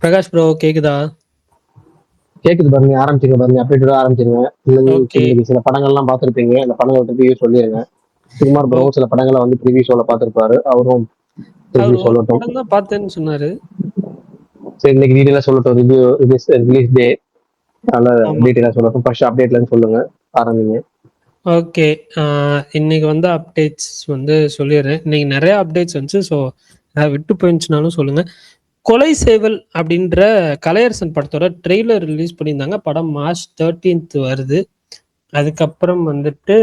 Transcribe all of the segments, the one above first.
Prakash bro கேக்குதா? கேக்குது பாருங்க, ஆரம்பிச்சிருங்க பாருங்க, அப்டேட்டோட ஆரம்பிச்சிருங்க. ஓகே இன்னைக்கு சில படங்கள்லாம் பார்த்துருப்பீங்க, அந்த படங்களை ரிவ்யூ சொல்லிடுங்க. சுகுமார் ப்ரோ சில படங்களை வந்து ப்ரிவியூ ஷோல பார்த்துருப்பாரு, அவரும் அவர் ரிவ்யூ ஒரு சொல்லட்டும். படம் தான் பார்த்தேன்னு சொன்னாரு. சரி, இன்னைக்கு டீட்டெயிலாக சொல்லட்டும். ரிவ்யூ ரிலீஸ் டே, அதனால ஆமா. டீட்டெயிலாக சொல்லட்டும். ஃபர்ஸ்ட் அப்டேட்லன்னு சொல்லுங்க, ஆரம்பிங்க. ஓகே. இன்னைக்கு வந்து அப்டேட்ஸ் வந்து சொல்லிடுறேன். இன்னைக்கு நிறைய அப்டேட்ஸ் வந்துச்சு. ஸோ விட்டு போயிருந்துச்சுனாலும் சொல்லுங்க. கொலை சேவல் அப்படின்ற கலையரசன் படத்தோட ட்ரெய்லர் ரிலீஸ் பண்ணியிருந்தாங்க. படம் மார்ச் 13th வருது. அதுக்கப்புறம் வந்துட்டு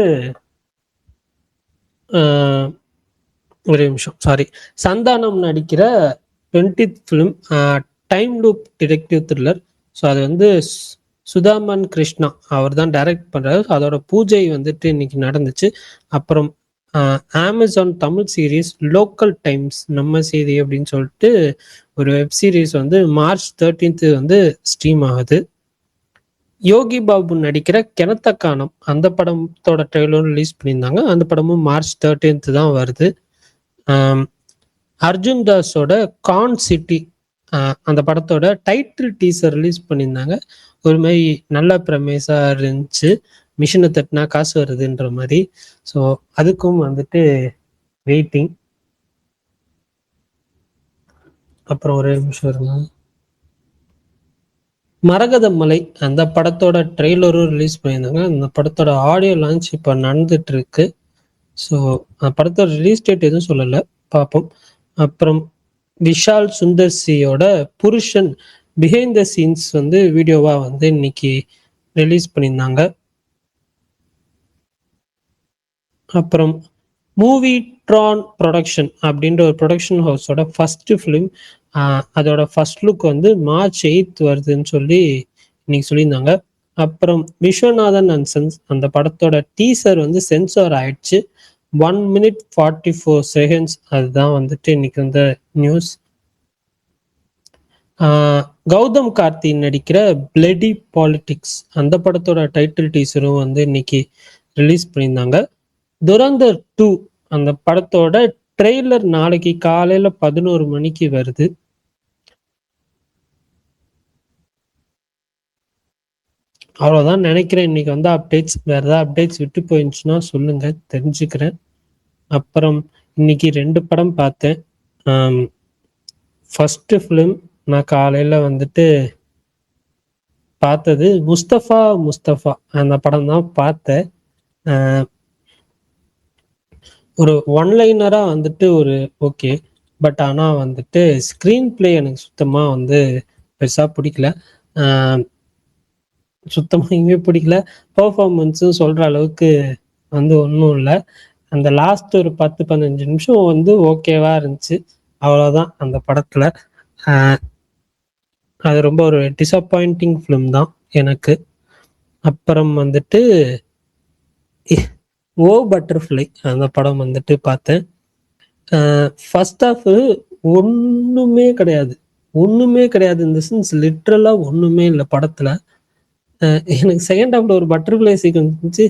ஒரு நிமிஷம், சாரி, சந்தானம் நடிக்கிற 20th film time loop detective thriller. So அது வந்து சுதாமன் கிருஷ்ணா அவர் தான் டைரக்ட் பண்ணுறாரு. அதோட பூஜை வந்துட்டு இன்னைக்கு நடந்துச்சு. அப்புறம் Amazon Tamil series local times நம்ம செய்தி அப்படின்னு சொல்லிட்டு ஒரு வெப் சீரிஸ் வந்து மார்ச் 13th வந்து ஸ்ட்ரீம் ஆகுது. யோகி பாபு நடிக்கிற கிணத்த காணம் அந்த படத்தோட ட்ரெய்லரும் ரிலீஸ் பண்ணியிருந்தாங்க. அந்த படமும் மார்ச் 13th தான் வருது. அர்ஜுன் தாஸோட கான் சிட்டி அந்த படத்தோட டைட்டில் டீசர் ரிலீஸ் பண்ணியிருந்தாங்க. ஒரு மாதிரி நல்ல பிரமேஸா இருந்துச்சு, மிஷினை தட்டினா காசு வருதுன்ற மாதிரி. ஸோ அதுக்கும் வந்துட்டு வெயிட்டிங். அப்புறம் ஒரு நிமிஷம் இருங்க. மரகத மலை அந்த படத்தோட ட்ரெய்லரும் ரிலீஸ் பண்ணியிருந்தாங்க. அந்த படத்தோட ஆடியோ லான்ச் இப்போ நடந்துட்டு இருக்கு. ஸோ அந்த படத்தோட ரிலீஸ் டேட் எதுவும் சொல்லலை, பார்ப்போம். அப்புறம் விஷால் சுந்தர் சியோட புருஷன் பிஹைண்ட் த சீன்ஸ் வந்து வீடியோவா வந்து இன்னைக்கு ரிலீஸ் பண்ணியிருந்தாங்க. அப்புறம் மூவி ட்ரான் ப்ரொடக்ஷன் அப்படின்ற ஒரு ப்ரொடக்ஷன் ஹவுஸோட ஃபர்ஸ்ட் ஃபிலிம், அதோட ஃபர்ஸ்ட் லுக் வந்து மார்ச் 8th வருதுன்னு சொல்லி இன்னைக்கு சொல்லியிருந்தாங்க. அப்புறம் விஸ்வநாதன் அண்ட் சன்ஸ் அந்த படத்தோட டீசர் வந்து சென்சார் ஆயிடுச்சு. 1 minute 44 seconds. அதுதான் வந்துட்டு இன்னைக்கு வந்த நியூஸ். கௌதம் கார்த்தி நடிக்கிற பிளடி பாலிடிக்ஸ் அந்த படத்தோட டைட்டில் டீசரும் வந்து இன்னைக்கு ரிலீஸ் பண்ணியிருந்தாங்க. துரந்தர் 2 அந்த படத்தோட ட்ரெய்லர் நாளைக்கு காலையில 11 மணிக்கு வருது. அவ்வளோதான் நினைக்கிறேன் இன்னைக்கு வந்து அப்டேட்ஸ். வேற ஏதாவது அப்டேட்ஸ் விட்டு போயிருந்துச்சுன்னா சொல்லுங்க, தெரிஞ்சுக்கிறேன். அப்புறம் இன்னைக்கு 2 படம் பார்த்தேன். ஃபர்ஸ்ட் ஃபிலிம் நான் காலையில வந்துட்டு பார்த்தது முஸ்தபா அந்த படம் தான் பார்த்தேன். ஒரு ஒன்லைனரா வந்துட்டு ஒரு ஓகே, பட் ஆனால் வந்துட்டு ஸ்க்ரீன் பிளே எனக்கு சுத்தமாக வந்து பெருசாக பிடிக்கல. சுத்தமாக எங்கேயுமே பிடிக்கல. பர்ஃபார்மன்ஸும் சொல்கிற அளவுக்கு வந்து ஒன்றும் இல்லை. அந்த லாஸ்ட் ஒரு 10-15 நிமிஷம் வந்து ஓகேவா இருந்துச்சு, அவ்வளோதான் அந்த படத்தில். அது ரொம்ப ஒரு டிசப்பாயிண்டிங் ஃபிலிம் தான் எனக்கு. அப்புறம் வந்துட்டு ஓ பட்டர்ஃப்ளை அந்த படம் வந்துட்டு பார்த்தேன். ஃபர்ஸ்ட் ஹாஃப் ஒன்றுமே கிடையாது, இந்த சென்ஸ் லிட்ரலாக ஒன்றுமே இல்லை படத்தில். எனக்கு செகண்ட் ஹாஃப்ல ஒரு பட்டர்ஃப்ளை சீக்வன்ஸ் இருந்துச்சு.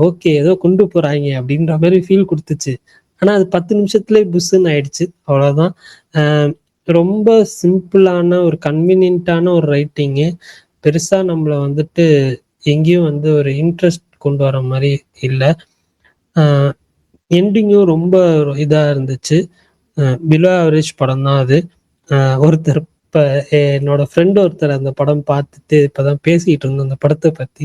ஓகே, ஏதோ கொண்டு போகிறாங்க அப்படின்ற மாதிரி ஃபீல் கொடுத்துச்சு. ஆனால் அது 10 நிமிஷத்துலேயே புஷ்ஷுன்னு ஆயிடுச்சு, அவ்வளோதான். ரொம்ப சிம்பிளான ஒரு கன்வீனியன்ட்டான ஒரு ரைட்டிங்கு, பெருசாக நம்மளை வந்துட்டு எங்கேயும் வந்து ஒரு இன்ட்ரெஸ்ட் கொண்டு வர மாதிரி இல்லை. எண்டிங்கும் ரொம்ப இதாக இருந்துச்சு. பிலோ ஆவரேஜ் படம் தான் அது. ஒருத்தர் இப்போ என்னோட ஃப்ரெண்டு ஒருத்தர் அந்த படம் பார்த்துட்டு இப்போதான் பேசிக்கிட்டு இருந்தோம் அந்த படத்தை பற்றி.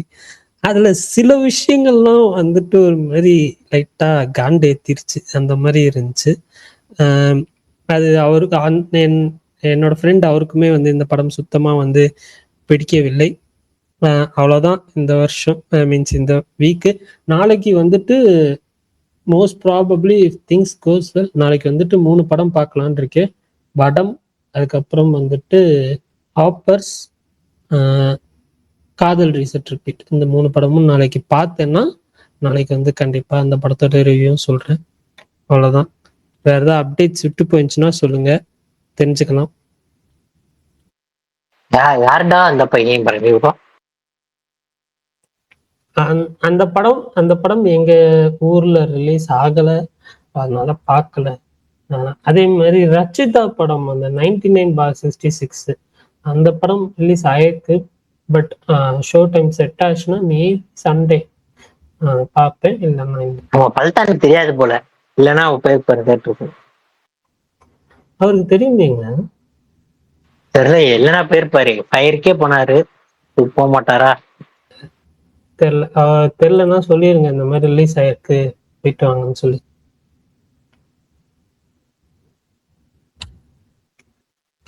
அதில் சில விஷயங்கள்லாம் வந்துட்டு ஒரு மாதிரி லைட்டாக காண்டேத்திருச்சு, அந்த மாதிரி இருந்துச்சு. அது அவருக்கு என்னோட ஃப்ரெண்ட் அவருக்குமே வந்து இந்த படம் சுத்தமாக வந்து பிடிக்கவில்லை. அவ்வளோதான் இந்த வருஷம், மீன்ஸ் இந்த வீக்கு. நாளைக்கு வந்துட்டு most probably things goes well நாளைக்கு வந்துட்டு 3 படம் பார்க்கலான் இருக்கேன். வடம், அதுக்கப்புறம் வந்துட்டு ஆப்பர்ஸ், காதல் ரீசெட் ரிப்பீட், இந்த 3 படமும் நாளைக்கு பார்த்தேன்னா நாளைக்கு வந்து கண்டிப்பாக அந்த படத்தோட ரிவ்யூவும் சொல்கிறேன். அவ்வளோதான். வேற ஏதாவது அப்டேட்ஸ் விட்டு போயிடுச்சுன்னா சொல்லுங்க, தெரிஞ்சுக்கலாம். யாருடா அந்த பையன் பரவாயில்ல. அந்த படம் எங்க ஊர்ல ரிலீஸ் ஆகல, அதனால பார்க்கல. அதே மாதிரி ரச்சிதா படம் அந்த 99/66 அந்த படம் ரிலீஸ் ஆயிருக்கு. பட் ஷோ டைம் செட் ஆச்சுன்னா மே சண்டே பார்ப்பேன். இல்லைன்னா இல்லை. அவன் பல்டானுக்கு தெரியாது போல, இல்லைன்னா அவன் போயிருப்பாரு தேட்டருக்கு. அவருக்கு தெரியுமேங்க. தெரியல, இல்லைன்னா போயிருப்பாரு. ஃபயருக்கே போனாரு, போக மாட்டாரா? தெரிலன்னா சொல்லிருங்க, இந்த மாதிரி ரிலீஸ் ஆயிருக்கு போயிட்டு வாங்கன்னு சொல்லி.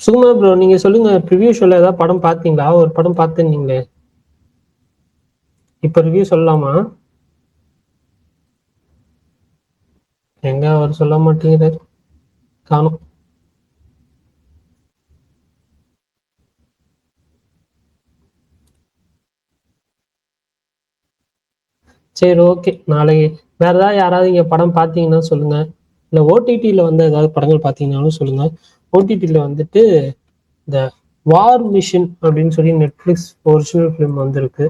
சுகுமார் ப்ரோ, நீங்க சொல்லுங்க, ப்ரிவியூ ஷோல ஏதாவது படம் பார்த்தீங்களா? ஒரு படம் பார்த்துருந்தீங்களே, இப்ப ரிவ்யூ சொல்லலாமா? எங்க அவர் சொல்ல மாட்டேங்கிறார், காணும். சரி, ஓகே. நாளைக்கு வேற ஏதாவது யாராவது இங்க படம் பார்த்தீங்கன்னா சொல்லுங்க. இல்லை ஓடிடியில் வந்து ஏதாவது படங்கள் பார்த்தீங்கன்னாலும் சொல்லுங்க. ஓடிடியில் வந்துட்டு இந்த வார் மிஷின் அப்படின்னு சொல்லி நெட்ஃப்ளிக்ஸ் ஒரிஜினல் ஃபிலிம் வந்திருக்கு.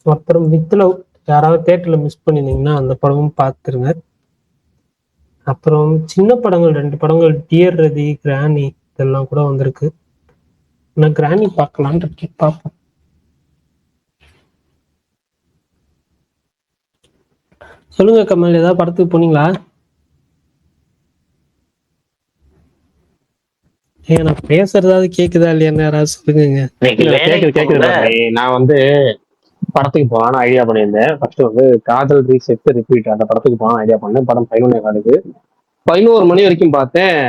அப்புறம் வித் லவ் யாராவது தேட்டரில் மிஸ் பண்ணியிருந்தீங்கன்னா அந்த படமும் பார்த்துருங்க. அப்புறம் சின்ன படங்கள் 2 படங்கள், டியர் ரதி, கிராணி இதெல்லாம் கூட வந்திருக்கு. நான் கிராணி பார்க்கலான்னு இருக்கேன், பார்ப்போம். சொல்லுங்க கமல், ஏதாவது படத்துக்கு போனீங்களா? ஏன் நான் பேசுறதாவது கேக்குதா இல்லையான்னு யாராவது சொல்லுங்க. கேக்குது. நான் வந்து படத்துக்கு போகலான்னு ஐடியா பண்ணியிருந்தேன். ஃபர்ஸ்ட் வந்து காதல் ரீசெட் ரிப்பீட் அந்த படத்துக்கு போகலான்னு ஐடியா பண்ணேன். படம் 11:15 11 மணி வரைக்கும் பார்த்தேன்.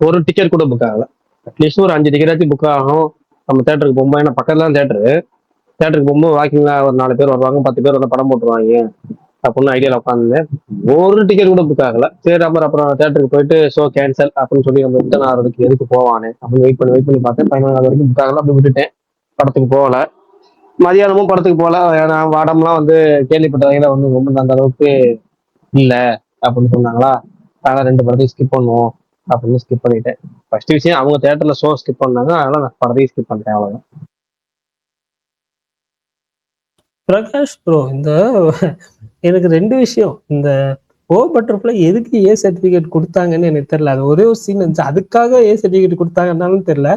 ஒரு டிக்கெட் கூட புக் ஆகல. அட்லீஸ்ட் ஒரு 5 டிக்கெட்டாச்சும் புக் ஆகும் நம்ம தேட்டருக்கு போகும்போது. ஏன்னா பக்கத்துல தான் தேட்டருக்கு போகும்போது வாக்கிங்கா ஒரு 4 பேர் வருவாங்க, 10 பேர் வந்து படம் போட்டுருவாங்க அப்படின்னு ஐடியாவில் உட்காந்துருந்தேன். ஒரு டிக்கெட் கூட புக் ஆகல. சரி, அப்புறம் தேட்டருக்கு போயிட்டு ஷோ கேன்சல் அப்படின்னு சொல்லி நம்ம ரிட்டர்ன் ஆகிறதுக்கு எதுக்கு போவானே அப்படின்னு வெயிட் பண்ணி பார்த்தேன். 11 வரைக்கும் புக் ஆகல. அப்படி விட்டுட்டேன், படத்துக்கு போகல. மதியானமும் படத்துக்கு போகல. நான் படம்லாம் வந்து கேள்விப்பட்ட வகையில வந்து ரொம்ப அந்த அளவுக்கு இல்லை அப்படின்னு சொன்னாங்களா. அதனால 2 படத்தையும் ஸ்கிப் பண்ணுவோம் அப்படின்னு ஸ்கிப் பண்ணிட்டேன். ஃபர்ஸ்ட் விஷயம், அவங்க தேட்டர்ல ஷோ ஸ்கிப் பண்ணாங்க, அதனால நான் படத்தையும் ஸ்கிப் பண்ணிட்டேன். அவ்வளவுதான். பிரகாஷ் ப்ரோ, இந்த எனக்கு 2 விஷயம். இந்த பட்டர்ஃப்ளை எதுக்கு ஏ சர்டிபிகேட் கொடுத்தாங்கன்னு எனக்கு தெரியல. அது ஒரே ஒரு சீன் இருந்துச்சு, அதுக்காக ஏ சர்டிபிகேட் கொடுத்தாங்கன்னாலும் தெரியல.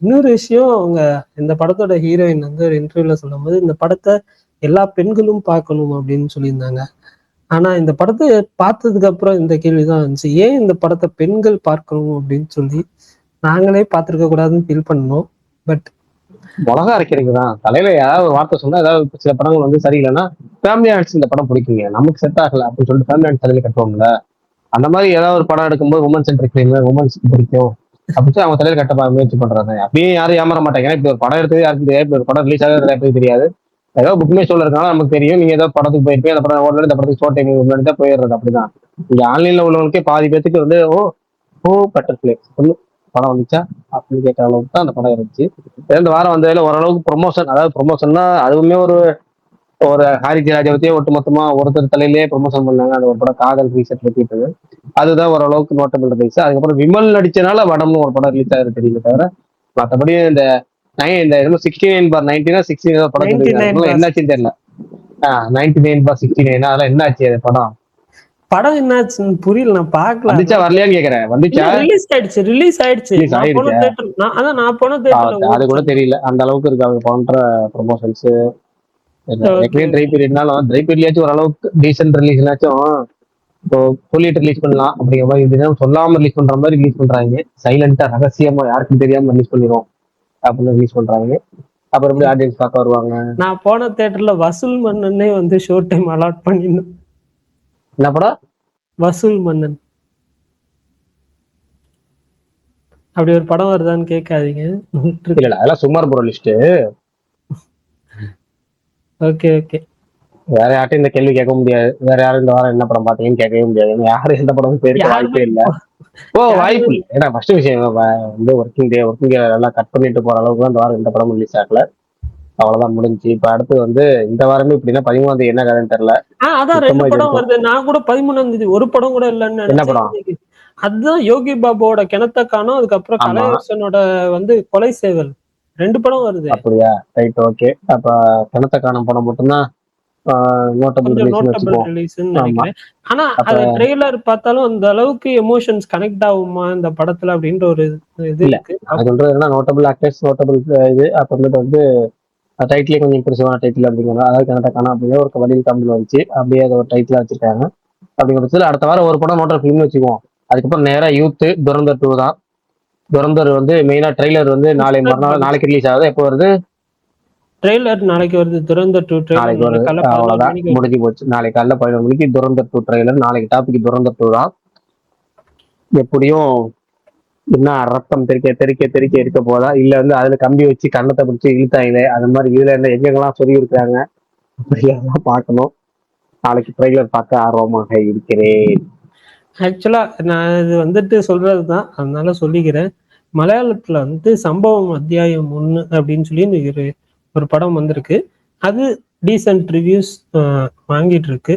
இன்னொரு விஷயம், அவங்க இந்த படத்தோட ஹீரோயின் வந்து ஒரு இன்டர்வியூல சொல்லும் போது இந்த படத்தை எல்லா பெண்களும் பார்க்கணும் அப்படின்னு சொல்லியிருந்தாங்க. ஆனா இந்த படத்தை பார்த்ததுக்கு அப்புறம் இந்த கேள்விதான் இருந்துச்சு, ஏன் இந்த படத்தை பெண்கள் பார்க்கணும் அப்படின்னு சொல்லி நாங்களே பார்த்திருக்க கூடாதுன்னு ஃபீல் பண்ணோம். பட் உலக அரைக்கிறதுக்கு தான் தலையில ஏதாவது ஒரு வார்த்தை சொன்னா, ஏதாவது சில படங்கள் வந்து சரியில்லைன்னா ஃபேமிலி ஆர்ட்ஸ் இந்த படம் பிடிக்குங்க, நமக்கு செட் ஆகல அப்படின்னு சொல்லிட்டு ஃபேமிலி ஆர்ட்ஸ் தலையில கட்டுவோம்ல. அந்த மாதிரி ஏதாவது ஒரு படம் எடுக்கும்போது உமன் சென்ட்ரிக் உமன்ஸ்க்கு பிடிக்கும் அப்படின்னு அவங்க தலையில கட்ட முயற்சி பண்றாங்க. அப்படியே யாரும் ஏமாற மாட்டாங்க. இப்படி ஒரு படம் எடுத்தது யாருக்கு தெரியாது, இப்படி ஒரு படம் ரிலீஸ் ஆகிறது எப்படி தெரியாது. ஏதோ புக்மே ஷோல இருக்கனால நமக்கு தெரியும். நீங்க ஏதோ படத்துக்கு போயிருப்பீங்க, அந்த படம் ஓடல, இந்த படத்துக்கு ஷோ டைம் முன்னாடி தான் போயிடுறது. அப்படிதான் இங்க ஆன்லைன்ல உள்ளவங்களுக்கே பாதி பேத்துக்கு வந்து ஓ பட்டர்ஃப்ளை படம் வந்துச்சா அப்படின்னு கேட்கற அளவுக்கு தான் அந்த படம் இருந்துச்சு. இந்த வாரம் வந்ததுல ஓரளவுக்கு ப்ரொமோஷன், அதாவது ப்ரொமோஷன்னா அதுவுமே ஒரு ஒரு ஹாரிஜி ராஜாவத்தையே ஒட்டு மொத்தமா ஒருத்தர் தலையிலேயே ப்ரொமோஷன் பண்ணாங்க. அந்த ஒரு படம் காதல் ரீசெட் ரிப்பீட், அதுதான் ஓரளவுக்கு நோட்டபிள் இருந்துச்சு. அதுக்கப்புறம் விமல் நடிச்சனால வடம்னு ஒரு படம் ரிலீஸ் ஆகுது தெரியல தவிர, மற்றபடி இந்த 69/90 16 படம் சொல்லியிருக்காங்க, என்னாச்சுன்னு தெரியல. 99/69 அதெல்லாம் என்னாச்சு அது படம்? படம் என்னாச்சுன்னு புரியல, நான் பார்க்கல. வந்துச்சா வரலையான்னு கேக்குறேன். வந்துச்சா? ரிலீஸ் ஆயிடுச்சு. நான் போன தியேட்டர்ல அது கூட தெரியல. அந்த அளவுக்கு இருக்கு அவங்க பண்ற ப்ரொமோஷன்ஸ். ட்ரை பீரியட்னாலும் ட்ரை பீரியட்லயாச்சும் ஓரளவுக்கு டீசென்ட் ரிலீஸ்னாச்சும் இப்போ சொல்லிட்டு ரிலீஸ் பண்ணலாம் அப்படிங்கிற மாதிரி இதுதான் சொல்லாம ரிலீஸ் பண்ற மாதிரி ரிலீஸ் பண்றாங்க. சைலண்டா ரகசியமா யாருக்கும் தெரியாம ரிலீஸ் பண்ணிடுவோம் அப்படின்னு ரிலீஸ் பண்றாங்க. அப்புறம் எப்படி ஆடியன்ஸ் பார்க்க வருவாங்க? நான் போன தியேட்டர்ல வசூல் மன்னனே வந்து ஷோ டைம் அலாட் பண்ணிருந்தோம். என்ன படம்? வசூல் மன்னன். அப்படி ஒரு படம் வருதான்னு கேட்காதீங்க. இல்ல அதெல்லாம் சுமார் ப்ரோ லிஸ்ட். Okay okay. வேற யார்ட்டும் இந்த கேள்வி கேட்க முடியாது. வேற யாரும் இந்த வாரம் என்ன படம் பார்த்தீங்கன்னு கேட்கவே முடியாது. யாரும் எந்த படமும் போயிருக்க வாய்ப்பே இல்லை. வாய்ப்பு இல்லை. ஏன்னா ஃபர்ஸ்ட் விஷயம் வந்து ஒர்க்கிங் டே எல்லாம் கட் பண்ணிட்டு போற அளவுக்கு தான் இந்த வாரம் எந்த படமும் ரிலீஸ் ஆகல. அவ்வளவுதான் முடிஞ்சு. இப்ப அடுத்து வந்து இந்த வாரமே இப்படின்னா 13ஆம் தேதி என்ன கதைன்னு தெரியல. அதான் 2 படம் வருது. நான் கூட 13ஆம் தேதி ஒரு படம் கூட இல்லைன்னு என்ன படம்? அதுதான் யோகி பாபுவோட கிணத்த காணும், அதுக்கப்புறம் கலையரசனோட வந்து கொலை சேவல், 2 படம் வருது. அப்படியா? Right, okay. அப்ப கிணத்த காணும் படம் மட்டும்தான் நோட்டபிள் கொஞ்சம் ரிலீஸ்னு நோட்டபிள் வச்சுக்குவோம். ரிலீஸ்ன்னு ஆமா. நினைக்கிறேன். ஆனா அப்ப அது ட்ரெய்லர் பார்த்தாலும் அந்த அளவுக்கு எமோஷன்ஸ் கனெக்ட் ஆகுமா இந்த படத்துல அப்படின்ற ஒரு இது இல்ல இருக்கு. நான் சொல்றது என்ன, நோட்டபிள் ஆக்டர்ஸ், நோட்டபிள் இது அப்புறமேட்டு வந்து டைட்டிலே கொஞ்சம் இம்ப்ரெசிவான டைட்டில் அப்படிங்கிற அதாவது கனடா காணா அப்படிங்கிற ஒரு வழியில் தமிழ் வந்துச்சு, அப்படியே அதை ஒரு டைட்டிலா வச்சிருக்காங்க. அப்படிங்கிற பட்சத்தில் அடுத்த வாரம் ஒரு படம் நோட்டல் ஃபிலிம்னு வச்சுக்குவோம். அதுக்கப்புறம் நேரா யூத் துரந்தர் 2 தான். துரந்தர் வந்து மெயினா ட்ரெய்லர் வந்து நாளை மறுநாள் நாளைக்கு ரிலீஸ் ஆகுது. எப்போ வருது? ட்ரெய்லர் நாளைக்கு வருது. துரந்தர் 2 ட்ரெய்லர் நாளைக்கு வருது. நாளைக்கு காலைல 11 அவ்வளவுதான், மணிக்கு வருது. முடிஞ்சு போச்சு. நாளைக்கு காலைல 11 மணிக்கு துரந்தர் 2 ட்ரெய்லர். நாளைக்கு டாபிக் துரந்தர் 2 தான். எப்படியும் என்ன ரத்தம் தெறிக்க தெறிக்க தெறிக்க இருக்க போதா, இல்ல வந்து அதுல கம்பி வச்சு கண்ணத்தை பிடிச்சி இழுத்தாங்களே அது மாதிரி இதுல என்ன எங்கெங்கெல்லாம் சொல்லி இருக்காங்க அப்படியெல்லாம் பார்க்கணும். நாளைக்கு ட்ரெய்லர் பார்க்க ஆர்வமாக இருக்கிறேன். ஆக்சுவலா நான் இது வந்துட்டு சொல்றதுதான், அதனால சொல்லிக்கிறேன். மலையாளத்துல வந்து சம்பவம் அத்தியாயம் 1 அப்படின்னு சொல்லி ஒரு படம் வந்திருக்கு. அது டீசென்ட் ரிவ்யூஸ் வாங்கிட்டு இருக்கு.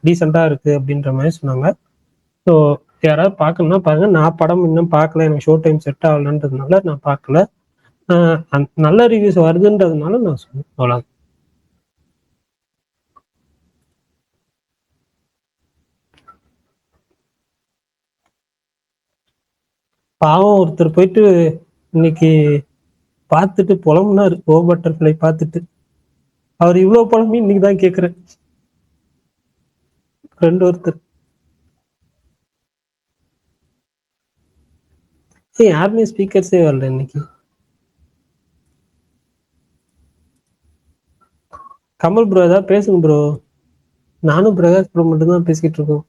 டீசெண்டா இருக்கு அப்படின்ற மாதிரி சொன்னாங்க. ஸோ யாராவது பார்க்கணும்னா பாருங்க. நான் படம் இன்னும் பார்க்கல, எனக்கு ஷோ டைம் செட் ஆகலன்றதுனால நான் பார்க்கல. நல்ல ரிவ்யூஸ் வருதுன்றதுனால நான் சொன்னேன், அவ்வளோ. பாவம் ஒருத்தர் போயிட்டு இன்னைக்கு பார்த்துட்டு புலம்புனாரு, ஓ பட்டர்ஃப்ளை பார்த்துட்டு. அவர் இவ்வளவு புலம்பி இன்னைக்கு தான் கேட்கிறேன். ஃப்ரெண்ட் ஒருத்தர் யாருமே ஸ்பீக்கர்ஸே வரல இன்னைக்கு. கமல் ப்ரோ ஏதாவது பேசுங்க ப்ரோ. நானும் பிரகாஷ் ப்ரோ மட்டும் தான் பேசிக்கிட்டு இருக்கோம்.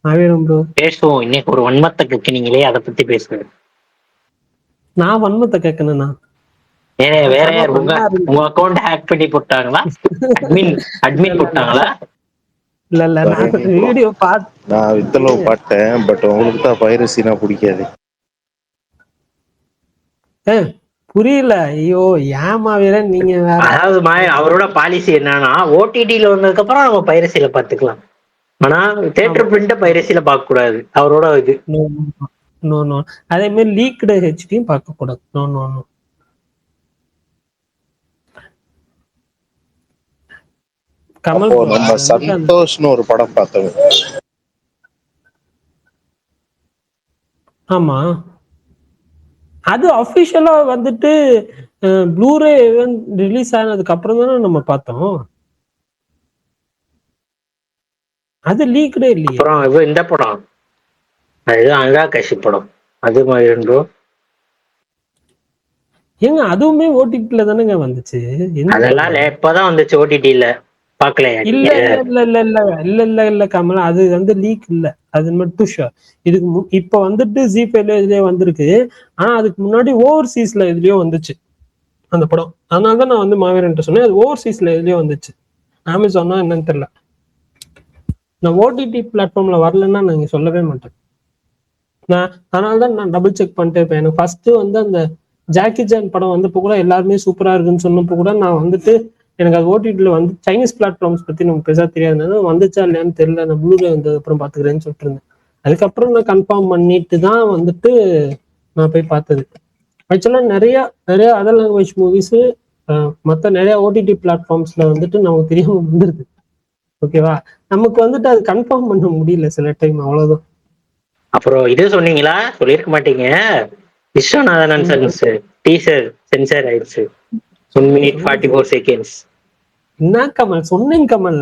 ஆவேரம் ப்ரோ பேசுவோம். இன்னைக்கு ஒரு வன்மத்தை கேட்கனீங்களே, அதை பத்தி பேசுங்க. நான் வன்மத்தை கேட்கணும்னா வேற யார்? உங்க அக்கௌண்ட் ஹேக் பண்ணி போட்டாங்களா? அட்மின் போட்டாங்களா? இல்ல நான் வீடியோ நான் வித்தலோ பார்த்தேன். பட் உங்களுக்கு தான் பைரசினா பிடிக்காது. புரியல. ஐயோ ஏமாவீரன் நீங்க வேற. அதாவது அவரோட பாலிசி என்னன்னா, ஓடிடில வந்ததுக்கு அப்புறம் நம்ம பைரசியில பாத்துக்கலாம், ஆனா தியேட்டர் பிரிண்ட பைரசியில பார்க்க கூடாது. அவரோட இது. No no. அதே மாதிரி லீக்டு ஹெச்டியும் பார்க்க கூடாது. No no no. கமல் நம்ம சந்தோஷ்னு ஒரு படம் பார்த்தோம். ஆமா, அது அபிஷியலா வந்துட்டு ப்ளூரே ரிலீஸ் ஆனதுக்கு அப்புறம் தானே நம்ம பார்த்தோம். அது லீக்டே இல்லையே. அப்புறம் இந்த படம் அதுதான் அனுராக் கஷ்யப் படம், அது மாதிரி இருந்தோம். ஏங்க அதுவுமே ஓடிடில தானேங்க வந்துச்சு. அதெல்லாம் இப்பதான் வந்துச்சு ஓடிடில. பாக்கலையா? இல்ல இல்ல இல்ல இல்ல இல்ல இல்ல இல்ல கமல், அது வந்து லீக் இல்ல. அது மட்டும் ஷுர். இதுக்கு இப்ப வந்துட்டு ஜிபேல இதுலயே வந்திருக்கு. ஆனா அதுக்கு முன்னாடி ஓவர்சீஸ்ல இதுலயும் வந்துச்சு அந்த படம். அதனாலதான் நான் வந்து மாவீரன் சொன்னேன். அது ஓவர்சீஸ்ல இதுலயும் வந்துச்சு. அமேசானா என்னன்னு தெரியல. நான் ஓடிடி பிளாட்ஃபார்ம்ல வரலன்னா நான் சொல்லவே மாட்டேன். நான் அதனாலதான் நான் டபுள் செக் பண்ணிட்டே இருப்பேன். எனக்கு ஃபர்ஸ்ட் வந்து அந்த ஜாக்கி ஜான் படம் வந்தப்போ கூட எல்லாருமே சூப்பரா இருக்குன்னு சொன்னப்போ கூட நான் வந்துட்டு எனக்கு அது ஓடிடில வந்து சைனீஸ் பிளாட்ஃபார்ம்ஸ் பத்தி நமக்கு பெருசா தெரியாதுனால வந்துச்சா இல்லையான்னு தெரியல, நான் ப்ளூரே வந்தது அப்புறம் பாத்துக்கிறேன்னு சொல்லிட்டு இருந்தேன். அதுக்கப்புறம் நான் கன்ஃபார்ம் பண்ணிட்டு தான் வந்துட்டு நான் போய் பார்த்தது. ஆக்சுவலா நிறைய அதர் லாங்குவேஜ் மூவிஸ் மற்ற நிறைய ஓடிடி பிளாட்ஃபார்ம்ஸ்ல வந்துட்டு நமக்கு தெரியாம வந்துருது. ஓகேவா, நமக்கு வந்துட்டு அது கன்ஃபார்ம் பண்ண முடியல சில டைம், அவ்வளவுதான். அப்புறம் இது சொன்னீங்களா? சொல்லிருக்க மாட்டீங்க. விஸ்வநாதன் டீசர் சென்சார் ஆயிடுச்சு. 1 minute 44 seconds. என்ன கமல் சொன்னேன் கமல்.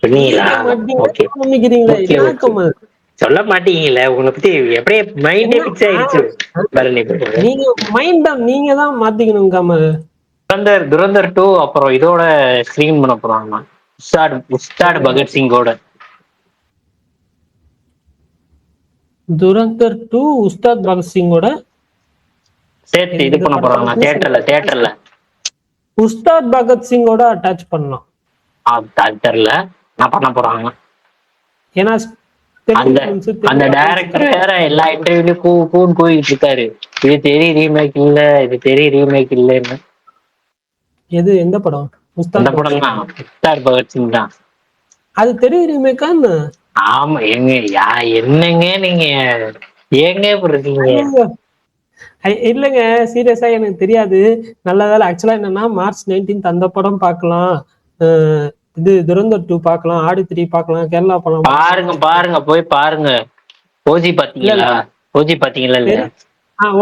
சொன்னீங்களா? ஓகே. என்ன கமல் சொல்ல மாட்டீங்கல்ல, உங்களை பத்தி எப்படியே மைண்டே பிக்ஸ் ஆயிடுச்சு. நீங்க மைண்ட் நீங்க தான் மாத்திக்கணும் கமல். துரந்தர் 2 அப்புறம் இதோட ஸ்கிரீன் பண்ண போறாங்க, உஸ்தாட் பகத்சிங்கோட. துரந்தர் 2 உஸ்தாத் பகத்சிங்கோட சேர்த்து இது பண்ண போறாங்க தியேட்டர்ல. உஸ்தாத் பகத்சிங்கோட அட்டாச் பண்ணலாம். தெரியல நான் பண்ண போறாங்க. ஏன்னா அந்த டைரக்டர் வேற எல்லா இன்டர்வியூலயும் கூவிட்டு இருக்காரு, இது தெரிய ரீமேக் இல்ல, இது தெரிய ரீமேக் இல்லன்னு. எது எந்த படம்? அந்த படம் தான் உஸ்தாத் பகத்சிங் தான். அது தெரிய ரீமேக்கா? ஆமா. என்னங்க நீங்க ஏங்க இப்படி இருக்கீங்க? இல்லங்க சீரியஸா எனக்கு தெரியாது. நல்ல வேலை. ஆக்சுவலா என்னன்னா March 19 அந்த படம் பார்க்கலாம், இது துரந்தர் 2 பார்க்கலாம், ஆடு 3 பார்க்கலாம், கேரளா படம் பாருங்க போய் பாருங்க. ஓஜி பாத்தீங்களா? ஓஜி பாத்தீங்களா இல்லையா?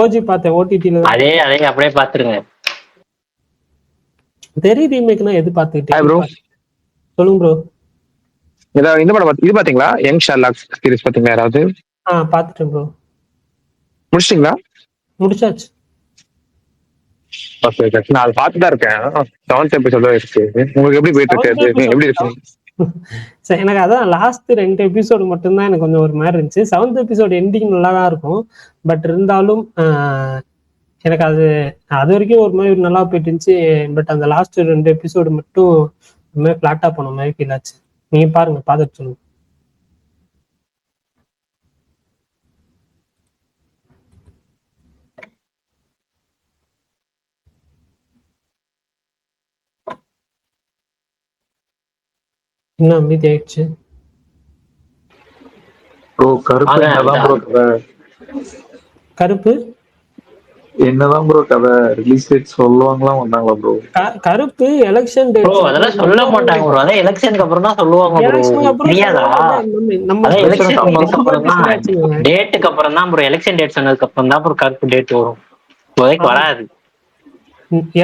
ஓஜி பார்த்தேன், ஓடிடில. அதே அப்படியே பாத்துருங்க. தெரி ரீமேக்னா எது பார்த்துக்கிட்டே ப்ரோ சொல்லுங்க ப்ரோ. இந்த படம் இது பாத்தீங்களா? யங் ஷெர்லாக் சீரிஸ் பாத்தீங்களா யாராவது? பார்த்துட்டேன் ப்ரோ. முடிச்சிட்டீங்களா? முடிச்சாச்சு. ஓகே நான் அதை பார்த்து தான் இருக்கேன். 7th எபிசோட் இருக்கு. உங்களுக்கு எப்படி போயிட்டு இருக்கு? அது எப்படி இருக்கு? சரி, எனக்கு அதான் லாஸ்ட் 2 எபிசோடு மட்டும்தான் எனக்கு கொஞ்சம் ஒரு மாதிரி இருந்துச்சு. 7th எபிசோடு எண்டிங் நல்லா தான் இருக்கும். பட் இருந்தாலும் எனக்கு அது வரைக்கும் ஒரு மாதிரி நல்லா போயிட்டு இருந்துச்சு. பட் அந்த லாஸ்ட் 2 எபிசோடு மட்டும் ஒரு மாதிரி பிளாட்டா போன மாதிரி ஃபீல் ஆச்சு. நீங்க பாருங்க, பார்த்துட்டு சொல்லுங்க. என்ன அமைதி ஆயிடுச்சு? ப்ரோ கருப்பு என்னதான் ப்ரோ கதை? கருப்பு என்னதான் ப்ரோ கதை? ரிலீஸ் டேட் சொல்லுவாங்களா வந்தாங்களா ப்ரோ? கருப்பு எலெக்ஷன் ப்ரோ அதெல்லாம் சொல்ல மாட்டாங்க ப்ரோ. அதான் எலெக்ஷனுக்கு அப்புறம் தான் சொல்லுவாங்க ப்ரோ. தெரியாதா? அதான் எலெக்ஷன் அப்புறம் தான், டேட்டுக்கு அப்புறம் தான் ப்ரோ. எலெக்ஷன் டேட் சொன்னதுக்கு அப்புறம் தான் ப்ரோ கருப்பு டேட் வரும். இப்போதைக்கு வராது.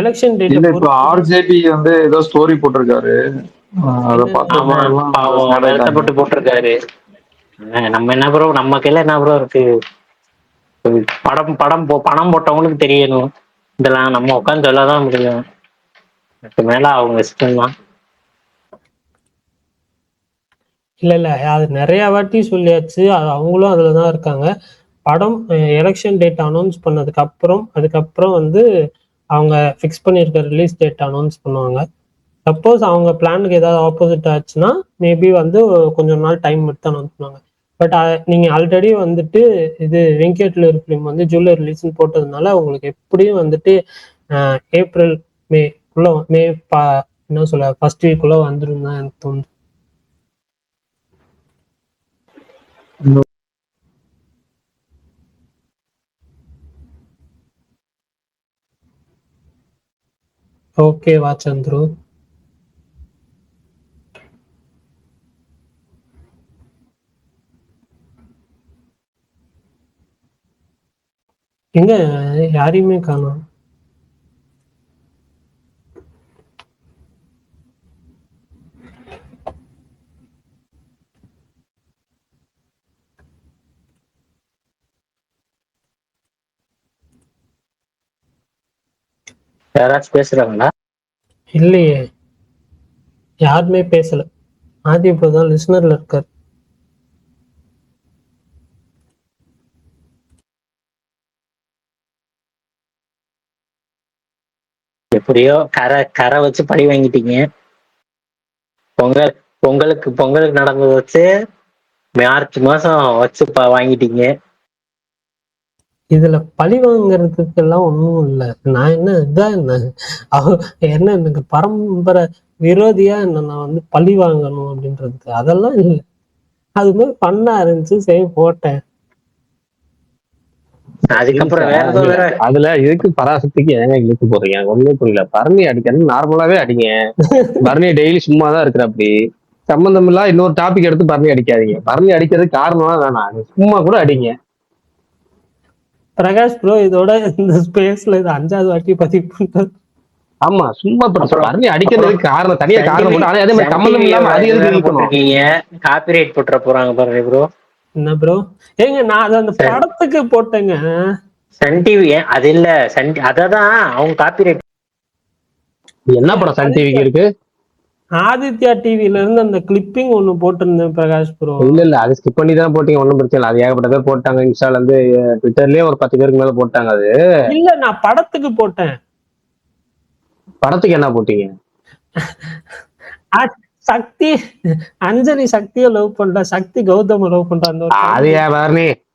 எலெக்ஷன் டேட் இல்ல இப்போ ஆர்ஜேபி வந்து ஏதோ ஸ்டோரி போட்டிருக்காரு. அத வருத்தப்பட்டு போட்டிருக்காரு. நம்ம என்ன ப்ரோ, நம்ம கையில என்ன ப்ரோ இருக்கு? பணம் போட்டவங்களுக்கு தெரியணும். இதெல்லாம் நம்ம உட்காந்து சொல்லதான் முடியும். அதுக்கு மேல அவங்க இஷ்டம் தான். இல்ல அது நிறைய வாட்டி சொல்லியாச்சு. அவங்களும் அதுலதான் இருக்காங்க. படம் எலெக்ஷன் டேட் அனௌன்ஸ் பண்ணதுக்கு அப்புறம் அதுக்கப்புறம் வந்து அவங்க ஃபிக்ஸ் பண்ணியிருக்க ரிலீஸ் டேட் அனௌன்ஸ் பண்ணுவாங்க. சப்போஸ் அவங்க பிளானுக்கு ஏதாவது ஆப்போசிட் ஆச்சுன்னா மேபி வந்து கொஞ்சம் நாள் டைம் எடுத்து அனௌன்ஸ் பண்ணுவாங்க. பட் நீங்க ஆல்ரெடி வந்துட்டு இது வெங்கட்ல ஒரு ஃபிலிம் வந்து ஜூலை ரிலீஸ்ன்னு போட்டதுனால உங்களுக்கு எப்படியும் வந்துட்டு ஏப்ரல் மே என்ன சொல்ல ஃபர்ஸ்ட் வீக்குள்ள வந்துடும் தான் எனக்கு தோணுது. ஓகேவா சந்துரு? எங்க யாரையுமே காணோம். யாராச்சும் பேசுறாங்களா? இல்லையே, யாருமே பேசல. ஆதி இப்போதான் லிசனர்ல இருக்காரு. எப்படியோ கரை வச்சு பழி வாங்கிட்டீங்க. பொங்கலுக்கு நடந்தது வச்சு மார்ச் மாசம் வச்சு வாங்கிட்டீங்க. இதுல பழி வாங்கறதுக்கு எல்லாம் ஒண்ணும் இல்ல. நான் என்ன இதான் என்ன எனக்கு பரம்பரை விரோதியா என்ன நான் வந்து பழி வாங்கணும் அப்படின்றதுக்கு அதெல்லாம் இல்லை. அது மாதிரி பண்ணா இருந்துச்சு, சரி போட்டேன். அதுக்கப்புறம் அதுல இதுக்கு பராசக்திக்கு ஏங்க இழுத்து போறீங்க? ஒண்ணுமே புரியல. பரணி அடிக்கணும் நார்மலாவே அடிங்க. பரணி டெய்லி சும்மாதான் இருக்கிற அப்படி சம்பந்தம் இல்ல இன்னொரு டாபிக் எடுத்து பரணி அடிக்காதீங்க. பரணி அடிக்கிறதுக்கு காரணம்லாம் வேணாம், சும்மா கூட அடிங்க. பிரகாஷ் ப்ரோ இதோட இந்த ஸ்பேஸ்ல இது 5வது வாட்டி பதிவு பண்றது. ஆமா சும்மா பரணி அடிக்கிறதுக்கு காரணம் தனியா காரணம் போட்டு, ஆனா அதே மாதிரி சம்பந்தம் இல்லாம அது எதுக்கு இருக்கணும்? காப்பிரைட் போட்டுற போறாங்க பாருங்க ப்ரோ. என்ன ப்ரோ? ஏங்க நான் அதை அந்த படத்துக்கு போட்டேங்க. சன் டிவி அது இல்ல, அததான் அவங்க காப்பிரைட். என்ன படம் சன் டிவிக்கு இருக்கு? ஆதித்யா டிவில இருந்து அந்த கிளிப்பிங் ஒண்ணு போட்டிருந்தேன் பிரகாஷ் ப்ரோ. இல்ல அது ஸ்கிப் பண்ணி தான் போட்டீங்க, ஒன்னும் பிரச்சனை இல்லை. அது ஏகப்பட்ட பேர் போட்டாங்க. இன்ஸ்டால இருந்து ட்விட்டர்லயே ஒரு 10 பேருக்கு மேல போட்டாங்க. அது இல்ல நான் படத்துக்கு போட்டேன். படத்துக்கு என்ன போட்டீங்க? சக்தி அஞ்சலி சக்தியை லவ் பண்ற, சக்தி கௌதம லவ் பண்ற அந்த அது ஏன்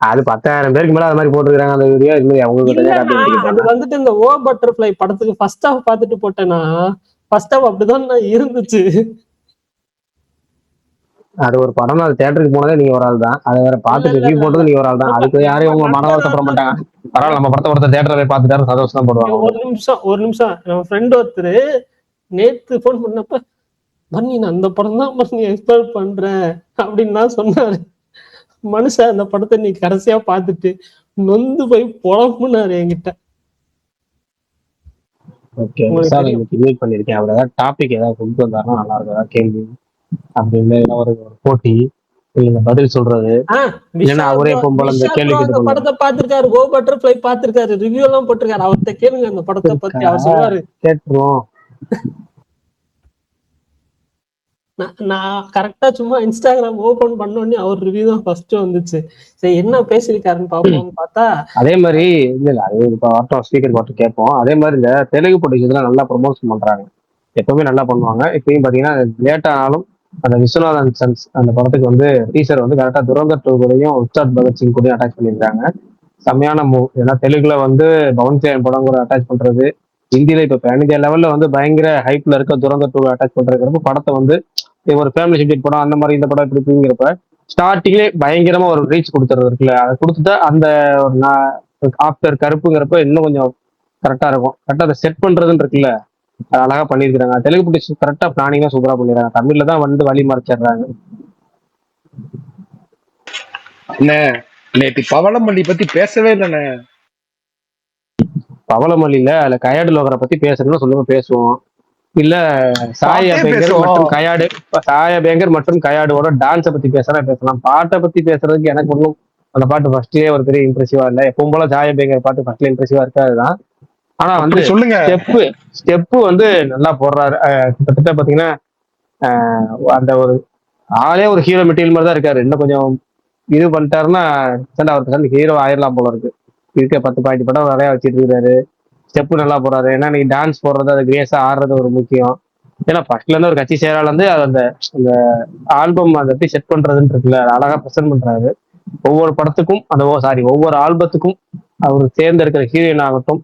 அது 10,000 பேருக்கு மேல அது மாதிரி போட்டுருக்காங்க அந்த வீடியோ. இது மாதிரி அவங்க அது வந்துட்டு இந்த ஓ பட்டர்ஃபிளை படத்துக்கு ஃபர்ஸ்ட் ஹாஃப் பார்த்துட்டு போட்டேன்னா ஃபர்ஸ்ட் ஹாஃப் அப்படிதான் இருந்துச்சு. அது ஒரு படம், அது தியேட்டருக்கு போனதே நீங்க ஒரு ஆள் தான். அதை வேற பார்த்துட்டு ரிவ்யூ போட்டது நீங்க ஒரு ஆள் தான். அதுக்கு யாரையும் உங்க மனவாசப்பட மாட்டாங்க. பரவாயில்ல, நம்ம படத்தை ஒருத்தர் தியேட்டர்ல போய் பார்த்துட்டாரு சந்தோஷம் தான் போடுவாங்க. ஒரு நிமிஷம் நம்ம ஃப்ரெண்ட் ஒருத்தர் நேத்து போன் பண்ணப்ப பன்னி நான் அந்த படம் தான் பன்னி எக்ஸ்பெக்ட் பண்றேன் அப்படின்னு தான் சொன்னாரு. மனுஷன் அந்த படத்தை நீ கடைசியா பார்த்துட்டு நொந்து போய் புலம்புனாரு என்கிட்ட. ஓகே சார், இன்னைக்கு இன்வைட் பண்ணிருக்கேன். அவர் ஏதாவது டாபிக் ஏதாவது கொண்டு வந்தாருன்னா நல்லா இருக்கும். ஏதாவது கேள்வி அப்படின்னு ஒரு போட்டி, இல்ல பதில் சொல்றது, இல்லைன்னா அவரே எப்பவும் போல இந்த கேள்வி அந்த படத்தை பாத்திருக்காரு, கோ பட்டர்ஃப்ளை பாத்திருக்காரு, ரிவ்யூ எல்லாம் போட்டிருக்காரு. அவர்கிட்ட கேளுங்க அந்த படத்தை பத்தி, அவர் சொல்லுவாரு. கேட்டுருவோம். நான் கரெக்டா சும்மா இன்ஸ்டாகிராம் ஓபன் பண்ணோடனே அவர் ரிவ்யூ தான் ஃபர்ஸ்ட் வந்துச்சு. சரி என்ன பேசிருக்காருன்னு பாப்போம்னு பார்த்தா, அதே மாதிரி இல்ல அது ஸ்பீக்கர் போட்டு கேட்போம். அதே மாதிரி இந்த தெலுங்கு ப்ரொடியூசர்லாம் நல்லா ப்ரொமோஷன் பண்றாங்க, எப்பவுமே நல்லா பண்ணுவாங்க. இப்பயும் பாத்தீங்கன்னா லேட் ஆனாலும் அந்த விஸ்வநாதன் சன்ஸ் அந்த படத்துக்கு வந்து டீசர் வந்து கரெக்டா துரந்தர் 2 கூடயும் உஸ்தாத் பகத்சிங் கூடயும் அட்டாச் பண்ணியிருக்காங்க. செம்மையான மூவ். ஏன்னா தெலுங்குல வந்து பவன் கல்யாண் படம் கூட அட்டாச் பண்றது, ஹிந்தியில இப்ப பேன் இந்தியா லெவல்ல வந்து பயங்கர ஹைப்ல இருக்க துரந்தர் 2 அட்டாச் பண்றதுக்கு படத்தை வந்து ஒரு ஃபேமிலி சப்ஜெக்ட் படம் அந்த மாதிரி இந்த படம் இப்படிங்கிறப்ப ஸ்டார்டிங்லேயே பயங்கரமா ஒரு ரீச் கொடுத்துறது இருக்குல்ல, அதை கொடுத்துட்டா அந்த ஆஃப்டர் கருப்புங்கிறப்ப இன்னும் கொஞ்சம் கரெக்டா இருக்கும். கரெக்டா அதை செட் பண்றதுன்னு இருக்குல்ல, அது அழகா பண்ணியிருக்காங்க. தெலுங்கு பிடிச்சி கரெக்டா பிளானிங்கா சூப்பரா பண்ணிடுறாங்க. தமிழ்ல தான் வந்து வழி மறைச்சிடுறாங்க. நேற்று பவளமல்லி பத்தி பேசவே இல்லைண்ணே. பவளமல்லியில அதுல கயாடு லோகரை பத்தி பேசணும்னு சொல்லுங்க, பேசுவோம். இல்ல சாயா பேங்கர் மற்றும் கயாடோட டான்ஸை பத்தி பேசலாம். பாட்டை பத்தி பேசுறதுக்கு எனக்கு ஒன்றும் அந்த பாட்டு ஃபர்ஸ்ட்லயே ஒரு பெரிய இம்ப்ரெசிவா இல்லை. எப்பவும் போல சாயா பேங்கர் பாட்டு ஃபர்ஸ்ட்ல இம்ப்ரெசிவா இருக்காதுதான். ஆனா வந்து சொல்லுங்க, ஸ்டெப்பு வந்து நல்லா போடுறாரு. கிட்டத்தட்ட பாத்தீங்கன்னா அந்த ஒரு ஆளே ஒரு ஹீரோ மெட்டீரியல் மாதிரி தான் இருக்காரு. இன்னும் கொஞ்சம் இது பண்ணிட்டாருன்னா அவருக்கு ஹீரோ ஆயிரலாம் போல இருக்கு. இருக்க 10-15 படம் நிறைய வச்சுட்டு இருக்காரு. ஸ்டெப்பு நல்லா போடுறாரு. ஏன்னா நீ டான்ஸ் போடுறது, அது கிரேஸா ஆடுறது ஒரு முக்கியம். ஏன்னா ஃபர்ஸ்ட்ல இருந்து ஒரு கட்சி சேரால இருந்து அந்த ஆல்பம் அதை எப்படி செட் பண்றதுன்னு இருக்குல்ல, அழகா ப்ரெசென்ட் பண்றாரு. ஒவ்வொரு படத்துக்கும் ஒவ்வொரு ஆல்பத்துக்கும் அவர் தேர்ந்தெடுக்கிற ஹீரோயின் ஆகட்டும்,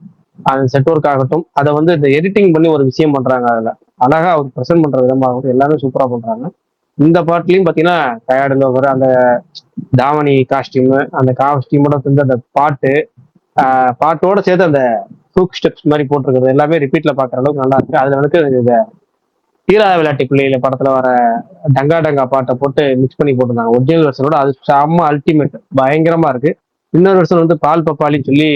அந்த செட் ஒர்க் ஆகட்டும், அதை வந்து இந்த எடிட்டிங் பண்ணி ஒரு விஷயம் பண்றாங்க. அதுல அழகா அவர் ப்ரெசென்ட் பண்ற விதமாகட்டும் எல்லாமே சூப்பரா பண்றாங்க. இந்த பாட்டுலயும் பாத்தீங்கன்னா கயாடு லோகர் அந்த தாவணி காஸ்டியூம், அந்த காஸ்டியூமோட சேர்ந்து அந்த பாட்டோட சேர்த்து அந்த ஹூக் ஸ்டெப்ஸ் மாதிரி போட்டிருக்கிறது எல்லாமே ரிப்பீட்ல பாக்குற அளவுக்கு நல்லா இருக்கு. அதுல வந்து இந்த தீரா விளையாட்டு பிள்ளையில படத்துல வர டங்கா டங்கா பாட்டை போட்டு மிக்ஸ் பண்ணி போட்டிருந்தாங்க ஒரிஜினல் வெர்ஷனோட. அது செம்ம அல்டிமேட், பயங்கரமா இருக்கு. இன்னொரு வெர்ஷன் வந்து பால் பப்பாலின்னு சொல்லி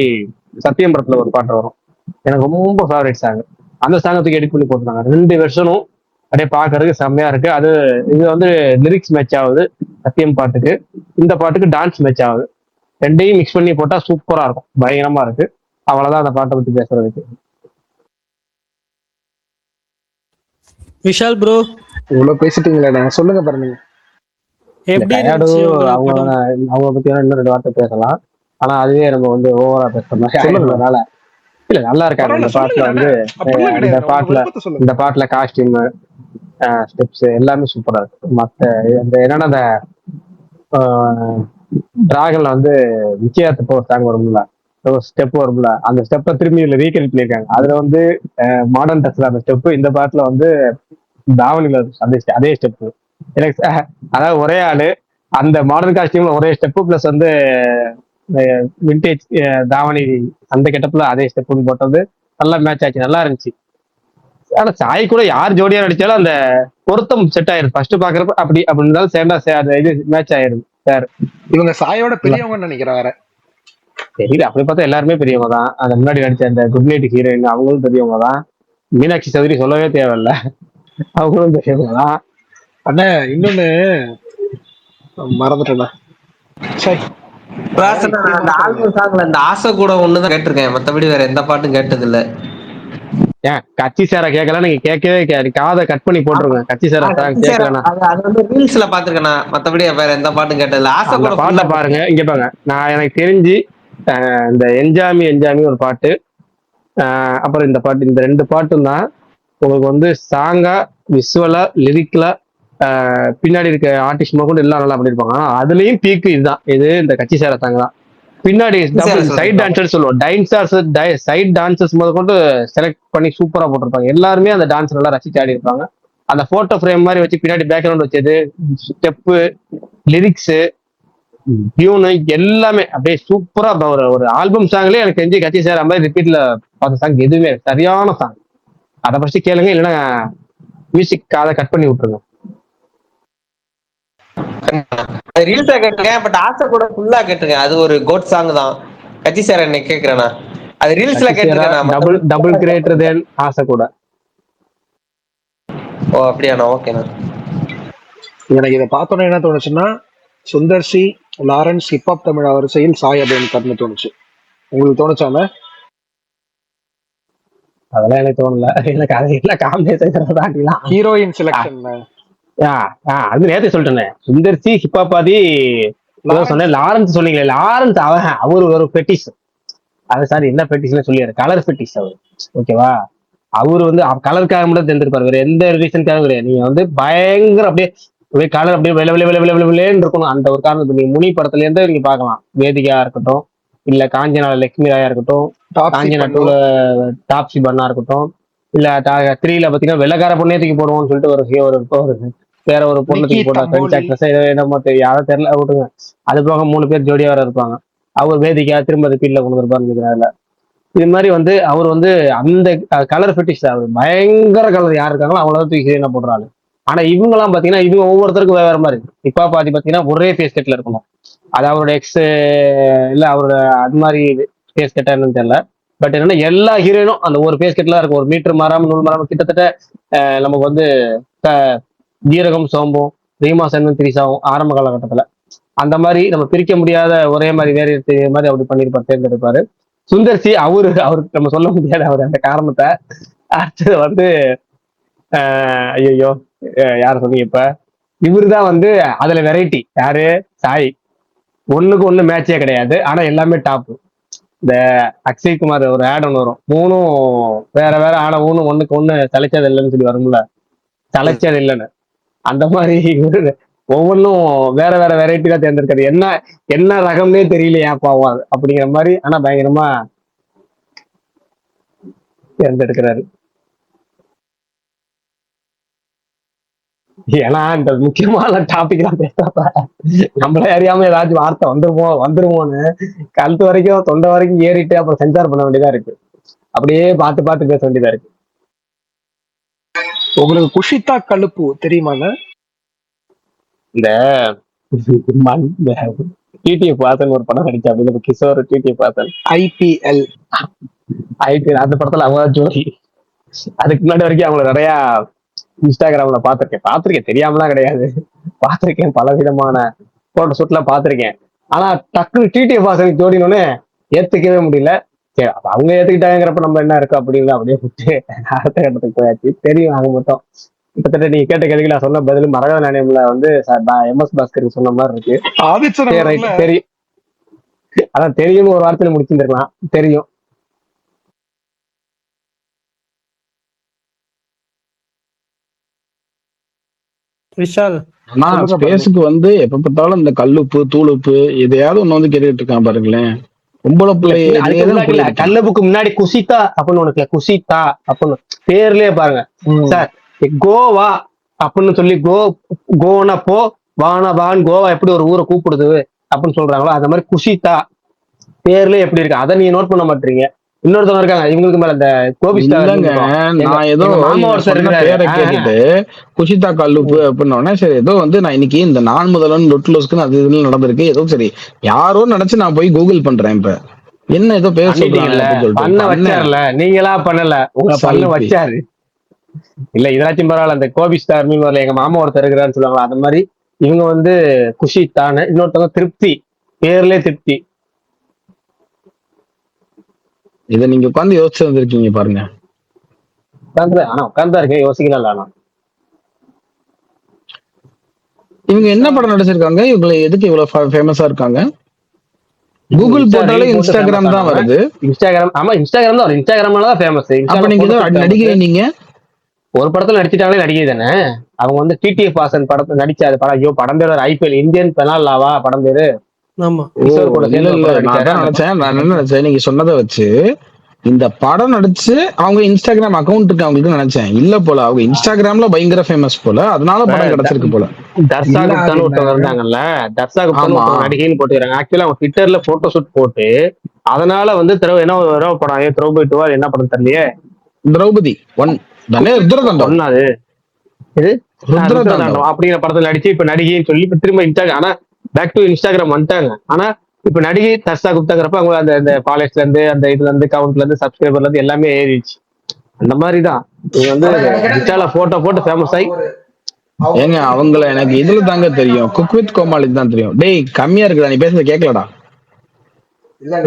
சத்தியம் படத்துல ஒரு பாட்டு வரும், எனக்கு ரொம்ப ஃபேவரட் சாங். அந்த சாங்கத்துக்கு எடிட் பண்ணி போட்டிருந்தாங்க. 2 வெர்ஷனும் அப்படியே பாக்குறதுக்கு செம்மையா இருக்கு. அது இது வந்து லிரிக்ஸ் மேட்ச் ஆகுது சத்தியம் பாட்டுக்கு, இந்த பாட்டுக்கு டான்ஸ் மேட்ச் ஆகுது. 2ஐயும் மிக்ஸ் பண்ணி போட்டா சூப்பரா இருக்கும், பயங்கரமா இருக்கு. அவ்வளவுதான் அந்த பாட்டை பத்தி பேசுறதுக்கு. விஷால் ப்ரோ இவ்வளவு பேசிட்டீங்களா, சொல்லுங்க பாருங்க. அவங்க பத்தி இன்னும் 2 வார்த்தை பேசலாம். ஆனா அதுவே நம்ம வந்து ஓவரா பேசுற மாதிரி சொல்லுறதுனால இல்ல, நல்லா இருக்காரு இந்த பாட்டுல வந்து. இந்த பாட்டுல காஸ்டியூம், ஸ்டெப்ஸ் எல்லாமே சூப்பரா இருக்கு. மத்த இந்த என்னன்னா அந்த டிராகன்ல வந்து நிச்சயத்து சாங் வரும்ல, ஸ்டெப் வரும்ல, அந்த ஸ்டெப்பை திரும்பி இதுல ரீக்ரியேட் பண்ணியிருக்காங்க. அதுல வந்து மாடர்ன் டச்ல அந்த ஸ்டெப் இந்த பாட்டுல வந்து தாவணியில அதே ஸ்டெப். எனக்கு அதாவது ஒரே ஆளு அந்த மாடர்ன் காஸ்டியூம்ல ஒரே ஸ்டெப்பு பிளஸ் வந்து விண்டேஜ் தாவணி அந்த கெட்டப்ல அதே ஸ்டெப்புன்னு போட்டது நல்லா மேட்ச் ஆச்சு, நல்லா இருந்துச்சு. ஆனா சாய் கூட யார் ஜோடியா நடிச்சாலும் அந்த பொருத்தம் செட் ஆயிருது. ஃபர்ஸ்ட் பாக்குறப்ப அப்படி இருந்தாலும் சேர்ந்தா இது மேட்ச் ஆயிருது. சார் இவங்க சாயோட பெரியவங்கன்னு நினைக்கிறாரு. தெரியல, அப்படி பார்த்தா எல்லாருமே பெரியவங்க தான். அந்த முன்னாடி நடிச்ச அந்த குட் நைட் ஹீரோயின் அவங்களும் பெரியவங்க தான். மீனாட்சி சௌதரி சொல்லவே தேவையில்ல, அவங்களும் பெரியவங்க தான். அண்ணா இன்னொன்னு மறந்துட்டேண்ணா. அந்த ஆல்பம் சாங்ல இந்த ஆசை கூட ஒண்ணுதான் கேட்டிருக்கேன், மத்தபடி வேற எந்த பாட்டும் கேட்டது இல்ல. ஏன் கட்சி சேர கேட்கலாம், நீங்க கேட்கவே காதை கட் பண்ணி போட்டுருங்க. கட்சி சேர கேட்கலாம், அது வந்து ரீல்ஸ்ல பாத்துருக்கேன், மத்தபடி வேற எந்த பாட்டும் கேட்டது இல்ல. ஆசை கூட பாட்டை பாருங்க. இங்க பாருங்க, நான் எனக்கு தெரிஞ்சு இந்த என்ஜாமி ஒரு பாட்டு, அப்புறம் இந்த பாட்டு, இந்த 2 பாட்டும் தான் உங்களுக்கு வந்து சாங்கா விசுவலா லிரிக்லா பின்னாடி இருக்க ஆர்டிஸ்ட் கூட எல்லாம் நல்லா பண்ணிருப்பாங்க. ஆனா அதுலயும் பீக்கு இதுதான், இது இந்த கட்சி சேர சாங் தான். பின்னாடி சைட் டான்சர் சொல்லுவோம், சைட் டான்சர்ஸ் முதல் கொண்டு செலக்ட் பண்ணி சூப்பரா போட்டிருப்பாங்க. எல்லாருமே அந்த டான்ஸ் நல்லா ரசிச்சு ஆடி இருப்பாங்க. அந்த போட்டோ ஃப்ரேம் மாதிரி வச்சு பின்னாடி பேக்ரவுண்ட் வச்சது, ஸ்டெப்பு, லிரிக்ஸ், டியூனு எல்லாமே அப்படியே சூப்பரா. ஒரு ஆல்பம் சாங்லயே எனக்கு தெரிஞ்சு கட்சி சேர மாதிரி ரிப்பீட்ல பார்த்த சாங் எதுவுமே சரியான சாங். அதை ஃபர்ஸ்ட் கேளுங்க, இல்லைன்னா மியூசிக் அதை கட் பண்ணி விட்டுருங்க. ரீல்ஸா கேட்டிருக்கேன், பட் ஆசை கூட ஃபுல்லா கேட்டிருக்கேன். அது ஒரு கோட் சாங் தான். கட்சி சார் என்ன கேக்குறேண்ணா, அது ரீல்ஸ்ல கேட்டிருக்கேன். டபுள் கிரேட்டர் தென் ஆசை கூட. ஓ அப்படியாண்ணா, ஓகேண்ணா. எனக்கு இதை பார்த்தோன்னே என்ன தோணுச்சுன்னா, சுந்தர் சி, லாரன்ஸ் ஹிப்ஹாப் தமிழ் வரிசையில் சாய் அபியன்கர்னு தோணுச்சு. உங்களுக்கு தோணுச்சாங்க? அதெல்லாம் எனக்கு தோணல. எனக்கு அது எல்லாம் காம்பினேஷன் ஹீரோயின் செலக்ஷன் அது நேரத்தை சொல்லிட்டேன். சுந்தர் சி ஹிப்ஹாப் ஆதி சொன்னேன். லாரன்ஸ் சொன்னீங்களே, லாரன்ஸ் அவரு ஒரு பெட்டிஸ். அது சாரி என்ன பெட்டிஸ்ன்னு சொல்லியாரு, கலர் பெட்டிஸ் அவரு. ஓகேவா, அவரு வந்து கலருக்காக மட்டும் தெரிஞ்சிருப்பாரு, வேற எந்த ரீசனுக்காக கிடையாது. நீங்க வந்து பயங்கர அப்படியே கலர் அப்படியே விளைவிலேன்னு இருக்கணும். அந்த ஒரு காரணத்துக்கு நீங்க முனி படத்துல இருந்து நீங்க பாக்கலாம். வேதிகா இருக்கட்டும், இல்ல காஞ்சனா லட்சுமி ராயா இருக்கட்டும், காஞ்சனா 2ல டாப்ஸி பண்ணா இருக்கட்டும், இல்ல 3ல பாத்தீங்கன்னா வெள்ளக்கார பொண்ணே தூக்கி போடுவோம்னு சொல்லிட்டு ஒரு வேற ஒரு பொண்ணு தூக்கி போட்டா ஃப்ரெண்ட்ஸ் ஆக்ட்ரஸ் என்னமோ யாரும் தெரியல விட்டுங்க. அது போக 3 பேர் ஜோடியா வர இருப்பாங்க. அவர் வேதிகா திரும்ப ரிப்பீட்ல கொண்டு இருப்பாருன்னு நினைக்கிறேன். இது மாதிரி வந்து அவர் வந்து அந்த கலர் ஃபெட்டிஷ், அவர் பயங்கர கலர் யார் இருக்காங்களோ அவங்கள தூக்கி என்ன போடுறாரு. ஆனா இவங்க எல்லாம் பாத்தீங்கன்னா இவங்க ஒவ்வொருத்தருக்கும் வேற மாதிரி. இப்ப பாத்தீங்கன்னா ஒரே ஃபேஸ் கட்ல இருக்கணும். அது அவரோட எக்ஸ் இல்ல அவரோட அது மாதிரி ஃபேஸ் கட்டா என்னன்னு தெரியல. பட் என்னன்னா எல்லா ஹீரோயினும் அந்த ஒரு ஃபேஸ் கட்லாம் இருக்கும். ஒரு மீட்டர் மாறாம 100 மாறாம கிட்டத்தட்ட நமக்கு வந்து ஜீரகம் சோம்பும் ரீமா சென்வன் திரிசாவும் ஆரம்ப காலகட்டத்துல அந்த மாதிரி நம்ம பிரிக்க முடியாத ஒரே மாதிரி வேற மாதிரி அப்படி பண்ணிருப்பாரு, தேர்ந்தெடுப்பாரு. சுந்தர் சி அவருக்கு நம்ம சொல்ல முடியாது அவர் அந்த காரணத்தை. அடுத்தது வந்து ஐயோ யார சொன்னீங்க இப்ப, இவருதான் வந்து அதுல வெரைட்டி. யாரு? சாய். ஒண்ணுக்கு ஒண்ணு மேட்சே கிடையாது, ஆனா எல்லாமே டாப். இந்த அக்ஷய் குமார் ஒரு ஆட் ஒன்று வரும், 3ம் வேற வேற, ஆனா ஒண்ணுக்கு ஒண்ணு தலைச்சது இல்லைன்னு சொல்லி வரும்ல, தலைச்சது இல்லைன்னு. அந்த மாதிரி ஒவ்வொன்றும் வேற வேற வெரைட்டி தான் தேர்ந்தெடுக்காரு. என்ன ரகம்னே தெரியலையா பாவம் அப்படிங்கிற மாதிரி, ஆனா பயங்கரமா தேர்ந்தெடுக்கிறாரு. ஏன்னா இந்த முக்கியமான டாபிக் எல்லாம் பேசுறப்ப நம்மளே அறியாம ஏதாச்சும் வார்த்தை வந்துருமோன்னு கழுத்து வரைக்கும் தொண்டை வரைக்கும் ஏறிட்டு அப்புறம் சென்சார் பண்ண வேண்டியதா இருக்கு. அப்படியே பார்த்து பேச வேண்டியதா இருக்கு. உங்களுக்கு குஷிதா கலுப்பு தெரியுமாங்க? இந்த டிடிஎஃப் வாசன் ஒரு படம் நடிச்சா அப்படின்னு கிஷோர் டிடிஎஃப் வாசன் IPL அந்த படத்துல அவங்க ஜோடி. அதுக்கு முன்னாடி வரைக்கும் அவங்கள நிறைய இன்ஸ்டாகிராம்ல பாத்திருக்கேன் தெரியாமலாம் கிடையாது, பாத்திருக்கேன். பல விதமான போட்டோ ஷூட்லாம் பாத்திருக்கேன். ஆனா டக்குனு டிடிஎஃப் வாசனுக்கு ஜோடினோன்னு ஏத்துக்கவே முடியல. சரி அவங்க ஏத்துக்கிட்டாங்கிறப்ப நம்ம என்ன இருக்கோம் அப்படின்னு அப்படியே விட்டு அடுத்த கட்டத்துக்கு போயாச்சு. தெரியும் அவங்க மொத்தம் கிட்டத்தட்ட நீங்க கேட்ட கேள்விக்கு நான் சொன்ன பதில் மரகத நாணயம்ல வந்து MS பாஸ்கர் சொன்ன மாதிரி இருக்கு. தெரியும், அதான் தெரியும் ஒரு வார்த்தையில முடிச்சிருந்திருக்கலாம். தெரியும். விஷால் ஸ்பேஸுக்கு வந்து எப்ப பார்த்தாலும் இந்த கல்லுப்பு தூளுப்பு எதையாவது ஒண்ணு வந்து கேட்டுட்டு இருக்கான் பாருங்களேன். பொம்பளை பிள்ளை கல்லுப்புக்கு முன்னாடி குஷிதா அப்படின்னு ஒண்ணு, குஷிதா அப்படின்னு பேர்லயே பாருங்க சார். கோவா அப்படின்னு சொல்லி கோனா போ வானா வான், கோவா எப்படி ஒரு ஊரை கூப்பிடுது அப்படின்னு சொல்றாங்களோ அந்த மாதிரி குஷிதா பேர்லயே எப்படி இருக்கு, அதை நீங்க நோட் பண்ண மாட்டீங்க. இன்னொருத்தவங்க இருக்காங்க இவங்களுக்கு மேல இந்த நான் ஏதோ பேரை கேட்டுட்டு குஷிதா கல்லுப்பு அப்படின்னோடனே சரி ஏதோ வந்து நான் இன்னைக்கு இந்த நான் முதல்வன் லொட்லோஸ்க்கு அது இதுல நடந்திருக்கு ஏதோ சரி யாரோ நினைச்சு நான் போய் கூகுள் பண்றேன். இப்ப என்ன ஏதோ பேர் சொல்றீங்கல்ல, நீங்களா பண்ணல, உங்க பண்ண வச்சாரு இல்ல. இதெல்லாச்சும் பரவாயில்ல. அந்த கோபி ஸ்டார் மீன் வரல, எங்க மாமா ஒருத்தர் இருக்கிறான்னு சொல்லுவாங்களா அந்த மாதிரி இவங்க வந்து குஷிதான்னு. இன்னொருத்தவங்க திருப்தி, பேர்லயே திருப்தி. இதை நீங்க உட்காந்து யோசிச்சு வந்திருக்கீங்க பாருங்க. உட்கார்ந்தா இருக்கேன், யோசிக்கலாம். ஆனா இவங்க என்ன படம் நடிச்சிருக்காங்க? இவங்க எதுக்கு இவ்வளவு ஃபேமஸா இருக்காங்க? கூகுள் போட்டாலே இன்ஸ்டாகிராம் தான் வருது. இன்ஸ்டாகிராம், ஆமா இன்ஸ்டாகிராம் தான், இன்ஸ்டாகிராம்ல தான் ஃபேமஸ். அப்ப நீங்க நடிகை, நீங்க ஒரு படத்துல நடிச்சிட்டாங்களே நடிகை தானே. அவங்க வந்து டிடிஎஃப் வாசன் படத்தை நடிச்சாரு. படம் ஐயோ படம் பேர் IPL இந்தியன் பெனால் லாவா படம் பேரு. நான் என்ன நினைச்சேன், நீங்க சொன்னதை வச்சு இந்த படம் நடிச்சு அவங்க இன்ஸ்டாகிராம் அக்கௌண்ட் இருக்கு அவங்களுக்கு நினைச்சேன். இல்ல போல அவங்க இன்ஸ்டாகிராம்ல பயங்கர ஃபேமஸ் போல, அதனால படம் கிடைச்சிருக்கு போல. தர்ஷா குப்தான் ஒருத்தவங்க இருந்தாங்கல்ல, தர்ஷா குப்தான் நடிகைன்னு போட்டுக்கிறாங்க. ஆக்சுவலா அவங்க ட்விட்டர்ல போட்டோ ஷூட் போட்டு அதனால வந்து என்ன படம் திரௌபதி 2 என்ன படம் தெரியலையே, திரௌபதி 1 தானே, ஒன்னாது இது ருத்ரதாண்டவம் அப்படிங்கிற படத்துல நடிச்சு இப்ப நடிகைன்னு சொல்லி இப்ப திரும்ப இன்ஸ்டாகிராம், ஆனா பேக் டு இன்ஸ்டாகிராம் வந்துட்டாங்க. ஆனா இப்ப நடிகை தர்ஷா குப்தாங்கிறப்ப அவங்க அந்த ஃபாலோவர்ஸ்ல இருந்து அந்த இதுல இருந்து கவுண்ட்ல இருந்து சப்ஸ்கிரைபர்ல இருந்து எல்லாமே ஏறிடுச்சு. அந்த மாதிரிதான் இவங்க வந்து இன்ஸ்டால போட்டோ போட்டு ஃபேமஸ் ஆகி. ஏங்க அவங்கள எனக்கு இதுல தாங்க தெரியும், குக் வித் கோமாளி தான் தெரியும். டேய் கம்மியா இருக்குடா, நீ பேசுறத கேட்கலடா.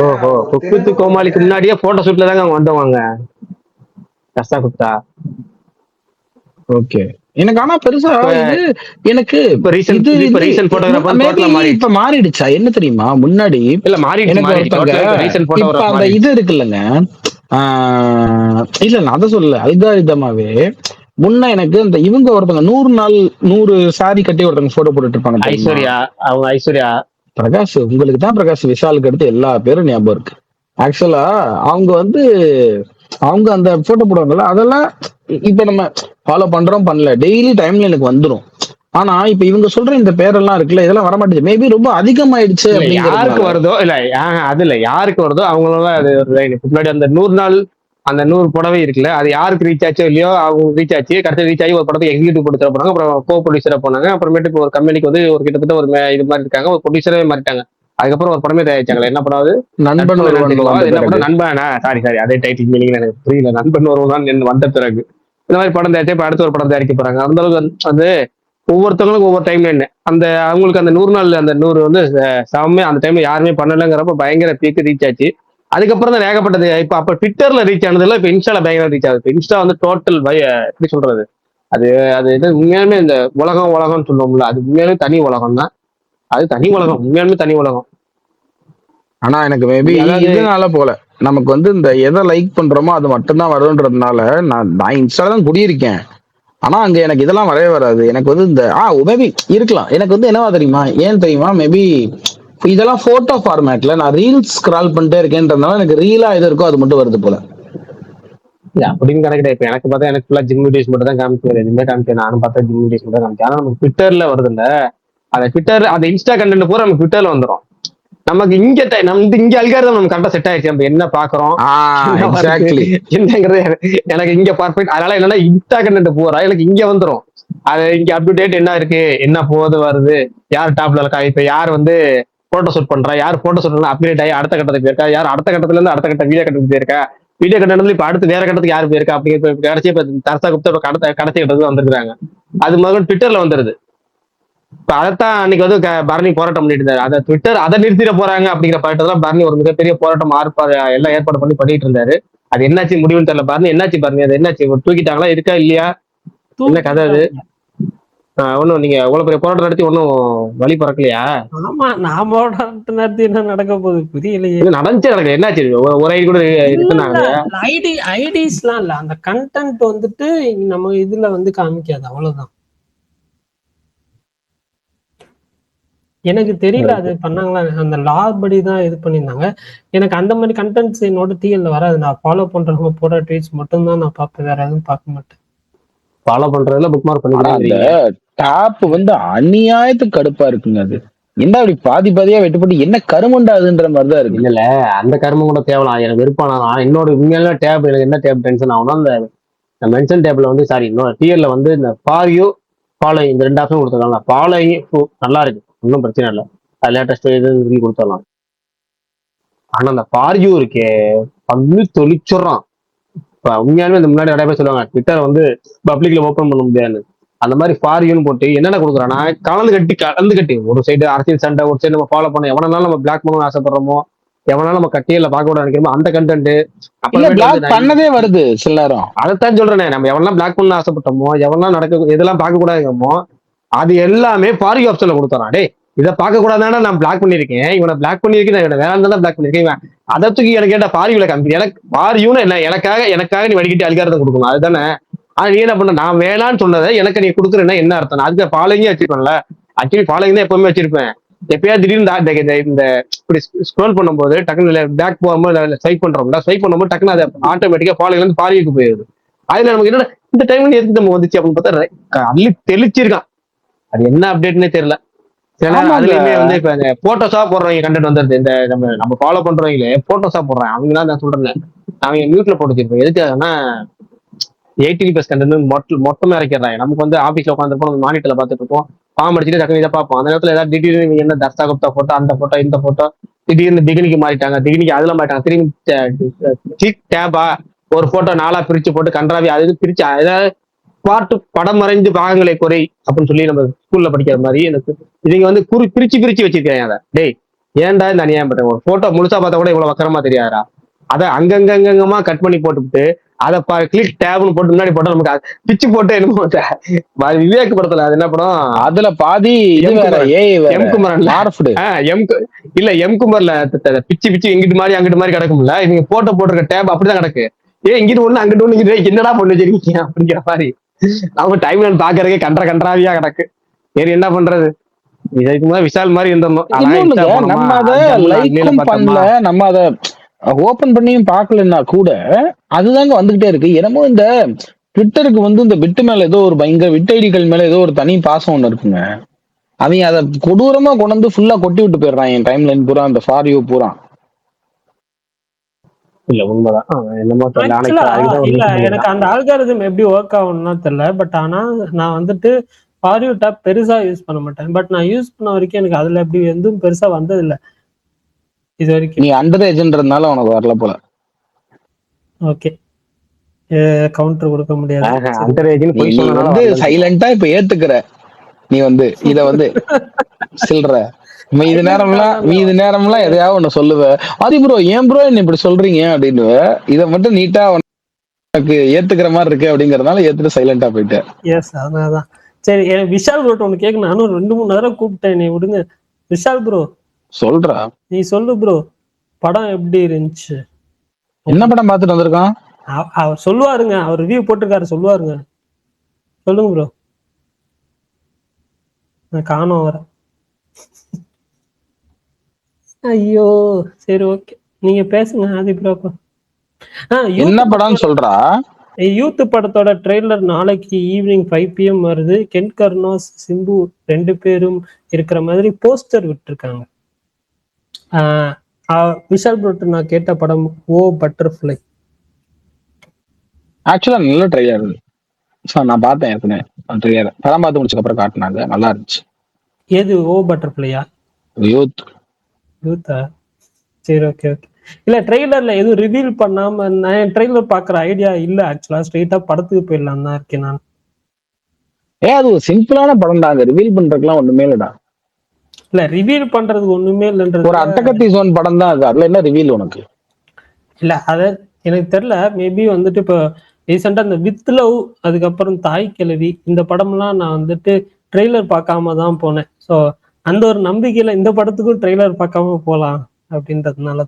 ஓஹோ, குக் வித் கோமாளிக்கு முன்னாடியே போட்டோ ஷூட்ல தாங்க அவங்க வந்தவங்க தர்ஷா குப்தா. ஓகே, எனக்கு ஆனா பெருசா இது எனக்கு இப்ப ரீசன்ட் இது இப்ப ரீசன்ட் போட்டோகிராஃபர் maybe டோட்டலா மாறி இப்ப மாறிடுச்சா என்ன தெரியுமா? முன்னாடி இல்ல மாறிடுச்சு எனக்கு மாறிடுச்சு ஒருத்தங்க டோட்டலா. இப்ப ரீசன்ட் இப்ப போட்டோகிராஃபர் அந்த மாறி. இது இருக்குல்லங்க, இல்ல நான் அதை சொல்லல, அல்காரிதமாவே முன்ன எனக்கு இந்த இவங்க ஒருத்தங்க 100 நாள் 100 சாரி கட்டி ஒருத்தங்க போட்டோ போட்டுட்டு இருப்பாங்க தெரியுமா? ஐஸ்வர்யா, அவங்க ஐஸ்வர்யா பிரகாஷ், உங்களுக்கு தான் பிரகாஷ் விஷாலுக்கு அடுத்து எல்லா பேரும் ஞாபகம் இருக்கு. ஆக்சுவலா அவங்க வந்து அவங்க அந்த போட்டோ போடுவாங்கல்ல, அதெல்லாம் இப்ப நம்ம ஃபாலோ பண்றோம் பண்ணல, டெய்லி டைம்ல எனக்கு வந்துரும். ஆனா இப்ப இவங்க சொல்ற இந்த பேரெல்லாம் இருக்குல்ல, இதெல்லாம் வரமாட்டேங்குது. மேபி ரொம்ப அதிகமாயிடுச்சு இல்ல யாருக்கு அப்படிங்கிறது. வருதோ இல்ல அது இல்ல யாருக்கு வருதோ அவங்கள அது ஒரு line. முன்னாடி அந்த 100 நாள் அந்த 100 புடவை இருக்குல்ல, அது யாருக்கு ரீச் ஆச்சோ இல்லையோ அவங்க ரீச் ஆச்சு. கடைசி ரீச் ஆகி ஒரு படத்தை எக்ஸிக்யூட்டிவ் ப்ரொடியூசரா போனாங்க, அப்புறம் கோ ப்ரொடியூசரா போனாங்க. அப்புறமேட்டு இப்போ ஒரு கம்பெனிக்கு வந்து ஒரு கிட்டத்தட்ட ஒரு இது மாதிரி இருக்காங்க, ஒரு ப்ரொடியூசரே மாறிட்டாங்க. அதுக்கப்புறம் ஒரு படமே தயாரிச்சாங்களே, என்ன படம் அது? நண்பன் ஒருவன் தெரியுமா? வந்த என்ன பிறகு. படம்? நண்பனா, சாரி அதே டைட்டில் மீனிங் எனக்கு புரியல. நண்பன் ஒருவன் வந்த பிறகு இந்த மாதிரி படம் தயாரிச்சு இப்ப அடுத்த ஒரு படம் தயாரிக்க போறாங்க. அந்த அளவுக்கு வந்து ஒவ்வொருத்தவங்களுக்கும் ஒவ்வொரு டைம்ல என்ன அந்த அவங்களுக்கு அந்த 100 நாள் அந்த 100 வந்து செம்மையா அந்த டைம்ல யாருமே பண்ணலங்கிறப்ப பயங்கர பீக்கு ரீச் ஆச்சு. அதுக்கப்புறம் தான் ஏகப்பட்டது. இப்ப அப்ப ட்விட்டர்ல ரீச் ஆனதுல இப்ப இன்ஸ்டால பயங்கர ரீச் ஆகுது. இப்ப இன்ஸ்டா வந்து டோட்டல் எப்படி சொல்றது, அது அது இது உண்மையாலுமே இந்த உலகம்னு சொல்லுவோம்ல, அது உண்மையாலுமே தனி உலகம் தான். அது தனி உலகம், உண்மையாலுமே தனி உலகம். ஆனா எனக்கு மேபி இதனால போல நமக்கு வந்து இந்த எதை லைக் பண்றோமோ அது மட்டும்தான் வரும்ன்றதுனால நான் இன்ஸ்டால தான் குடியிருக்கேன். ஆனா அங்க எனக்கு இதெல்லாம் வரவே வராது. எனக்கு வந்து இந்த மேபி இருக்கலாம். எனக்கு வந்து என்னவா தெரியுமா, ஏன் தெரியுமா, மேபி இதெல்லாம் போட்டோ ஃபார்மேட்ல நான் ரீல்ஸ் ஸ்க்ரால் பண்ணிட்டே இருக்கேன்றதுனால எனக்கு ரீலா எது இருக்கோ அது மட்டும் வருது போல. அப்படின்னு கணக்கிட்ட இப்ப எனக்கு பார்த்தா எனக்கு ஃபுல்லா ஜிம் வீடியோஸ் மட்டும் தான் காமிச்சு, எதுவுமே காமிச்சேன். நானும் பார்த்தா ஜிம் வீடியோஸ் மட்டும் காமிச்சேன். ஆனா நமக்கு ட்விட்டர்ல வருது இல்ல, அந்த ட்விட்டர்ல அந்த இன்ஸ்டா கண்டென்ட் பூரா நமக்கு ட்விட்டர்ல வந்துடும். நமக்கு இங்க இங்க அல்காரிதம் நமக்கு கரெக்டா செட் ஆயிடுச்சு. நம்ம என்ன பாக்குறோம் என்னங்கிறது எனக்கு இங்க பர்ஃபெக்ட். அதனால என்னன்னா இன்ஸ்டா கண்டென்ட் பூரா எனக்கு இங்க வந்துடும். அது இங்க அப் டு டேட் என்ன இருக்கு, என்ன போகுது வருது, யார் டாப்ல இருக்கா, இப்ப யார் வந்து போட்டோ ஷூட் பண்றா, யார் போட்டோ ஷூட் அப்கிரேட் ஆகி அடுத்த கட்டத்துக்கு போயிருக்கா, யார் அடுத்த கட்டத்துல இருந்து அடுத்த கட்ட வீடியோ கட்டத்துக்கு போயிருக்கா, வீடியோ கட்டத்துல இப்ப அடுத்து வேற கட்டத்துக்கு யார் போயிருக்கா அப்படிங்கிற கடைசி இப்ப தர்ஷா குப்தா கடைசி கட்டத்துக்கு வந்திருக்காங்க. அது முதல்ல ட்விட்டர்ல வந்துருது. இப்ப அதைத்தான் அன்னைக்கு வந்து பரணி போராட்டம் பண்ணிட்டு இருந்தாரு. அதை ட்விட்டர் அதை நிறுத்திட போறாங்க அப்படிங்கிற பாட்டதான் பரணி ஒரு மிகப்பெரிய போராட்டம் எல்லாம் ஏற்பாடு பண்ணிட்டு இருந்தாரு. அது என்னாச்சு முடிவுன்னு தெரியல. பரணி என்னாச்சு பரணி, அது என்னாச்சு, தூக்கிட்டாங்களா, இருக்கா இல்லையா, என்ன கதை அது? ஒன்னும் நீங்க இவ்வளவு பெரிய போராட்டம் நடத்தி ஒன்னும் வழி பறக்கலையா? ஆமா, நான் போராட்டம் நடத்தி என்ன நடக்க போகுது புரியலையே. நடந்துச்சு என்னாச்சு, ஒரு ஐடி கூட ஐடிஸ்லாம் இல்ல, அந்த கண்டென்ட் வந்துட்டு நம்ம இதுல வந்து காமிக்காது, அவ்வளவுதான். எனக்கு தெரியல அது பண்ணாங்களா, அந்த லா படி தான் இது பண்ணியிருந்தாங்க. எனக்கு அந்த மாதிரி கண்டென்ட்ஸ் என்னோட டிஎல்ல வராது. நான் ஃபாலோ பண்றவங்க போடுற ட்வீட்ஸ் மட்டும் தான் நான் பார்ப்பேன், வேற எதுவும் பார்க்க மாட்டேன். ஃபாலோ பண்றதுல புக் மார்க் பண்ணிக்கிறேன். டாப் வந்து அநியாயத்துக்கு கடுப்பா இருக்குங்க. அது என்ன அப்படி பாதி பாதியா வெட்டுப்பட்டு என்ன கருமண்டாதுன்ற மாதிரிதான் இருக்கு. இல்ல அந்த கருமம் கூட தேவலாம், எனக்கு விருப்பம். என்னோட உண்மையான டேப் எனக்கு என்ன டேப் டென்ஷன் ஆகும்னா, இந்த மென்ஷன் டேப்ல வந்து சாரி இன்னொரு டிஎல்ல வந்து இந்த ஃபார் யூ ஃபாலோயிங் இந்த 2 ஆப்ஷன் கொடுத்துருக்காங்க. ஃபாலோயிங் நல்லா இருக்கு, ஒன்றும் பிரச்சனை இல்லை, அது லேட்டஸ்ட் இது கொடுத்துடலாம். ஆனா அந்த ஃபார் யூ இருக்கே பண்ணி தொழிச்சுறான். இப்ப உண்மையாலுமே இந்த முன்னாடி நிறைய பேர் சொல்லுவாங்க ட்விட்டர் வந்து பப்ளிக்ல ஓப்பன் பண்ண முடியாது. அந்த மாதிரி ஃபார் யூன்னு போட்டு என்னென்ன கொடுக்குறான்னா கலந்து கட்டி ஒரு சைடு அரசியல் சண்டை, ஒரு சைடு நம்ம ஃபாலோ பண்ண எவனாலும் நம்ம பிளாக் பண்ணணும்னு ஆசைப்படுறோமோ, எவனாலும் நம்ம கட்டியில பார்க்க கூட நினைக்கிறோமோ அந்த கண்டென்ட் பண்ணதே வருது சில நேரம். அதைத்தான் சொல்றேனே, நம்ம எவனெல்லாம் பிளாக் பண்ண ஆசைப்பட்டோமோ, எவனெல்லாம் எதெல்லாம் பார்க்க கூடாதுமோ அது எல்லாமே ஃபார் யூ ஆப்ஷன்ல கொடுத்துறான். டே இதை பார்க்க கூடாதானே நான் பிளாக் பண்ணிருக்கேன், இவனை பிளாக் பண்ணிருக்கேன், இவனை வேற தான் பிளாக் பண்ணிருக்கேன், அதை தூக்கி எனக்கு கேட்ட ஃபார் யூல காமி. எனக்கு ஃபார் யூன்னு என்ன, எனக்காக நீ வடிகட்டி அல்காரத்தை கொடுக்கணும், அதுதானே. ஆனா நீ என்ன பண்ண, நான் வேணான்னு சொன்னதை எனக்கு நீ கொடுக்குறேன்னா என்ன அர்த்தம்? அதுக்கு ஃபாலோயிங்கே வச்சிருப்பேன்ல. ஆக்சுவலி ஃபாலோயிங் தான் எப்பவுமே வச்சிருப்பேன். எப்பயாவது திடீர்னு இந்த இப்படி ஸ்க்ரோல் பண்ணும்போது டக்குன்னு பேக் போகும்போது ஸ்வைப் பண்றோம்ல, ஸ்வைப் பண்ணும்போது டக்குன்னு அது ஆட்டோமேட்டிக்கா ஃபாலோயிங்ல இருந்து ஃபாலோவுக்கு போயிடுது. அதுல நமக்கு என்ன இந்த டைம்ல எதுக்கு நம்ம வந்துச்சு அப்படின்னு பார்த்தா அள்ளி தெளிச்சிருக்கான். அது என்ன அப்டேட்னே தெரியல. சில அதுலயுமே வந்து இப்ப இந்த போட்டோஸா போடுறவங்க கண்டென்ட் வந்துருது. இந்த நம்ம ஃபாலோ பண்றவங்களே போட்டோஸா போடுறேன். அவங்க தான் நான் சொல்றேன், அவங்க மியூட்ல போட்டு வச்சிருப்பேன். எதுக்காகன்னா 18+ கண்டென்ட் மொத்தமா இறக்கிறாங்க. நமக்கு வந்து ஆஃபீஸ்ல உட்காந்துருப்போம், மானிட்டர்ல பார்த்துட்டு இருப்போம், பாம் அடிச்சுட்டு டக்குனு இதை பார்ப்போம். அந்த நேரத்துல ஏதாவது திடீர்னு இவங்க என்ன தஸ்தா குப்தா போட்டோ, அந்த போட்டோ, இந்த போட்டோ, திடீர்னு திகினிக்கு மாறிட்டாங்க, திகினிக்கு அதுல மாறிட்டாங்க, திரும்பி டேபா ஒரு போட்டோ 4 பிரிச்சு போட்டு கன்றாவி அது பிரிச்சு ஏதாவது பாட்டு படம் மறைந்து பாகங்களை குறை அப்படின்னு சொல்லி நம்ம ஸ்கூல்ல படிக்கிற மாதிரி எனக்கு இவங்க வந்து பிரிச்சு பிரிச்சு வச்சிருக்காங்க. அதை டேய் ஏன்டா இந்த அநியாயம் பண்ற, ஒரு போட்டோ முழுசா பார்த்தா கூட இவ்வளவு வக்கரமா தெரியாதா, அதை அங்கங்கங்கமா கட் பண்ணி போட்டுவிட்டு அதை கிளிக் டேப்னு போட்டு முன்னாடி போட்டா நமக்கு பிச்சு போட்டு என்னமோ விவேக் படத்துல அது என்ன படம், அதுல பாதி எம் குமரன்ல இல்ல எம் குமர்ல பிச்சு பிச்சு இங்கிட்டு மாதிரி அங்கிட்டு மாதிரி கிடக்கும்ல, இவங்க போட்டோ போட்டிருக்க டேப் அப்படிதான் கிடக்கு. இங்கிட்டு ஒண்ணு அங்கிட்டு ஒண்ணு இங்கிட்டு என்னடா பண்ணு வச்சிருக்கீங்க அப்படிங்கிற மாதிரி அவங்க டைம் லைன் பாக்குறதுக்கே கன்றாவியா கிடக்கு. சரி என்ன பண்றது, இதுக்கு முன்னாடி விஷால் மாதிரி இருந்தோம். நம்ம அதை லைக்கும் பண்ணல, நம்ம அதை ஓபன் பண்ணியும் பார்க்கலன்னா கூட அதுதாங்க வந்துகிட்டே இருக்கு. என்னமோ இந்த ட்விட்டருக்கு வந்து இந்த பிட்டு மேல ஏதோ ஒரு பயங்கர விட்டைடிகள் மேல ஏதோ ஒரு தனி பாசம் ஒண்ணு இருக்குங்க. அவங்க அதை கொடூரமா கொண்டு வந்து ஃபுல்லா கொட்டி விட்டு போயிடுறான் என் டைம் லைன் பூரா, அந்த ஃபார் யூ பூரா. இல்ல உண்மைதான், இல்ல எனக்கு அந்த ஆல்காரிதம் எப்படி ஒர்க் ஆகும்னா தெரியல. பட் ஆனா நான் வந்துட்டு ஃபார் யூ டேப் பெருசா யூஸ் பண்ண மாட்டேன். பட் நான் யூஸ் பண்ண வரைக்கும் எனக்கு அதுல எப்படி எதுவும் பெருசா வந்தது இல்ல இது வரைக்கும். நீ அண்டர் ஏஜ்ன்றதுனால உனக்கு வரல போல. ஓகே, கவுண்டர் கொடுக்க முடியாது. நீ வந்து சைலண்டா இப்ப ஏத்துக்கிற, நீ வந்து இத வந்து சில்ற மீது நேரம்லாம் எதையாவது ஒண்ணு சொல்லுவ, அது ப்ரோ ஏன் ப்ரோ என்ன இப்படி சொல்றீங்க அப்படின்னு. இதை மட்டும் நீட்டா உனக்கு ஏத்துக்கிற மாதிரி இருக்கு அப்படிங்கறதுனால ஏத்துட்டு சைலண்டா போயிட்டேன். எஸ் அதனாலதான். சரி, விஷால் ப்ரோ ஒண்ணு கேட்க, நானும் 2-3 தடவை கூப்பிட்டேன், நீ விடுங்க. விஷால் ப்ரோ சொல்றா, நீ சொல்லு ப்ரோ, படம் எப்படி இருந்துச்சு? என்ன படம் பார்த்துட்டு வந்திருக்கான் அவர் சொல்லுவாருங்க, அவர் ரிவ்யூ போட்டிருக்காரு, சொல்லுவாருங்க. சொல்லுங்க ப்ரோ, நான் காணோம் வர. ஐயோ சரி ஓகே, நீங்க பேசுங்க ஆதி ப்ரோ. என்ன படம் சொல்றா? யூத் படத்தோட ட்ரெய்லர் நாளைக்கு ஈவினிங் 5 PM வருது. கென் கர்னோஸ், சிம்பு 2 பேரும் இருக்கிற மாதிரி போஸ்டர் விட்டுருக்காங்க. விஷால் ப்ரோ நான் கேட்ட படம் ஓ பட்டர்ஃப்ளை. ஆக்சுவலா நல்ல ட்ரெய்லர் இருக்கு, நான் பார்த்தேன் ஏற்கனவே. ட்ரெய்லர் படம் பார்த்து முடிச்சதுக்கு அப்புறம் காட்டினாங்க, நல்லா இருந்துச்சு. எது ஓ பட்டர்ஃப்ளையா? யூத்தா? சரி ஓகே ஓகே. இல்ல ட்ரெய்லர்ல எதுவும் ரிவீல் பண்ணாம, நான் ட்ரெய்லர் பாக்குற ஐடியா இல்ல ஆக்சுவலா, ஸ்ட்ரெயிட்டா படத்துக்கு போயிடலாம் தான் இருக்கேன் நான். அது ஒரு சிம்பிளான படம் தான், ரிவீல் பண்றதுக்குலாம் ஒண்ணுமே இல்லடா. இல்ல ரிவீல் பண்றதுக்கு ஒண்ணுமே இல்லைன்றது, ஒரு அட்டகத்தி ஜோன் படம் தான் அது, அதுல என்ன ரிவீல் உனக்கு? இல்ல அத எனக்கு தெரியல. மேபி வந்துட்டு இப்போ ரீசெண்டா இந்த வித் லவ், அதுக்கப்புறம் தாய் கிழவி, இந்த படம்லாம் நான் வந்துட்டு ட்ரெய்லர் பார்க்காம தான் போனேன். ஸோ அந்த ஒரு நம்பிக்கையில இந்த படத்துக்கும் ட்ரெய்லர் பார்க்காம போலாம் அப்படின்றதுனால.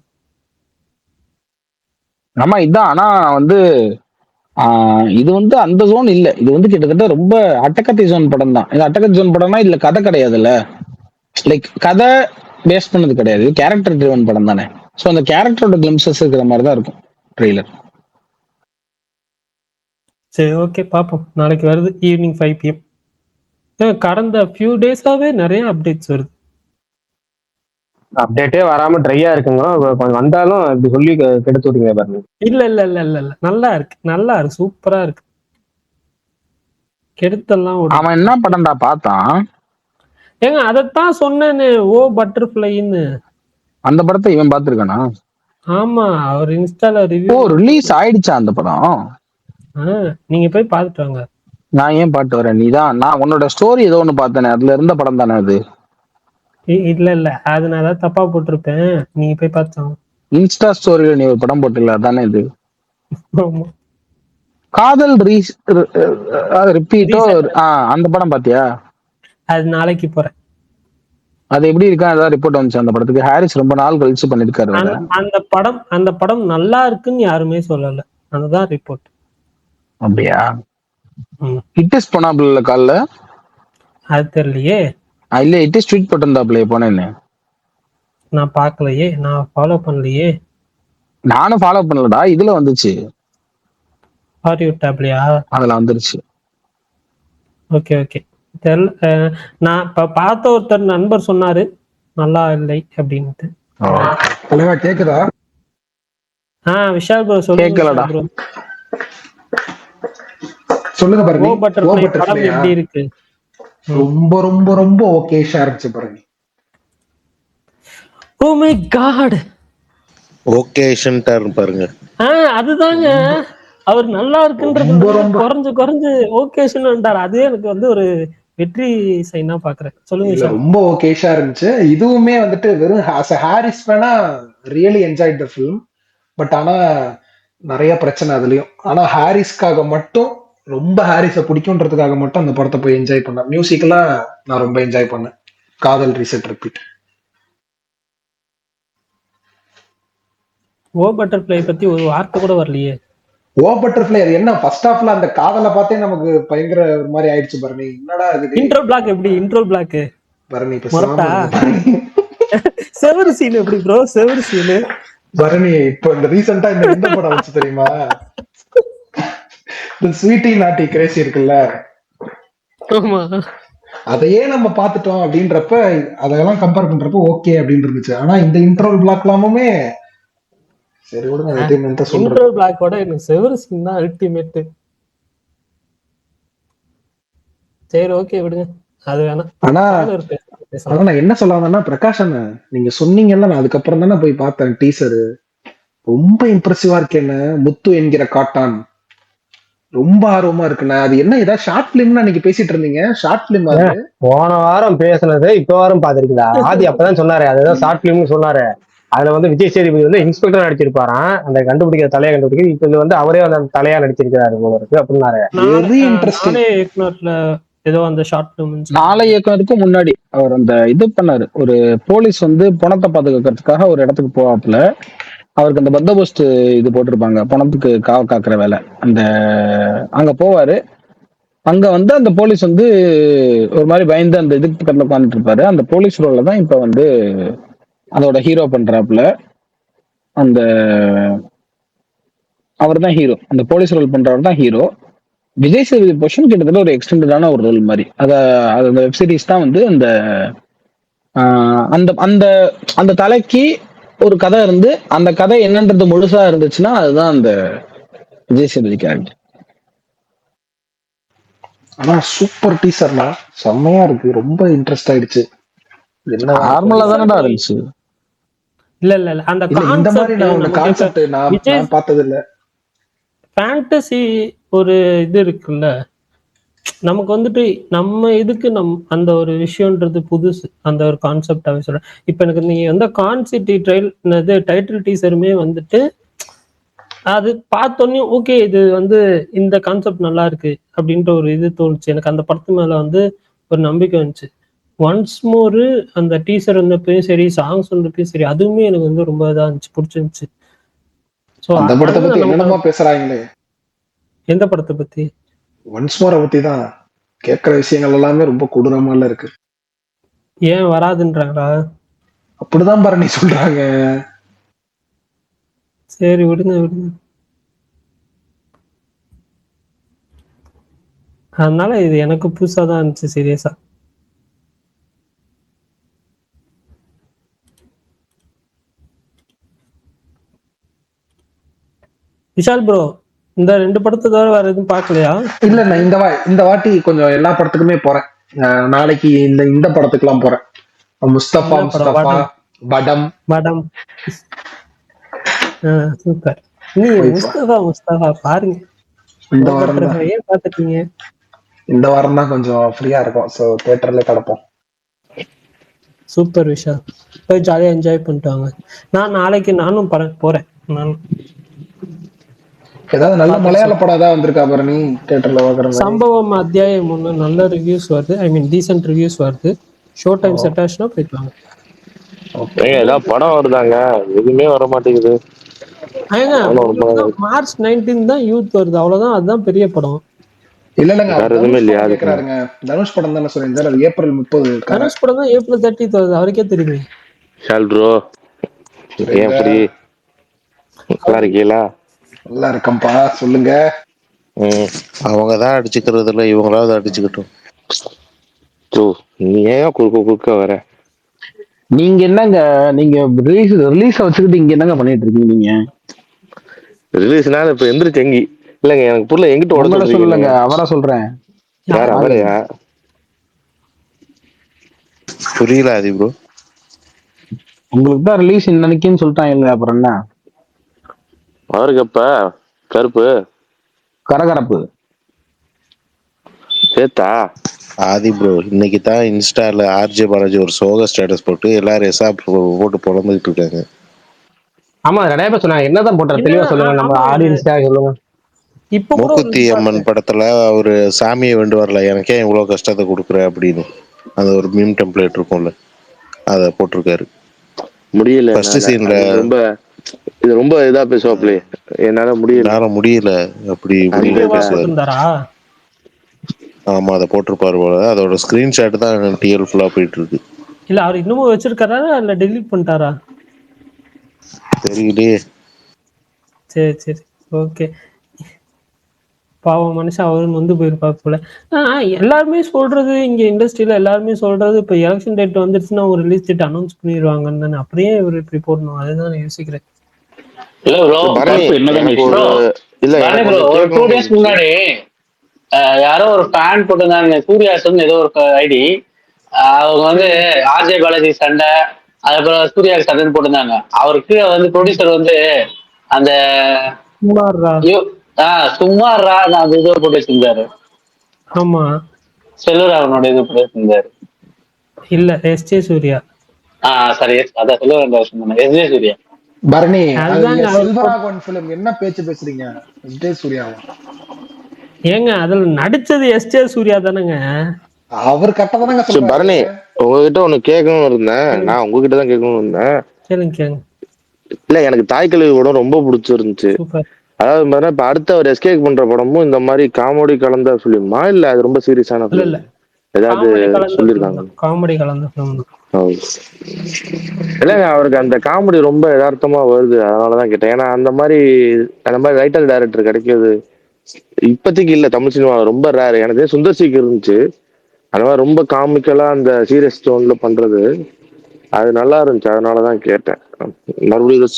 ஆமா இதான். ஆனா வந்து இது வந்து அந்த ஜோன் இல்ல, இது வந்து கிட்டத்தட்ட ரொம்ப அட்டகத்தி ஜோன் படம் தான். இது அட்டகத்தி ஜோன் படம்னா இதுல கதை கிடையாதுல்ல, லைக் கதை பேஸ் பண்ணது கிடையாது, கேரக்டர் ட்ரிவன் படம் தானே. ஸோ அந்த கேரக்டரோட கிளிம்சஸ் இருக்கிற மாதிரி தான் இருக்கும் ட்ரெய்லர். சரி ஓகே பார்ப்போம், நாளைக்கு வருது ஈவினிங் 5 PM. கடந்த ஃபியூ டேஸாவே நிறைய அப்டேட்ஸ் வருது. அப்டேட்டே வராம ட்ரையா இருக்குங்க, வந்தாலும் இப்படி சொல்லி கெடுத்து விட்டீங்க பாருங்க. இல்ல இல்ல இல்ல இல்ல இல்ல, நல்லா இருக்கு, நல்லா இருக்கு, சூப்பரா இருக்கு. கெடுத்தெல்லாம் அவன் என்ன படம்டா பார்த்தான்? ஏங்க அதைத்தான் சொன்னேன்னு, ஓ பட்டர்ஃப்ளைன்னு. அந்த படத்தை இவன் பார்த்திருக்கானா? ஆமா, அவர் இன்ஸ்டால ரிவ்யூ. ரிலீஸ் ஆயிடுச்சா அந்த படம்? நீங்க போய் பார்த்துட்டு வாங்க. நான் ஏன் பாட்டு வரேன், நீதான். நான் உன்னோட ஸ்டோரி ஏதோ ஒண்ணு பார்த்தேனே, அதுல இருந்த படம் தானே அது? இல்ல இல்ல, அது நான் ஏதாவது தப்பா போட்டிருப்பேன், நீங்க போய் பார்த்தாங்க. இன்ஸ்டா ஸ்டோரியில நீ ஒரு படம் போட்டுல, அதானே இது? காதல் ரிப்பீட்டோ, அந்த படம் பாத்தியா? அது நாளைக்கு போறேன். அது எப்படி இருக்கா, ஏதாவது ரிப்போர்ட் வந்துச்சு அந்த படத்துக்கு? ஹாரிஸ் ரொம்ப நாள் கழிச்சு பண்ணிருக்காரு. அந்த படம் நல்லா இருக்குன்னு யாருமே சொல்லல, அதுதான் ரிப்போர்ட். அப்படியா? இட்டிஸ் போனாப்ல கால்ல, அது தெரியலையே. இல்ல இட்டிஸ் ட்வீட் போட்டிருந்தாப்ல போனேன்னு. நான் பார்க்கலையே, நான் ஃபாலோ பண்ணலையே. நானும் ஃபாலோ பண்ணலடா, இதுல வந்துச்சு. ஃபார் யூ டேப்லயா? அதுல வந்துருச்சு. ஓகே ஓகே, தெரியல. நான் இப்ப பார்த்த ஒருத்தர் நண்பர் சொன்னாரு நல்லா இல்லை அப்படின்ட்டு. கேக்குதா? விஷால் ப்ரோ சொல்லுங்க. சொல்லுங்க ஓ பரணி. ஓ பட்டர்ஃப்ளை படம் பட்டர்ஃப்ளையா? எப்படி இருக்கு? ரொம்ப ரொம்ப ரொம்ப ஓகேஷா இருந்துச்சு பரணி. ஓ மை காட், ஓகேஷன்ட்டாரு பாருங்க. அதுதாங்க அவர் நல்லா இருக்குன்றது ரொம்ப வந்து ரொம்ப குறைஞ்சு குறைஞ்சு ஓகேஷன்ட்டார். அதே எனக்கு வந்து ஒரு வெற்றி சைனா பாக்குறேன். சொல்லுங்க இல்ல விஷால். ரொம்ப ஓகேஷா இருந்துச்சு. இதுவுமே வந்துட்டு வெறும் ஹாரிஸ் வேணா really enjoy the film. But ஆனா நிறைய பிரச்சனை அதுலயும். ஆனா ஹாரிஸ்க்காக மட்டும், ரொம்ப ஹாரிஸை பிடிக்கும்ன்றதுக்காக மட்டும் அந்த படத்தை போய் என்ஜாய் பண்ணேன். மியூசிக்கெல்லாம் நான் ரொம்ப என்ஜாய் பண்ணேன். காதல் ரீசெட் ரிப்பீட். ஓ பட்டர்ஃப்ளை பத்தி ஒரு வார்த்தை கூட வரலையே. ஓ பட்டர்ஃப்ளை அது என்ன ஃபர்ஸ்ட் ஹாஃப்ல அந்த காதலை பார்த்தே நமக்கு பயங்கர ஒரு மாதிரி ஆயிடுச்சு பரணி. என்னடா இது இன்ட்ரோ பிளாக் எப்படி? இன்ட்ரோ பிளாக் பரணி இப்ப மொரட்டா பரணி. செவரு சீன் எப்படி ப்ரோ? செவரு சீனு பரணி இப்ப இந்த ரீசெண்டா இந்த படம் வச்சு தெரியுமா? இந்த ஸ்வீட்டி நாட்டி கிரேசி இருக்குல்ல, ஆமா. அதையே நம்ம பார்த்துட்டோம் அப்படின்றப்ப அதெல்லாம் கம்பேர் பண்றப்ப ஓகே அப்படின்னு இருந்துச்சு. ஆனா இந்த இன்ட்ரோல் பிளாக் எல்லாமே சரி விடுங்க, எதுவும் சொல்றேன். இன்ட்ரோ பிளாக்கோட எனக்கு செவரு சீன் தான் அல்டிமேட். சரி ஓகே விடுங்க, அது வேணாம். ஆனா நான் என்ன சொல்ல வந்தேன்னா, பிரகாஷ் அண்ணா நீங்க சொன்னீங்கல்ல, நான் அதுக்கப்புறம் தானே போய் பார்த்தேன் டீசரு. ரொம்ப இம்ப்ரெசிவா இருக்கேன்னு. முத்து என்கிற காட்டான் ரொம்ப ஆர்வமா இருக்குண்ணே. அது என்ன ஏதாவது ஷார்ட் பிலிம்னு அன்னைக்கு பேசிட்டு இருந்தீங்க? ஷார்ட் பிலிம் அது போன வாரம் பேசுனது இப்ப வாரம் பாத்திருக்கீங்களா? ஆதி அப்பதான் சொன்னாரு அதுதான் ஷார்ட் பிலிம்னு சொன்னாரு. அதுல வந்து விஜய் சேதுபதி வந்து இன்ஸ்பெக்டர் நடிச்சிருப்பாராம், அந்த கண்டுபிடிக்கிற தலையா கண்டுபிடிக்க. இப்ப இது வந்து அவரே அந்த தலையா நடிச்சிருக்கிறாரு போல இருக்கு அப்படின்னாரு. Very interesting. ஏதோ அந்த ஷார்ட் பிலிம் நாளை இயக்கத்துக்கு முன்னாடி அவர் அந்த இது பண்ணாரு. ஒரு போலீஸ் வந்து பணத்தை பாதுகாக்கிறதுக்காக ஒரு இடத்துக்கு போவாப்புல. அவருக்கு அந்த பந்தோபஸ்து இது போட்டிருப்பாங்க, பணத்துக்கு காவ காக்குற வேலை. அந்த அங்க போவாரு. அங்க வந்து அந்த போலீஸ் வந்து ஒரு மாதிரி பயந்து அந்த இதுக்கு பக்கத்துல உட்காந்துட்டு இருப்பாரு. அந்த போலீஸ் ரோல்ல தான் இப்ப வந்து அதோட ஹீரோ பண்றாப்புல. அந்த அவர் தான் ஹீரோ, அந்த போலீஸ் ரோல் பண்றவர் தான் ஹீரோ. விஜய் சேதுபதி போர்ஷன் கிட்டத்தட்ட ஒரு எக்ஸ்டெண்டடான ஒரு ரோல் மாதிரி. அந்த வெப் சீரிஸ் தான் வந்து அந்த அந்த அந்த அந்த தலைக்கு ஒரு கதை இருந்து, அந்த கதை என்னன்றது முழுசா இருந்துச்சுன்னா அதுதான் அந்த விஜய் சேதுபதி கேரக்டர். ஆனா சூப்பர் டீசர்னா, செம்மையா இருக்கு. ரொம்ப இன்ட்ரெஸ்ட் ஆயிடுச்சு. என்ன நார்மலா தானடா இருந்துச்சு. இல்ல அந்த இந்த மாதிரி நான் கான்செப்ட் நான் பார்த்தது இல்ல. ஃபேண்டசி ஒரு இது இருக்குல்ல, நமக்கு வந்துட்டு நம்ம இதுக்கு அந்த ஒரு விஷயம்ன்றது புதுசு. அந்த ஒரு கான்செப்டாவே சொல்றேன். இப்ப எனக்கு நீங்க வந்து கான்சிட்டி டைட்டில் டீசருமே வந்துட்டு அது பார்த்தோன்னே ஓகே இது வந்து இந்த கான்செப்ட் நல்லா இருக்கு அப்படின்ற ஒரு இது தோணுச்சு எனக்கு. அந்த படத்து மேல வந்து ஒரு நம்பிக்கை வந்துச்சு. ஒன்ஸ் மோரு அந்த டீசர் வந்தப்பயும் சரி, சாங்ஸ் வந்தப்பயும் சரி, அதுவுமே எனக்கு வந்து ரொம்ப இதா இருந்துச்சு, பிடிச்சிருந்துச்சு. அந்த படத்தை பத்தி என்னமா பேசுறாங்களே? எந்த படத்தை பத்தி? ஒன்ஸ் மோரை பத்தி தான். கேட்கிற விஷயங்கள் எல்லாமே ரொம்ப கொடூரமா இருக்கு. ஏன் வராதுன்றாங்களா? அப்படிதான் பரணி சொல்றாங்க. சரி விடுங்க விடுங்க. அதனால இது எனக்கு புதுசா தான் இருந்துச்சு சீரியஸா. விஷால் ப்ரோ, இந்த 2 படத்தை தவிர வேற எதுவும் பார்க்கலையா? இல்ல நான் இந்த வாட்டி கொஞ்சம் எல்லா படத்துக்குமே போறேன். நாளைக்கு இந்த படத்துக்கு எல்லாம் போறேன். முஸ்தபா படம் சூப்பர். நீங்க முஸ்தபா பாருங்க. இந்த வாரம் பாத்துட்டீங்க. இந்த வாரம் தான் கொஞ்சம் ஃப்ரீயா இருக்கும். சோ தியேட்டர்ல கிடப்போம். சூப்பர் விஷால், போய் ஜாலியா என்ஜாய் பண்ணிட்டாங்க. நான் நாளைக்கு நானும் போறேன். ஏதாவது நல்ல மலையாள படம் ஏதாவது வந்திருக்கா பரணி தியேட்டர்ல பாக்குற மாதிரி? சம்பவம் அத்தியாயம் 1 நல்ல ரிவ்யூஸ் வருது. ஐ மீன் டீசன்ட் ரிவ்யூஸ் வருது. ஷோ டைம் செட் ஆச்சுன்னா போயிட்டு வாங்க. ஏதாவது படம் வருதாங்க? எதுவுமே வர மாட்டேங்குது. மார்ச் 19 தான் யூத் வருது, அவ்வளவுதான். அதுதான் பெரிய படம். இல்லங்க கேக்குறாருங்க. தனுஷ் படம் தானே சொல்லியிருந்தாரு. அது ஏப்ரல் 30. தனுஷ் படம் தான் ஏப்ரல் 30 வருது, அவருக்கே தெரியுமே. ஷால் ப்ரோ, எப்படி நல்லா இருக்கீங்களா? நல்லா இருக்கம்பா, சொல்லுங்க. அவங்க தான் அடிச்சுக்கிறது இல்ல, இவங்களாவது அடிச்சுக்கிட்டோம். நீ ஏன் குறுக்க வர? நீங்க என்னங்க, நீங்க ரிலீஸ் வச்சுக்கிட்டு இங்க என்னங்க பண்ணிட்டு இருக்கீங்க? நீங்க ரிலீஸ்னால இப்ப எந்திரிச்சு எங்கி இல்லங்க எனக்கு புரியல, எங்கிட்ட ஓட உங்களை சொல்றீங்க சொல்லலங்க, நீங்க? அவரை சொல்றேன். யார் யார்? அவரையா? புரியல ஆதி ப்ரோ. உங்களுக்கு தான் ரிலீஸ் இன்னைக்குன்னு சொல்லிட்டாங்க இல்ல, அப்புறம் என்ன? அவருக்கு எப்ப கருப்பு கரகரப்பு. சேத்தா? ஆதி ப்ரோ இன்னைக்கு தான் இன்ஸ்டால ஆர்ஜே பாலாஜி ஒரு சோக ஸ்டேட்டஸ் போட்டு எல்லாரும் எஸ்ஆ போட்டு புலம்பிட்டு இருக்காங்க. ஆமா நிறைய பேர் சொன்னாங்க. என்னதான் போட்டாரு தெளிவா என்னன்னா சொல்லுங்க, நம்ம ஆமாங்க, ஆடியன்ஸ்க்காக சொல்லுங்க. இப்ப கூட ஒரு மூக்குத்தி இது அம்மன் பார்த்தேன். படத்துல அவரு சாமியை வேண்டு வரல, எனக்கே இவ்வளவு கஷ்டத்தை கொடுக்குற அப்படின்னு. அது ஒரு மீம் டெம்ப்ளேட் இருக்கும்ல, அத போட்டிருக்காரு. முடியல ஃபர்ஸ்ட் சீன்ல. ரொம்ப இது ரொம்ப இதா பேசுவாப்ல, என்னால முடியல அப்படி இப்படின்னு வீடியோவா பேசுவாரு. போட்டிருந்தாரா? ஆமா அதை போட்டிருப்பாரு போல. அதோட ஸ்கிரீன்ஷாட் தான் டிஎல் ஃபுல்லா போயிட்டு இருக்கு. இல்ல அவர் இன்னமும் வச்சிருக்காரா இல்ல டெலீட் பண்ணிட்டாரா? தெரியலையே. சரி சரி, ஓகே. பாவம் மனுஷன் அவரும் வந்து போயிருப்பாரு போல. எல்லாருமே சொல்றது இங்க இண்டஸ்ட்ரியில எல்லாருமே சொல்றது இப்ப எலெக்ஷன் டேட் வந்துருச்சுன்னா ஒரு ரிலீஸ் டேட் அனௌன்ஸ் பண்ணிடுவாங்கன்னு தானே. அப்படியே இவர் இப்படி போடணும், அதுதான் நான் யோசிக்கிறேன். இல்ல ப்ரோ, எனக்கு ஒரு இல்ல எனக்கு ப்ரோ ஒண்ணு ஒரு 2 கேட்கணும்னு days இருந்துச்சு. முன்னாடி யாரோ ஒரு ஃபேன் போட்டிருந்தாங்க, சூர்யாசன் ஏதோ ஒரு ஐடி. அவங்க வந்து ஆர்ஜே பாலாஜி சண்டை, அதுக்கப்புறம் சூர்யா சண்டைன்னு போட்டிருந்தாங்க. அவருக்கு வந்து ப்ரொடியூசர் வந்து அந்த சுமார்ரா. சும்மா அந்த இதை போட்டு வச்சிருந்தாரு. ஆமா, செல்வராகவனோட இது போட்டு வச்சிருந்தாரு. இல்ல எஸ்ஜே சூர்யா. சரி, அதான் செல்வராகவன் எஸ்ஜே சூர்யா. பரணி, அது அதுதாங்க அவர் செல்வராகவன் பிலிம் என்ன பேச்சு பேசுறீங்க? விஜய் சூர்யாவா? ஏங்க அதுல நடிச்சது எஸ்ஜே சூர்யா தானேங்க. அவர் கட்டதானங்க சரி சொல்றாரு. பரணி, உங்ககிட்ட ஒண்ணு கேட்கணும்னு இருந்தேன். நான் உங்ககிட்ட தான் கேட்கணும்னு இருந்தேன். கேளுங்க கேளுங்க. இல்ல எனக்கு தாய் கல்வி கூட ரொம்ப பிடிச்சிருந்துச்சு. சூப்பர். அதாவது பாத்தீங்கன்னா இப்ப அடுத்த அவர் எஸ்கேப் பண்ற படமும் இந்த மாதிரி காமெடி கலந்த ஃபிலிமா இல்ல அது ரொம்ப சீரியஸான இல்ல இல்ல, ஃபிலிம் ஏதாவது காமெடி கலந்த ஃபிலிம் சொல்லிருக்காங்க? தான், காமெடி கலந்த ஃபிலிம் தான். இல்லங்க அவருக்கு அந்த காமெடி ரொம்ப யதார்த்தமா வருது, அதனாலதான் கேட்டேன். ஏன்னா அந்த மாதிரி ரைட்டர் டைரக்டர் கிடைக்கிறது இப்போதைக்கு இல்ல தமிழ் சினிமா, ரொம்ப ரேர். எனக்கு சுந்தர் சிக்கு இருந்துச்சு அந்த மாதிரி ரொம்ப காமிக்கலா அந்த சீரியஸ் டோன்ல பண்றது, அது நல்லா இருந்துச்சு, அதனாலதான் கேட்டேன். மறுபடியும்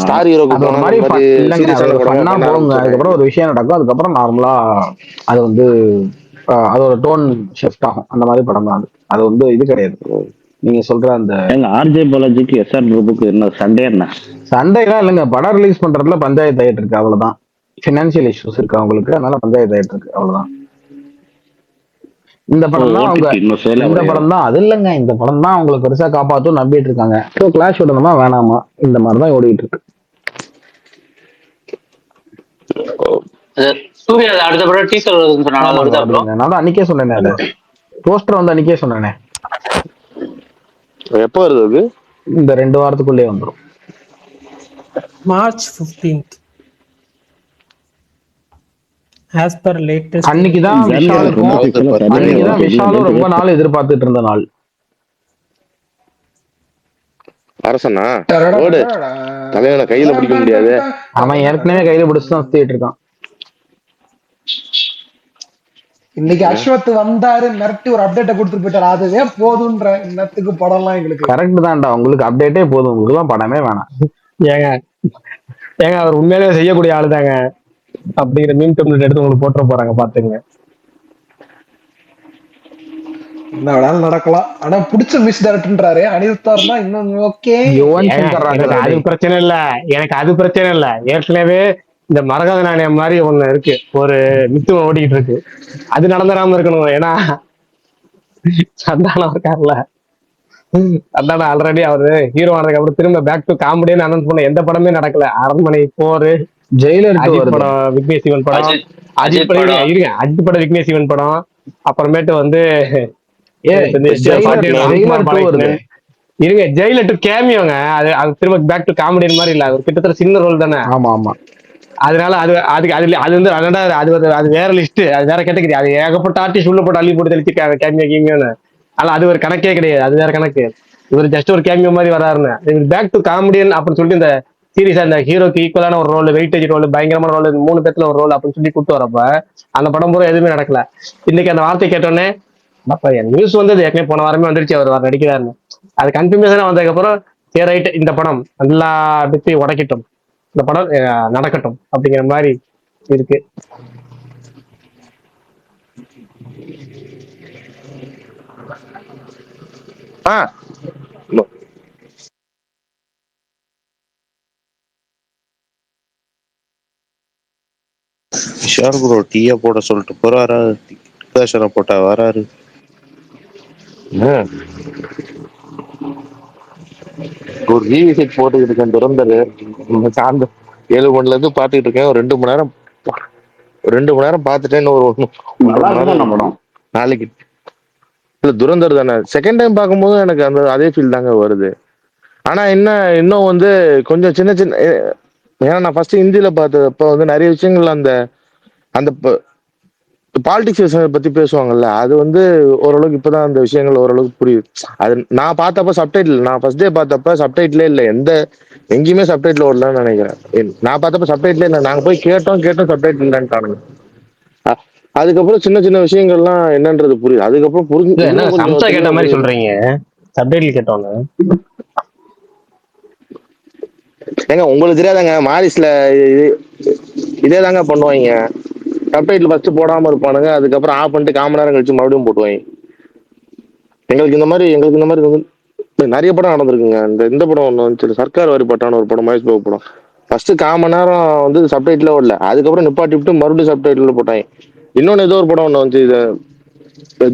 ஸ்டார் ஹீரோக்கு அது ஒரு போனா மாதிரி அந்த மாதிரி இல்லைங்க, அது சீரியஸான ஒரு படமா ஃபன்னா பண்ண போகுங்க. அதுக்கப்புறம் ஆரம்பிச்சிடுறாங்க. ஒரு விஷயம் நடக்கும், அதுக்கப்புறம் நார்மலா அது வந்து அதோட டோன் ஷிஃப்ட் ஆகும். அந்த மாதிரி படம் தான் அது. அது வந்து இது கிடையாது நீங்க சொல்ற அந்த ஆர்ஜே பாலாஜிக்கு எஸ்ஆர் குரூப்புக்கு என்ன சண்டே? என்ன சண்டைலாம் இல்லைங்க, படம் ரிலீஸ் பண்றதுல பஞ்சாயத்து ஆயிட்டு இருக்கு, அவ்வளவுதான். பினான்சியல் இஷ்யூஸ் இருக்கு அவங்களுக்கு, அதனால பஞ்சாயத்து ஆயிட்டு இருக்கு, அவ்வளவுதான். இந்த படம் தான் அவங்க இந்த படம் தான் அது இல்லைங்க, இந்த படம் தான் அவங்களுக்கு பெருசா காப்பாற்றும் நம்பிட்டு இருக்காங்க. ஸோ கிளாஷ் விடணுமா வேணாமா, இந்த மாதிரி தான் ஓடிட்டு இருக்கு. சூர்யா அடுத்த படம் டீசர் சொன்னாங்க. நான் தான் அன்னைக்கே சொன்னேனே, அது போஸ்டர் வந்து அன்னைக்கே சொன்னேனே. எப்போ வருது அது? இந்த 2 வாரத்துக்குள்ளே வந்துடும், March 15th. as per latest. அன்னைக்குதான் விஷாலும் ரொம்ப நாள் எதிர்பார்த்துட்டு இருந்த நாள். அரசனா ஓடு தலைவனை கையில பிடிக்க முடியாது, அவன் ஏற்கனவே கையில பிடிச்சு தான் சுத்திட்டு இருக்கான். இன்னைக்கு அஸ்வத் வந்தாரு, மிரட்டி ஒரு அப்டேட்டை கொடுத்துட்டு போயிட்டாரு, அதுவே போதுன்ற இன்னத்துக்கு படம்லாம் எங்களுக்கு. கரெக்ட் தான்டா, உங்களுக்கு அப்டேட்டே போதும், உங்களுக்கு எல்லாம் படமே வேணாம். ஏங்க அவர் உண்மையிலேயே செய்யக்கூடிய ஆளுதாங்க அப்படிங்கிற மீன் டெம்ப்ளேட் எடுத்து உங்களுக்கு போட்டுற போறாங்க, பாத்துங்க. என்ன வேணாலும் நடக்கலாம், ஆனா பிடிச்ச மிஸ் டைரக்டர்ன்றாரு அனிருத்தார்னா இன்னும் ஓகே. அது பிரச்சனை இல்ல, எனக்கு அது பிரச்சனை இல்ல. ஏற்கனவே இந்த மரகத நாணயம் மாதிரி ஒண்ணு இருக்கு, ஒரு மித்து ஓடிக்கிட்டு இருக்கு, அது நடந்துடாம இருக்கணும். ஏன்னா சந்தானம் இருக்காருல்ல, அதான் ஆல்ரெடி அவரு ஹீரோ ஆனதுக்கு அப்புறம் திரும்ப பேக் டு காமெடின்னு அனௌன்ஸ் பண்ண எந்த படமே நடக்கல. அரண்மனை 4, ஜெயிலர் படம், விக்னேஷ் சிவன் படம், அஜித் படம் இருங்க, அஜித் படம், விக்னேஷ் சிவன் படம், அப்புறமேட்டு வந்து இருங்க ஜெயிலர் 2 கேமியோங்க. அது திரும்ப பேக் டு காமெடி மாதிரி இல்ல, அது கிட்டத்தட்ட சின்ன ரோல் தானே. ஆமா ஆமா, அதனால அது அதுக்கு அது வந்து அது வேற லிஸ்ட், அது வேற கேட்டகரி. அது ஏகப்பட்ட ஆர்டிஸ்ட் உள்ள போட்டு அள்ளி போட்டு தெளிச்சு கேமியோன்னு, ஆனா அது ஒரு கணக்கே கிடையாது, அது வேற கணக்கு. இவர் ஜஸ்ட் ஒரு கேமியோ மாதிரி வராருன்னு, இவர் பேக் டு காமெடியன் அப்படின்னு சொல்லிட்டு இந்த சீரியஸா இந்த ஹீரோக்கு ஈக்குவலான ஒரு ரோல், வெயிட்டேஜ் ரோல், பயங்கரமான ரோல், 3 பேத்துல ஒரு ரோல் அப்படின்னு சொல்லி கூட்டு வரப்ப அந்த படம் பூரா எதுவுமே நடக்கல. இன்னைக்கு அந்த வார்த்தை கேட்டோன்னே நியூஸ் வந்து ஏற்கனவே போன வாரமே வந்துருச்சு அவர் நடிக்கிறாருன்னு. அது கன்ஃபர்மேஷனா வந்ததுக்கு அப்புறம் சரி ரைட், இந்த படம் எல்லா பித்தையும் உடைக்கட்டும், இந்த படம் நடக்கட்டும் அப்படிங்கிற மாதிரி இருக்கு. ஷோர் ப்ரோ, டீயை போட சொல்லிட்டு போறாரா, டிகாஷனை போட்டா வராரு. ஒரு ரீவிசிட் போட்டுக்கிட்டு இருக்கேன் துரந்தர். சார்ந்த 7 மணில இருந்து பாத்துக்கிட்டு இருக்கேன். ஒரு 2 மணி நேரம் 2 மணி நேரம் பார்த்துட்டேன்னு ஒரு 1 மணி நேரம் படம் நாளைக்கு. இல்ல துரந்தர் தானே செகண்ட் டைம் பார்க்கும்போது எனக்கு அந்த அதே ஃபீல் தாங்க வருது. ஆனா என்ன இன்னும் வந்து கொஞ்சம் சின்ன சின்ன ஏன்னா நான் ஃபர்ஸ்ட் ஹிந்தியில பார்த்தப்ப வந்து நிறைய விஷயங்கள் அந்த அந்த பாலிடிக்ஸ் பத்தி பேசுவாங்கல்ல, அது வந்து ஓரளவுக்கு இப்பதான் அந்த விஷயங்கள் ஓரளவுக்கு புரியுது. அது நான் பார்த்தப்ப சப்டைட்டில், நான் ஃபர்ஸ்ட் டே பார்த்தப்ப சப்டைட்டிலே இல்லை, எங்கேயுமே சப்டைட்டில் ஓடலன்னு நினைக்கிறேன். நான் பார்த்தப்ப சப்டைட்டிலே இல்லை, நாங்க போய் கேட்டோம் சப்டைட்டில் இல்லைன்ட்டானுங்க. அதுக்கப்புறம் சின்ன சின்ன விஷயங்கள்லாம் என்னன்றது புரியுது. அதுக்கப்புறம் புரிஞ்சு என்ன சம்சா கேட்ட மாதிரி சொல்றீங்க, சப்டைட்டில் கேட்டோன்னு. ஏங்க உங்களுக்கு தெரியாதாங்க, மாரிஸ்ல இதே தாங்க பண்ணுவாங்க. சப்டைட்டில் ஃபர்ஸ்ட் போடாம இருப்பானுங்க, அதுக்கப்புறம் ஆஃப் பண்ணிட்டு 1/4 மணி நேரம் கழிச்சு மறுபடியும் போட்டுவாங்க. எங்களுக்கு இந்த மாதிரி வந்து நிறைய படம் நடந்திருக்குங்க. இந்த படம் ஒன்று வந்துச்சு, சர்க்கார் வரி பட்டான ஒரு படம், மகேஷ் பாபு படம். ஃபர்ஸ்ட் 1/4 மணி நேரம் வந்து சப்டைட்டில் ஓடல, அதுக்கப்புறம் நிப்பாட்டி விட்டு மறுபடியும் சப்டைட்டில் போட்டாங்க. இன்னொன்னு ஏதோ ஒரு படம் ஒன்று வந்து இது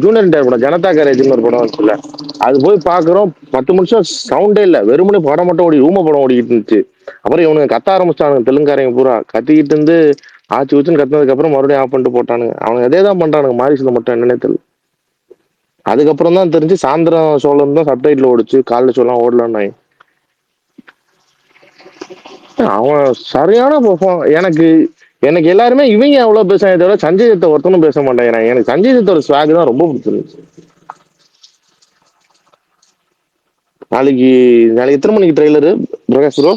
ஜூனியர் என்டிஆர் படம் ஜனதா கேரேஜ்னு ஒரு படம் வந்துச்சுல்ல, அது போய் பாக்குறோம் 10 நிமிஷம் சவுண்டே இல்லை, வெறுமனே படம் மட்டும் ஊம படம் ஓடிக்கிட்டு இருந்துச்சு. அப்புறம் இவனுங்க கத்த ஆரம்பிச்சிட்டானுங்க, தெலுங்காரங்க பூரா கத்திக்கிட்டு இருந்து ஆச்சு ஊச்சுன்னு கத்தினதுக்கு அப்புறம் மறுபடியும் ஆஃப் பண்ணிட்டு போட்டானுங்க. அவனுங்க அதே தான் பண்றானுங்க மாரிஸ்ல மட்டும், என்னன்னே தெரியல. அதுக்கப்புறம் தான் தெரிஞ்சு சாயந்தரம் சோழன் தான் சப்டைட்டில் ஓடிச்சு, காலைல சோழலாம் ஓடலான்னு. அவன் சரியான எனக்கு எனக்கு எல்லாருமே இவங்க அவ்வளவு பேசுறாங்க தவிர சஞ்சய் தத்தை ஒருத்தனும் பேச மாட்டேங்கிறாங்க. எனக்கு சஞ்சய் தத்தோட ஸ்வாக் தான் ரொம்ப பிடிச்சிருந்துச்சு. நாளைக்கு எத்தனை மணிக்கு ட்ரெய்லரு பிரகாஷ் ப்ரோ?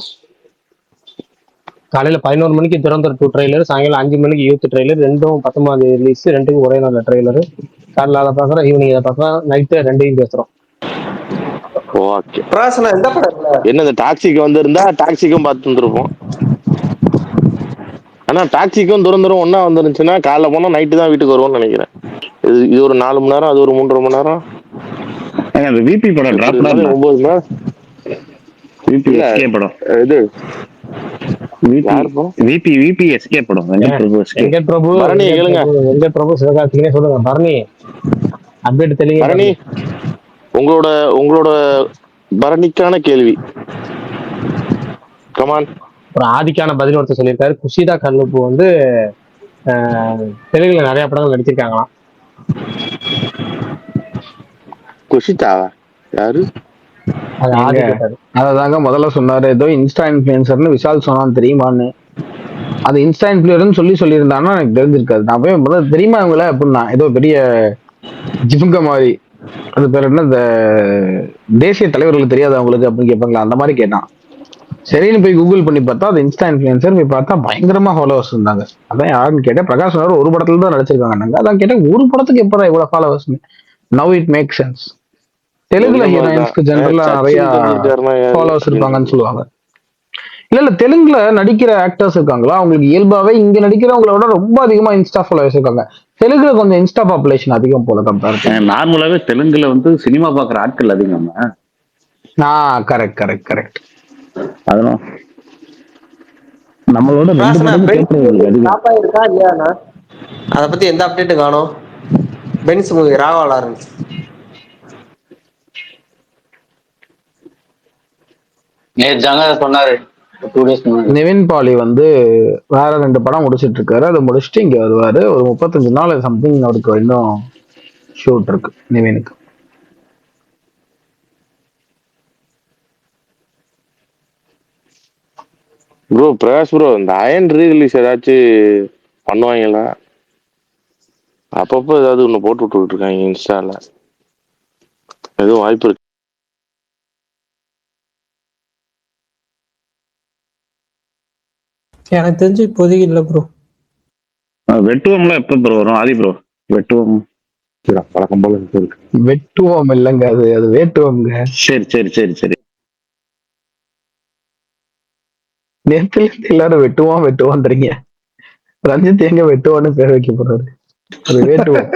காலையில 11 மணிக்கு துரந்தர் 2 ட்ரெய்லர், சாயங்காலம் 5 மணிக்கு யூத் ட்ரெய்லர், ரெண்டும் 19 ரிலீஸ், ரெண்டுக்கும் ஒரே நாள் ட்ரெய்லரு. காலைல அதை பார்க்குறோம், ஈவினிங் அதை பார்க்குறோம், நைட்டு ரெண்டையும் பேசுறோம். ஓகே, என்ன இந்த டாக்ஸிக்கு வந்திருந்தா டாக்ஸிக்கும் பார்த்து வந்துருப்போம். ஆனா டாக்ஸிக்கும் துரந்தரும் ஒன்னா வந்துருந்துச்சுன்னா காலைல போனா நைட்டு தான் வீட்டுக்கு வருவோம்னு நினைக்கிறேன். இது ஒரு 4 மணி நேரம், அது ஒரு 3.5 மணி நேரம். அந்த விபி படம் டிராப் 9 மணி நேரம். விபி எஸ்கே படம், இது விபி எஸ்கே படம். வெங்கட் பிரபு பரணி கேளுங்க, வெங்கட் பிரபு சிவகார்த்திகேயனே சொல்லுங்க. பரணி அப்டேட் தெளிங்க. பரணி உங்களோட பரணிக்கான கேள்வி. கமான். ஒரு ஆதிக்கான பதில் ஒருத்தர் சொல்லியிருக்காரு, குஷிதா கல்லுப்பு வந்து தெலுங்குல நிறைய படங்கள் நடிச்சிருக்காங்களாம். குஷிதாவா யாரு? அததாங்க முதல்ல சொன்னாரு, ஏதோ இன்ஸ்டா இன்ஃபுளுசர்னு விஷால் சொன்னான்னு தெரியுமான்னு. அது இன்ஸ்டா இன்ஃபுளுசர்னு சொல்லியிருந்தாங்கன்னா எனக்கு தெரிஞ்சிருக்காது. நான் போய் முதல்ல தெரியுமா இவங்கள அப்படின்னா, ஏதோ பெரிய ஜிபுங்க மாதிரி, அது பேர் என்ன, இந்த தேசிய தலைவர்களுக்கு தெரியாது அவங்களுக்கு அப்படின்னு கேட்பாங்களா, அந்த மாதிரி கேட்டான். சரின்னு போய் கூகுள் பண்ணி பார்த்தா அது இன்ஸ்டா இன்ஃபுளுசர், போய் பார்த்தா பயங்கரமா ஃபாலோவர்ஸ் இருந்தாங்க. அதான் யாருன்னு கேட்டேன், பிரகாஷ் சொன்னாரு ஒரு படத்துல தான் நடிச்சிருக்காங்க. அதான் கேட்டேன், ஒரு படத்துக்கு எப்பதான் இவ்வளவு followers? Now it make sense. தெலுங்குல ஹீரோயின்ஸ்க்கு ஜெனரலா நிறைய ஃபாலோவர்ஸ் இருப்பாங்கன்னு சொல்லுவாங்க. இல்ல தெலுங்குல நடிக்கிற ஆக்டர்ஸ் இருக்காங்களா, அவங்களுக்கு இயல்பாவே இங்க நடிக்கிறவங்கள விட ரொம்ப அதிகமா இன்ஸ்டா ஃபாலோவர்ஸ் இருக்காங்க. தெலுங்குல கொஞ்சம் இன்ஸ்டா பாப்புலேஷன் அதிகம் போல கம்பேர். நார்மலாவே தெலுங்குல வந்து சினிமா பாக்குற ஆட்கள் அதிகம். கரெக்ட். அதனால நம்மளோட இருக்கா இல்லையாண்ணா? அத பத்தி எந்த அப்டேட் காணோம். பென்ஸ் மூவி ராகவா லாரன்ஸ் சொன்னாரு. நிவின் பாலி வந்து வேற 2 படம் முடிச்சிட்டு இருக்காரு. அதை முடிச்சுட்டு இங்க வருவாரு. ஒரு 35 நாள் சம்திங் அவருக்கு இன்னும் ஷூட் இருக்கு நிவினுக்கு. ப்ரோ பிரகாஷ் ப்ரோ, இந்த அயன் ரீரிலீஸ் ஏதாச்சும் பண்ணுவாங்களா? அப்பப்போ ஏதாவது ஒண்ணு போட்டு விட்டுக்கிட்டு இருக்காங்க இன்ஸ்டால, எதுவும் வாய்ப்பு இருக்கு? எனக்கு தெரிஞ்சு இப்போதைக்கு இல்லை ப்ரோ. வெட்டுவோம்ல எப்ப ப்ரோ வரும் ஆதி ப்ரோ? வெட்டுவோம் பழக்கம் போல இருக்கு. வெட்டுவோம் இல்லைங்க, அது வேட்டுவோம்ங்க. சரி நேத்துல இருந்து எல்லாரும் வெட்டுவான்றீங்க. ரஞ்சித் எங்க வெட்டுவான்னு பேர் வைக்க போறாரு. அது வேட்டுவம்.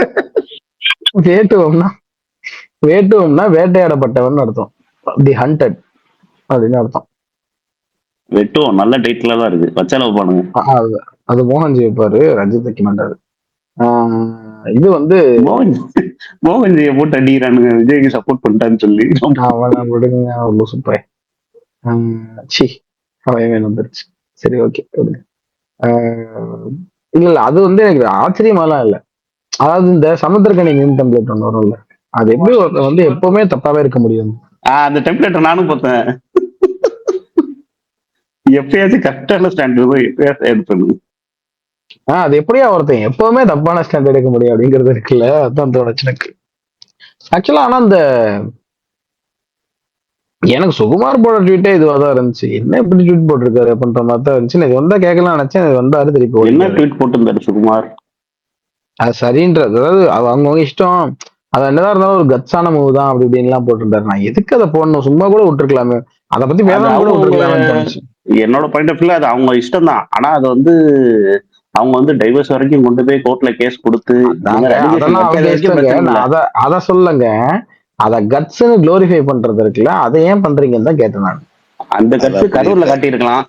வேட்டுவம்னா வேட்டையாடப்பட்டவன் அர்த்தம். தி ஹண்டட் அப்படின்னு அர்த்தம். வெட்டுவோம் நல்ல டைட்டிலா தான் இருக்கு. வச்சாலவு பண்ணுங்க. அது மோகன்ஜி வைப்பாரு, ரஞ்சித் வைக்க மாட்டாரு. இது வந்து மோகன்ஜியை போட்டு அடிக்கிறானுங்க விஜய்க்கு சப்போர்ட் பண்ணிட்டான்னு சொல்லி. அவனை விடுங்க, அவ்வளவு சூப்பர். சி அவன் வந்துருச்சு. சரி ஓகே விடுங்க. இல்ல அது வந்து எனக்கு ஆச்சரியமாலாம் இல்ல. அதாவது இந்த சமுத்திரக்கனி மீன் டெம்ப்ளேட் ஒன்று வரும்ல, அது எப்படி வந்து எப்பவுமே தப்பாவே இருக்க முடியும். அந்த டெம்ப்ளேட் நானும் பார்த்தேன். எப்பயாச்சும் கரெக்டான ஸ்டாண்டர்ட் போய் எப்பயாச்சும் எட் பண்ணுங்க. அது எப்படியா ஒருத்தன் எப்பவுமே தப்பான ஸ்டாண்ட் எடுக்க முடியும் அப்படிங்கிறது இருக்குல்ல, அதான் தோணுச்சு எனக்கு ஆக்சுவலா. ஆனா இந்த எனக்கு சுகுமார் போட ட்வீட்டே இதுவா தான் இருந்துச்சு. என்ன இப்படி ட்வீட் போட்டிருக்காரு அப்படின்ற மாதிரி தான் இருந்துச்சு. இது வந்தா கேட்கலாம் நினைச்சேன், இது வந்தாரு திருப்பி. என்ன ட்வீட் போட்டிருந்தாரு சுகுமார்? அது சரின்றது, அதாவது அவங்கவுங்க இஷ்டம். அது என்னதான் இருந்தாலும் ஒரு கட்ஸான மூவ் தான் அப்படி இப்படின்னு எல்லாம் போட்டிருந்தாரு. நான் எதுக்கு அதை போடணும், சும்மா கூட விட்டுருக்கலாமே, அதை பத்தி பேசாம கூட விட்டுருக்கலாமே. என்னோட பாயிண்ட் ஆஃப் வியூல அது அவங்க இஷ்டம் தான். ஆனா அது வந்து அவங்க வந்து டைவர்ஸ் வரைக்கும் கொண்டு போய் கோர்ட்ல கேஸ் கொடுத்து அத சொல்லுங்க. அத கட்ஸ்னு குளோரிஃபை பண்றது இருக்குல்ல, அதை ஏன் பண்றீங்கன்னு தான் கேட்டேன் நான். அந்த கட்ஸ் கரூர்ல காட்டியிருக்கலாம்.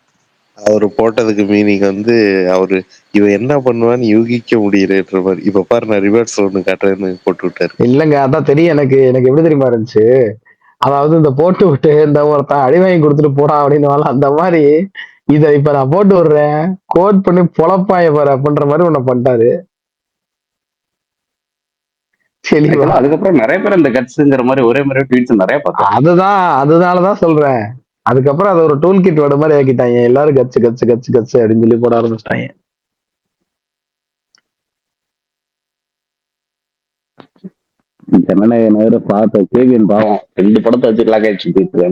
அவரு போட்டதுக்கு மீனிங் வந்து அவரு இவன் என்ன பண்ணுவான்னு யூகிக்க முடியலன்ற மாதிரி. இப்ப பாரு நான் ரிவர்ஸ் ஒண்ணு காட்டுறேன்னு போட்டு விட்டாரு. இல்லங்க அதான் தெரியும் எனக்கு எப்படி தெரியுமா இருந்துச்சு. அதாவது இந்த போட்டு விட்டு இந்த ஒருத்தன் அடி வாங்கி கொடுத்துட்டு போடா அப்படின்னு அந்த மாதிரி இத இப்ப நான் போட்டு விடுறேன் கோட் பண்ணி பொழப்பாய பாரு அப்படின்ற மாதிரி ஒண்ணு பண்ணிட்டாரு. அதுக்கப்புறம் நிறைய பேர் இந்த கட்ஸ்ங்கிற மாதிரி ஒரே மாதிரி ட்வீட்ஸ் நிறைய பார்த்தேன். அதனாலதான் சொல்றேன். அதுக்கப்புறம் அதை ஒரு டூல் கிட் வர மாதிரி ஆக்கிட்டாங்க. எல்லாரும் கட்சு கட்சு கட்சு கட்சு அப்படின்னு சொல்லி போட ஆரம்பிச்சிட்டாங்க. கேவிஎன் பாவம் 2 படத்தை வச்சு கிளாக் ஆயிடுச்சு.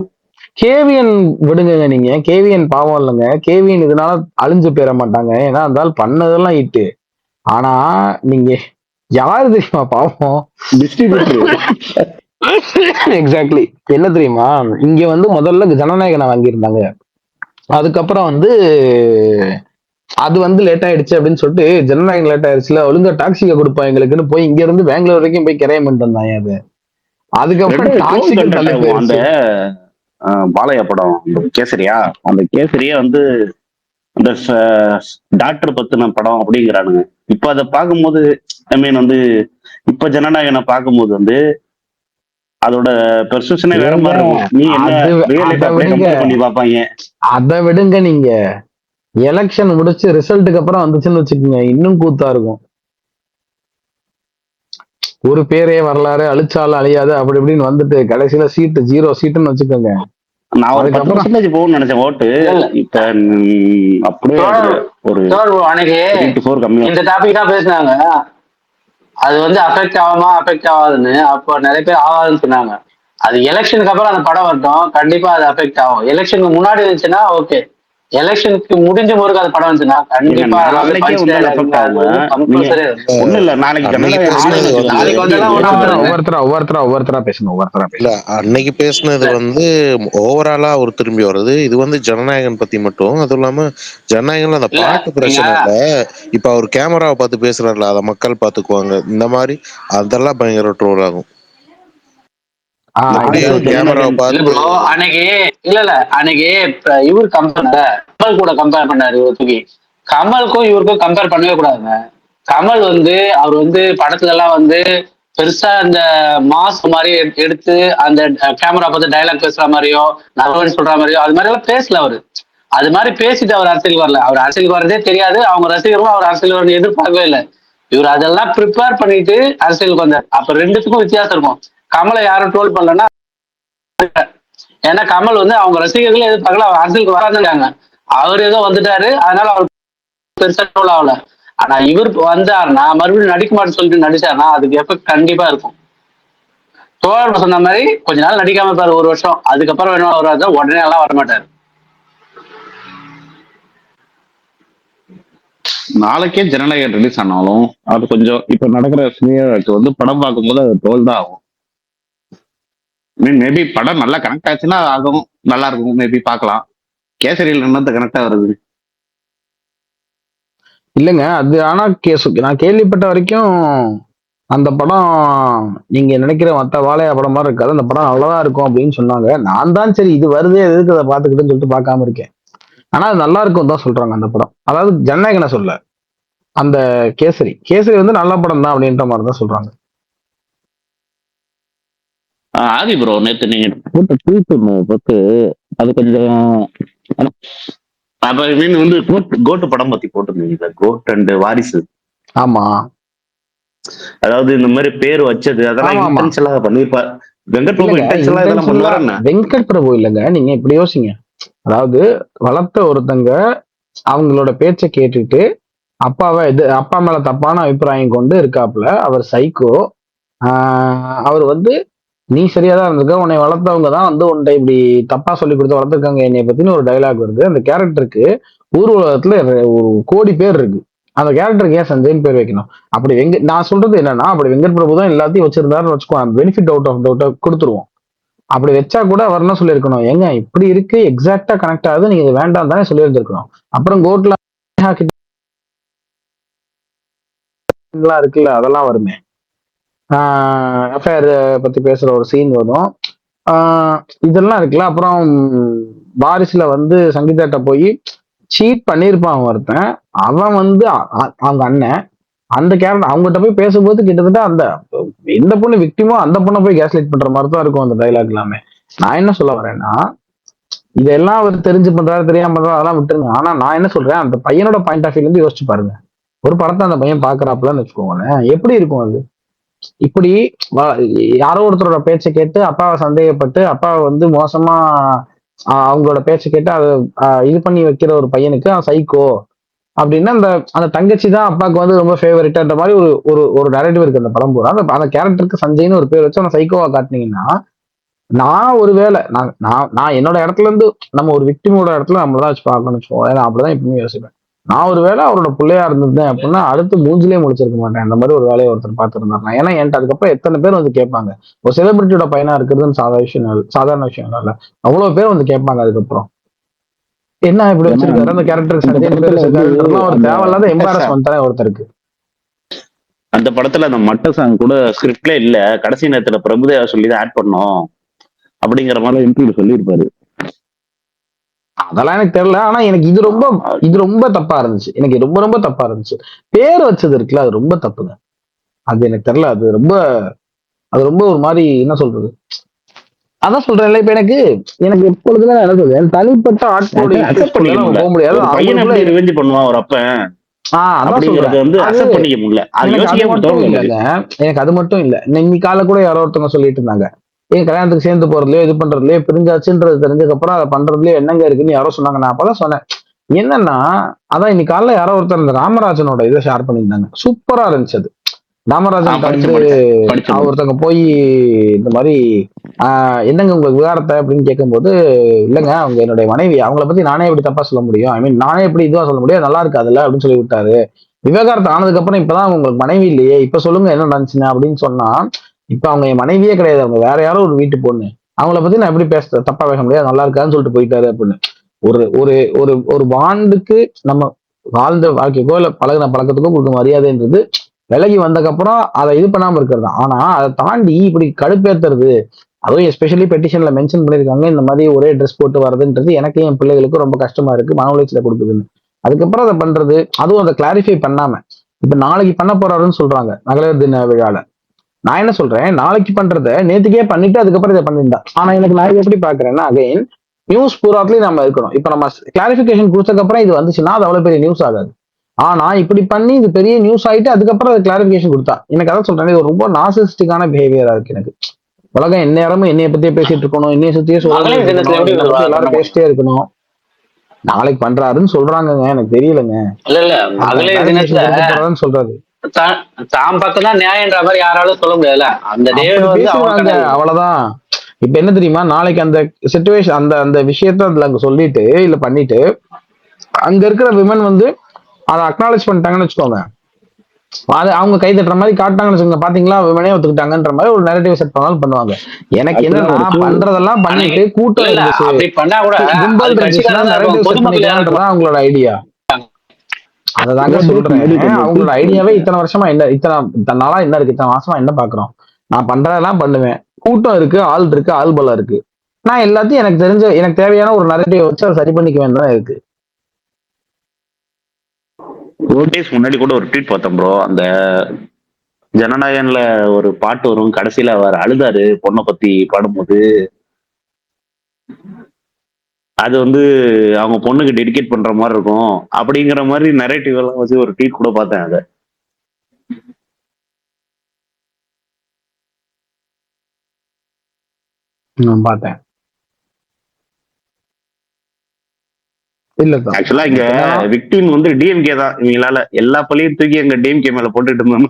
கேவிஎன் விடுங்க நீங்க, கேவிஎன் பாவம் இல்லைங்க. கேவிஎன் இதனால அழிஞ்சு போயிட மாட்டாங்க, ஏன்னா அந்த பண்ணதெல்லாம் இட்டு. ஆனா நீங்க யாரு தெரியுமா பாவம்? எக்ஸாக்ட்லி. என்ன தெரியுமா, இங்க வந்து முதல்ல ஜனநாயகனை வாங்கியிருந்தாங்க. அதுக்கப்புறம் வந்து அது வந்து லேட் ஆயிடுச்சு அப்படின்னு சொல்லிட்டு ஜனநாயகம் லேட் ஆயிடுச்சுல, ஒழுங்கா டாக்ஸிக்க கொடுப்பா எங்களுக்குன்னு போய் இங்க இருந்து பெங்களூர் வரைக்கும் போய் கிரையம் பண்ணிட்டு வந்தாங்க. அது அதுக்கப்புறம் அந்த பாலையா படம் கேசரியா, அந்த கேசரியா வந்து அந்த டாக்டர் பத்தின படம் அப்படிங்கிறானுங்க. இப்ப அதை பார்க்கும்போது ஐ மீன் வந்து இப்ப ஜனநாயகனை பார்க்கும்போது வந்து அதோட பெர்செப்ஷனே வேற மாதிரி இருக்கும். நீ என்ன பண்ணி பாப்பாங்க. அதை விடுங்க, நீங்க எலெக்ஷன் முடிச்சு ரிசல்ட்டுக்கு அப்புறம் வந்துச்சுன்னு வச்சுக்கோங்க, இன்னும் கூத்தா இருக்கும். ஒரு பேரே வரலாறு அழிச்சாலும் அழியாது அப்படி இப்படின்னு வந்துட்டு கடைசியில சீட்டு 0 சீட்டுன்னு வச்சுக்கோங்க. நான் ஒரு 10% போகும்னு நினைச்சேன் ஓட்டு. இப்ப அப்படியே ஒரு இந்த டாபிக் தான் பேசினாங்க. அது வந்து அஃபெக்ட் ஆகுமா அஃபெக்ட் ஆகாதுன்னு. அப்போ நிறைய பேர் ஆகாதுன்னு சொன்னாங்க. அது எலெக்ஷனுக்கு அப்புறம் அந்த படம் வரட்டும், கண்டிப்பா அது அஃபெக்ட் ஆகும். எலெக்ஷனுக்கு முன்னாடி இருந்துச்சுன்னா ஓகே, எலெக்ஷனுக்கு முடிஞ்ச முறைக்கு அந்த படம் வந்துச்சுன்னா கண்டிப்பா அன்னைக்கு பேசுனது வந்து ஓவராலா ஒரு திரும்பி வருது. இது வந்து ஜனநாயகன் பத்தி மட்டும், அதுவும் இல்லாம ஜனநாயகன்ல அந்த பாட்டு பிரச்சனை இல்ல. இப்ப அவர் கேமராவை பார்த்து பேசுறாருல, அதை மக்கள் பாத்துக்குவாங்க. இந்த மாதிரி அதெல்லாம் பயங்கர ட்ரோல் ஆகும். அன்னைக்கு இவர் கமல் கூட கம்பேர் பண்ணாரு. கமலுக்கும் இவருக்கும் கம்பேர் பண்ணவே கூடாதுங்க. கமல் வந்து அவர் வந்து படத்துல எல்லாம் வந்து பெருசா இந்த மாஸ் மாதிரி எடுத்து அந்த கேமரா பார்த்து டைலாக் பேசுற மாதிரியோ நல்லவன் சொல்ற மாதிரியோ அது மாதிரி எல்லாம் பேசல. அவரு அது மாதிரி பேசிட்டு அவர் அரசியலுக்கு வரல. அவர் அரசியலுக்கு வரதே தெரியாது. அவங்க ரசிகர்களும் அவர் அரசியல் வரணும் எதிர்பார்க்கவே இல்லை. இவர் அதெல்லாம் ப்ரிப்பேர் பண்ணிட்டு அரசியலுக்கு வந்தார். அப்ப ரெண்டுத்துக்கும் வித்தியாசம் இருக்கும். கமலை யாரும் ட்ரோல் பண்ணலன்னா, ஏன்னா கமல் வந்து அவங்க ரசிகர்களே எதிர்பார்க்கல, அவர் அரசியலுக்கு வராதுங்க. அவர் ஏதோ வந்துட்டாரு, அதனால அவர் பெருசா ட்ரோல் ஆகல. ஆனா இவர் வந்தாருன்னா மறுபடியும் நடிக்க மாட்டேன்னு சொல்லிட்டு நடிச்சாருன்னா அதுக்கு எஃபெக்ட் கண்டிப்பா இருக்கும். தோழர் சொன்ன மாதிரி கொஞ்ச நாள் நடிக்காம இருப்பாரு, 1 வருஷம். அதுக்கப்புறம் வேணும் வராது, உடனே எல்லாம் வரமாட்டாரு. நாளைக்கே ஜனநாயகன் ரிலீஸ் ஆனாலும் அது கொஞ்சம் இப்ப நடக்கிற சினிமாவுக்கு வந்து படம் பார்க்கும்போது அது ட்ரோல் தான் ஆகும். மேபி படம் நல்லா கனெக்ட் ஆச்சுன்னா ஆகும், நல்லா இருக்கும், மேபி பார்க்கலாம். கேசரியில் என்னத்த கனெக்டா வருது? இல்லைங்க அது ஆனா நான் கேள்விப்பட்ட வரைக்கும் அந்த படம் நீங்க நினைக்கிற மற்ற வாழையா படம் மாதிரி இருக்காது, அந்த படம் அவ்வளவுதான் இருக்கும் அப்படின்னு சொன்னாங்க. நான் தான் சரி இது வருதே எதுக்கு அதை பார்த்துக்கிட்டுன்னு சொல்லிட்டு பார்க்காம இருக்கேன். ஆனா அது நல்லா இருக்கும் தான் சொல்றாங்க அந்த படம். அதாவது ஜனநாயகனை சொல்ல, அந்த கேசரி வந்து நல்ல படம் தான் அப்படின்ற மாதிரி தான் சொல்றாங்க. ஆதி ப்ரோ நேத்து நீங்க போட்டு ட்வீட் பார்த்து அது கொஞ்சம் அப்ப மீன் வந்து கோட்டு படம் பத்தி போட்டிருந்தீங்க, கோட் அண்ட் வாரிசு. ஆமா, அதாவது இந்த மாதிரி பேர் வச்சது அதெல்லாம் இன்டென்ஷனலா பண்ணிருப்பார் வெங்கட் பிரபு. இன்டென்ஷனலா இதெல்லாம் பண்ணுவாருன்னா வெங்கட் பிரபு இல்லைங்க, நீங்க இப்படி யோசிங்க. அதாவது வளர்த்த ஒருத்தங்க அவங்களோட பேச்சை கேட்டுட்டு அப்பா மேல தப்பான அபிப்பிராயம் கொண்டு இருக்காப்புல. அவர் சைக்கோ. அவர் வந்து நீ சரியாதான் இருந்திருக்க, உன்னை வளர்த்தவங்க தான் வந்து உன்னை இப்படி தப்பா சொல்லி கொடுத்து வளர்த்துருக்காங்க என்னை பத்தின்னு ஒரு டைலாக் வருது. அந்த கேரக்டருக்கு ஊர் உலகத்துல ஒரு கோடி பேர் இருக்கு. அந்த கேரக்டருக்கு ஏன் சஞ்சய்னு பேர் வைக்கணும்? அப்படி நான் சொல்றது என்னன்னா, அப்படி வெங்கட் பிரபு தான் எல்லாத்தையும் வச்சிருந்தாருன்னு வச்சுக்கோ, பெனிஃபிட் அவுட் ஆஃப் டவுட்டை கொடுத்துருவோம். அப்படி வச்சா கூட அவர் என்ன சொல்லியிருக்கணும், ஏங்க இப்படி இருக்கு எக்ஸாக்டா கனெக்ட் ஆகுது, நீங்க இது வேண்டாம் தானே சொல்லியிருந்திருக்கணும். அப்புறம் கோட்ல இருக்குல்ல அதெல்லாம் வருமே, அஃபேர் பத்தி பேசுற ஒரு சீன் வரும், இதெல்லாம் இருக்குல்ல. அப்புறம் வாரிசுல வந்து சங்கீதாட்ட போய் சீட் பண்ணியிருப்பான் ஒருத்தன், அவன் வந்து அவங்க அண்ணன், அந்த கேரக்டர் அவங்ககிட்ட போய் பேசும்போது கிட்டத்தட்ட அந்த எந்த பொண்ணு விக்டிமோ அந்த பொண்ணை போய் கேஸ்லைட் பண்ற மாதிரி தான் இருக்கும் அந்த டைலாக் எல்லாமே. நான் என்ன சொல்ல வரேன்னா, இதெல்லாம் அவர் தெரிஞ்சு பண்றாரு தெரியாம பண்றாரு அதெல்லாம் விட்டுருங்க. ஆனா நான் என்ன சொல்றேன், அந்த பையனோட பாயிண்ட் ஆஃப் வியூல இருந்து யோசிச்சு பாருங்க. ஒரு படத்தை அந்த பையன் பாக்குறாப்புலன்னு வச்சுக்கோங்களேன், எப்படி இருக்கும் அது? இப்படி யாரோ ஒருத்தரோட பேச்சை கேட்டு அப்பாவை சந்தேகப்பட்டு அப்பாவை வந்து மோசமா அவங்களோட பேச்சை கேட்டு அதை இது பண்ணி வைக்கிற ஒரு பையனுக்கு சைக்கோ அப்படின்னா, அந்த தங்கச்சி தான் அப்பாவுக்கு வந்து ரொம்ப ஃபேவரட்ன்ற மாதிரி ஒரு நரேட்டிவ் இருக்கு அந்த படம் பூரா. அந்த கேரக்டருக்கு சஞ்சய்னு ஒரு பேர் வச்சு அந்த சைக்கோவா காட்டினீங்கன்னா, நான் ஒருவேளை நான் என்னோட இடத்துல இருந்து நம்ம ஒரு விக்டிமோட இடத்துல நம்மளதான் வச்சு பார்க்கணும்னு வச்சுக்கோங்க, நான் அப்படிதான் எப்பவுமே யோசிப்பேன். நான் ஒரு வேளை அவரோட பிள்ளையா இருந்திருந்தேன் அப்படின்னா அடுத்து மூஞ்சிலே முடிச்சிருக்க மாட்டேன். அந்த மாதிரி ஒரு வேலையை ஒருத்தர் பார்த்துருந்தாருனா. ஏன்னா என்கிட்ட அதுக்கப்புறம் எத்தனை பேர் வந்து கேட்பாங்க, ஒரு செலிபிரிட்டியோட பையனா இருக்கிறதுன்னு சாதாரண விஷயம் இல்ல, அவ்வளவு பேர் வந்து கேட்பாங்க அதுக்கப்புறம் என்ன இப்படி வச்சிருக்காரு அந்த கேரக்டர் சஞ்சய் ஒரு தேவையில்லாத எம்பாரஸ்மெண்ட் தானே ஒருத்தருக்கு. அந்த படத்துல அந்த மட்ட சாங் கூட ஸ்கிரிப்ட்ல இல்ல, கடைசி நேரத்துல பிரபுதேவா சொல்லிதான் ஆட் பண்ணோம் அப்படிங்கிற மாதிரி இன்டர்வியூ சொல்லியிருப்பாரு. அதெல்லாம் எனக்கு தெரியல. ஆனா எனக்கு இது ரொம்ப தப்பா இருந்துச்சு. எனக்கு ரொம்ப தப்பா இருந்துச்சு. பேர் வச்சது இருக்குல்ல, அது ரொம்ப தப்புங்க. அது எனக்கு தெரியல, அது ரொம்ப ஒரு மாதிரி என்ன சொல்றது, அதான் சொல்றேன். இப்ப எனக்கு எப்பொழுதுமே என்ன சொல்றது, என் தனிப்பட்ட ஆட்களோட போக முடியாது. பண்ணுவான் ஒரு அப்ப எனக்கு அது மட்டும் இல்ல. இன்னைக்கு காலை கூட யாரோ ஒருத்தவங்க சொல்லிட்டு இருந்தாங்க, என் கல்யாணத்துக்கு சேர்ந்து போறதுலயோ இது பண்றதுலயோ பிரிஞ்சாச்சுன்றது தெரிஞ்சதுக்கு அப்புறம் அதை பண்றதுலயோ என்னங்க இருக்குன்னு யாரோ சொன்னாங்க. நான் அப்பதான் சொன்னேன் என்னன்னா, அதான் இன்னைக்கு காலைல யாரோ ஒருத்தர் இந்த ராமராஜனோட இதை ஷேர் பண்ணியிருந்தாங்க, சூப்பரா இருந்துச்சு அது. ராமராஜன் ஒருத்தவங்க போய் இந்த மாதிரி என்னங்க உங்களுக்கு விவகாரத்தை அப்படின்னு கேட்கும்போது, இல்லைங்க அவங்க என்னுடைய மனைவி, அவங்கள பத்தி நானே எப்படி தப்பா சொல்ல முடியும், ஐ மீன் நானே எப்படி இதுவா சொல்ல முடியும், நல்லா இருக்காதுல்ல அப்படின்னு சொல்லி விட்டாரு. விவகாரத்தை ஆனதுக்கு அப்புறம் இப்பதான் உங்களுக்கு மனைவி இல்லையே, இப்ப சொல்லுங்க என்ன நடந்துச்சுன்னு அப்படின்னு சொன்னா, இப்ப அவங்க என் மனைவியே கிடையாது, அவங்க வேற யாரோ ஒரு வீட்டு பொண்ணு, அவங்கள பத்தி நான் எப்படி தப்பா பேச முடியாது, நல்லா இருக்காதுன்னு சொல்லிட்டு போயிட்டாரு அப்படின்னு. ஒரு பாண்டுக்கு நம்ம வாழ்ந்த வாழ்க்கைக்கோ இல்ல பழகின பழக்கத்துக்கோ கொடுக்க மரியாதைன்றது விலகி வந்ததுக்கப்புறம் அதை இது பண்ணாம இருக்கிறது. ஆனா அதை தாண்டி இப்படி கடுப்பேத்துறது, அதுவும் எஸ்பெஷலி பெட்டிஷன்ல மென்ஷன் பண்ணிருக்காங்க இந்த மாதிரி ஒரே ட்ரெஸ் போட்டு வர்றதுன்றது எனக்கு என் பிள்ளைகளுக்கு ரொம்ப கஷ்டமா இருக்கு, மன உளைச்சல கொடுக்குதுன்னு. அதுக்கப்புறம் அதை பண்றது, அதுவும் அதை கிளாரிஃபை பண்ணாம இப்ப நாளைக்கு பண்ண போறாருன்னு சொல்றாங்க மகளிர் தின விழால. நான் என்ன சொல்றேன், நாளைக்கு பண்றத நேத்துக்கே பண்ணிட்டு அதுக்கப்புறம் இதை பண்ணிருந்தா. ஆனா எனக்கு நான் எப்படி பாக்குறேன்னா, அகைன் நியூஸ் பூராத்துலயும் நம்ம இருக்கணும். இப்ப நம்ம கிளாரிபிகேஷன் கொடுத்ததுக்கு அப்புறம் இது வந்துச்சுன்னா அது அவ்வளவு பெரிய நியூஸ் ஆகாது. ஆனா இப்படி பண்ணி இது பெரிய நியூஸ் ஆயிட்டு அதுக்கப்புறம் அது கிளாரிபிகேஷன் கொடுத்தா, எனக்கு அதான் சொல்றேன், இது ரொம்ப நார்சிஸ்டிக்கான பிஹேவியரா இருக்கு. எனக்கு உலகம் எந்நேரமும் என்னைய பத்தியே பேசிட்டு இருக்கணும், என்னைய சுத்தியே எல்லாரும் பேசிட்டே இருக்கணும். நாளைக்கு பண்றாருன்னு சொல்றாங்க, எனக்கு தெரியலங்க. சொல்றாரு தாம் பக்கம் தான் நியாயன்ற மாதிரி யாராலும் சொல்ல முடியாதுல்ல, அந்த பேசுவாங்க அவ்வளவுதான். இப்ப என்ன தெரியுமா, நாளைக்கு அந்த சிச்சுவேஷன் அந்த விஷயத்த அதுல அங்க சொல்லிட்டு இல்ல பண்ணிட்டு அங்க இருக்கிற விமன் வந்து அதை அக்னாலேஜ் பண்ணிட்டாங்கன்னு வச்சுக்கோங்க, அது அவங்க கை தட்டுற மாதிரி காட்டாங்கன்னு வச்சுக்கோங்க, பாத்தீங்களா விமனே ஒத்துக்கிட்டாங்கன்ற மாதிரி ஒரு நெரேட்டிவ் செட் பண்ணாலும் பண்ணுவாங்க. எனக்கு என்ன, நான் பண்றதெல்லாம் பண்ணிட்டு கூட்டம் இருந்துச்சு, அப்படி பண்ணா கூட கும்பல் இருந்துச்சுன்னா நெரேட்டிவ் செட் பண்ணிக்கலாம்ன்றதான் அவங்களோட ஐடியா. அததாங்க சொல்றேன், அவங்களோட ஐடியாவே இத்தனை வருஷமா என்ன, இத்தனை நாளா என்ன இருக்கு, இத்தனை மாசமா என்ன பாக்குறோம், நான் பண்றதெல்லாம் பண்ணுவேன், கூட்டம் இருக்கு, ஆள் இருக்கு, ஆள் பலம் இருக்கு, நான் எல்லாத்தையும் எனக்கு தெரிஞ்ச எனக்கு தேவையான ஒரு நெரேட்டிவ் வச்சு அதை சரி பண்ணிக்க வேண்டியதான் இருக்கு. 4 days முன்னாடி கூட ஒரு ட்வீட் பார்த்தேன் ப்ரோ. அந்த ஜனநாயகன்ல ஒரு பாட்டு வரும், கடைசியில அவர் அழுதாரு பொண்ணை பத்தி பாடும்போது. அது வந்து அவங்க பொண்ணுக்கு டெடிகேட் பண்ற மாதிரி இருக்கும் அப்படிங்கிற மாதிரி நரேட்டிவ் எல்லாம் வச்சு ஒரு ட்வீட் கூட பார்த்தேன். அதை நான் பார்த்தேன். இல்ல ஆக்சுவலா இங்க விக்டிம் வந்து டிஎம்கே தான். இவங்களால எல்லா பள்ளியும் தூக்கி எங்க டிஎம்கே மேல போட்டுட்டு இருந்தோம்.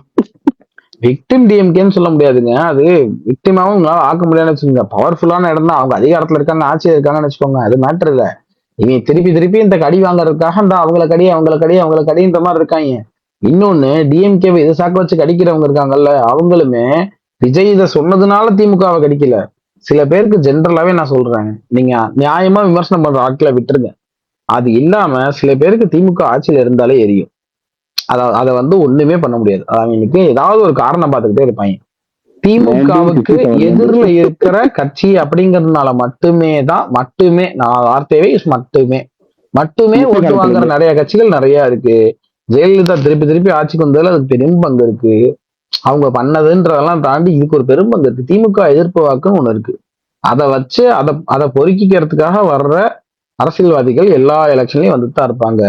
விக்டிம் டிஎம்கேன்னு சொல்ல முடியாதுங்க, அது விக்டிமாவும் உங்களால ஆக்க முடியாதுன்னு வச்சுக்கோங்க. பவர்ஃபுல்லான இடம் தான், அவங்க அதிகாரத்துல இருக்காங்க, ஆட்சியில் இருக்காங்கன்னு வச்சுக்கோங்க, அது மேட்டர் இல்ல. இவங்க திருப்பி இந்த கடி வாங்கறதுக்காக இந்த அவங்கள கடின்ற மாதிரி இருக்காங்க. இன்னொன்னு, டிஎம்கே இதை சாக்க வச்சு கடிக்கிறவங்க இருக்காங்கல்ல, அவங்களுமே விஜய் இதை சொன்னதுனால திமுகவை கடிக்கல. சில பேருக்கு ஜென்ரலாவே நான் சொல்றேன், நீங்க நியாயமா விமர்சனம் பண்ற ஆட்களை விட்டுருங்க. அது இல்லாம சில பேருக்கு திமுக ஆட்சியில இருந்தாலே எரியும். அதை வந்து ஒண்ணுமே பண்ண முடியாது. அவங்களுக்கு ஏதாவது ஒரு காரணம் பார்த்துக்கிட்டே இருப்பாங்க. திமுகவுக்கு எதிரில் இருக்கிற கட்சி அப்படிங்கறதுனால மட்டுமே நான் வார்த்தையவே மட்டுமே ஓட்டு வாங்குற நிறைய கட்சிகள் நிறைய இருக்கு. ஜெயலலிதா திருப்பி ஆட்சிக்கு வந்ததுல அதுக்கு பெரும் பங்கு இருக்கு. அவங்க பண்ணதுன்றதெல்லாம் தாண்டி இதுக்கு ஒரு பெரும் பங்கு இருக்கு. திமுக எதிர்ப்பு வாக்குன்னு ஒண்ணு இருக்கு. அதை வச்சு அதை பொறுக்கிக்கிறதுக்காக வர்ற அரசியல்வாதிகள் எல்லா எலெக்ஷன்லயும் வந்துட்டு தான் இருப்பாங்க.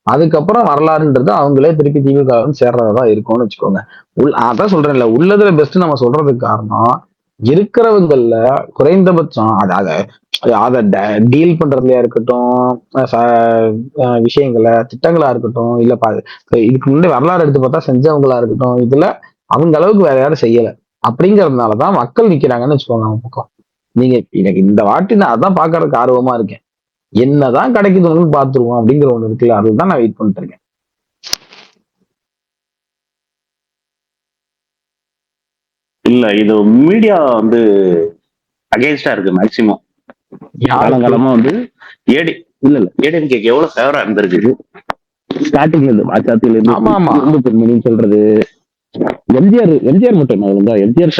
அதுக்கப்புறம் வரலாறுன்றது அவங்களே திருப்பி திமுக சேர்றதான் இருக்கும்னு வச்சுக்கோங்க. அதான் சொல்றேன்ல, உள்ளதுல பெஸ்ட் நம்ம சொல்றதுக்கு காரணம், இருக்கிறவங்கல்ல குறைந்தபட்சம் அதை டீல் பண்றதுலயா இருக்கட்டும், விஷயங்களை திட்டங்களா இருக்கட்டும், இல்ல இதுக்கு முன்னாடி வரலாறு எடுத்து பார்த்தா செஞ்சவங்களா இருக்கட்டும், இதுல அவங்க அளவுக்கு வேற யாரும் செய்யல. அப்படிங்கறதுனாலதான் மக்கள் நிக்கிறாங்கன்னு வச்சுக்கோங்க அவங்க பக்கம். நீங்க எனக்கு இந்த வாட்டி நான் அதான் பாக்குறதுக்கு ஆர்வமா இருக்கேன். என்னதான் கிடைக்குதுன்னு பாத்துருவோம் அப்படிங்கிற ஒண்ணு இருக்குல்ல, அதுதான் நான் வெயிட் பண்ணிட்டு இருக்கேன். இல்ல இது மீடியா வந்து அகேன்ஸ்டா இருக்கு மேக்சிமம். காலங்காலமா வந்து ஏடிஎம்கேக்கு எவ்வளவு ஃபேவரா இருந்திருக்கு ஸ்டார்டிங்ல இருந்து, பாஜகத்துல இருந்து பெண்மணின்னு சொல்றது. எம்ஜிஆர் மட்டும் என்ன ஒழுங்கா, எம்ஜிஆர்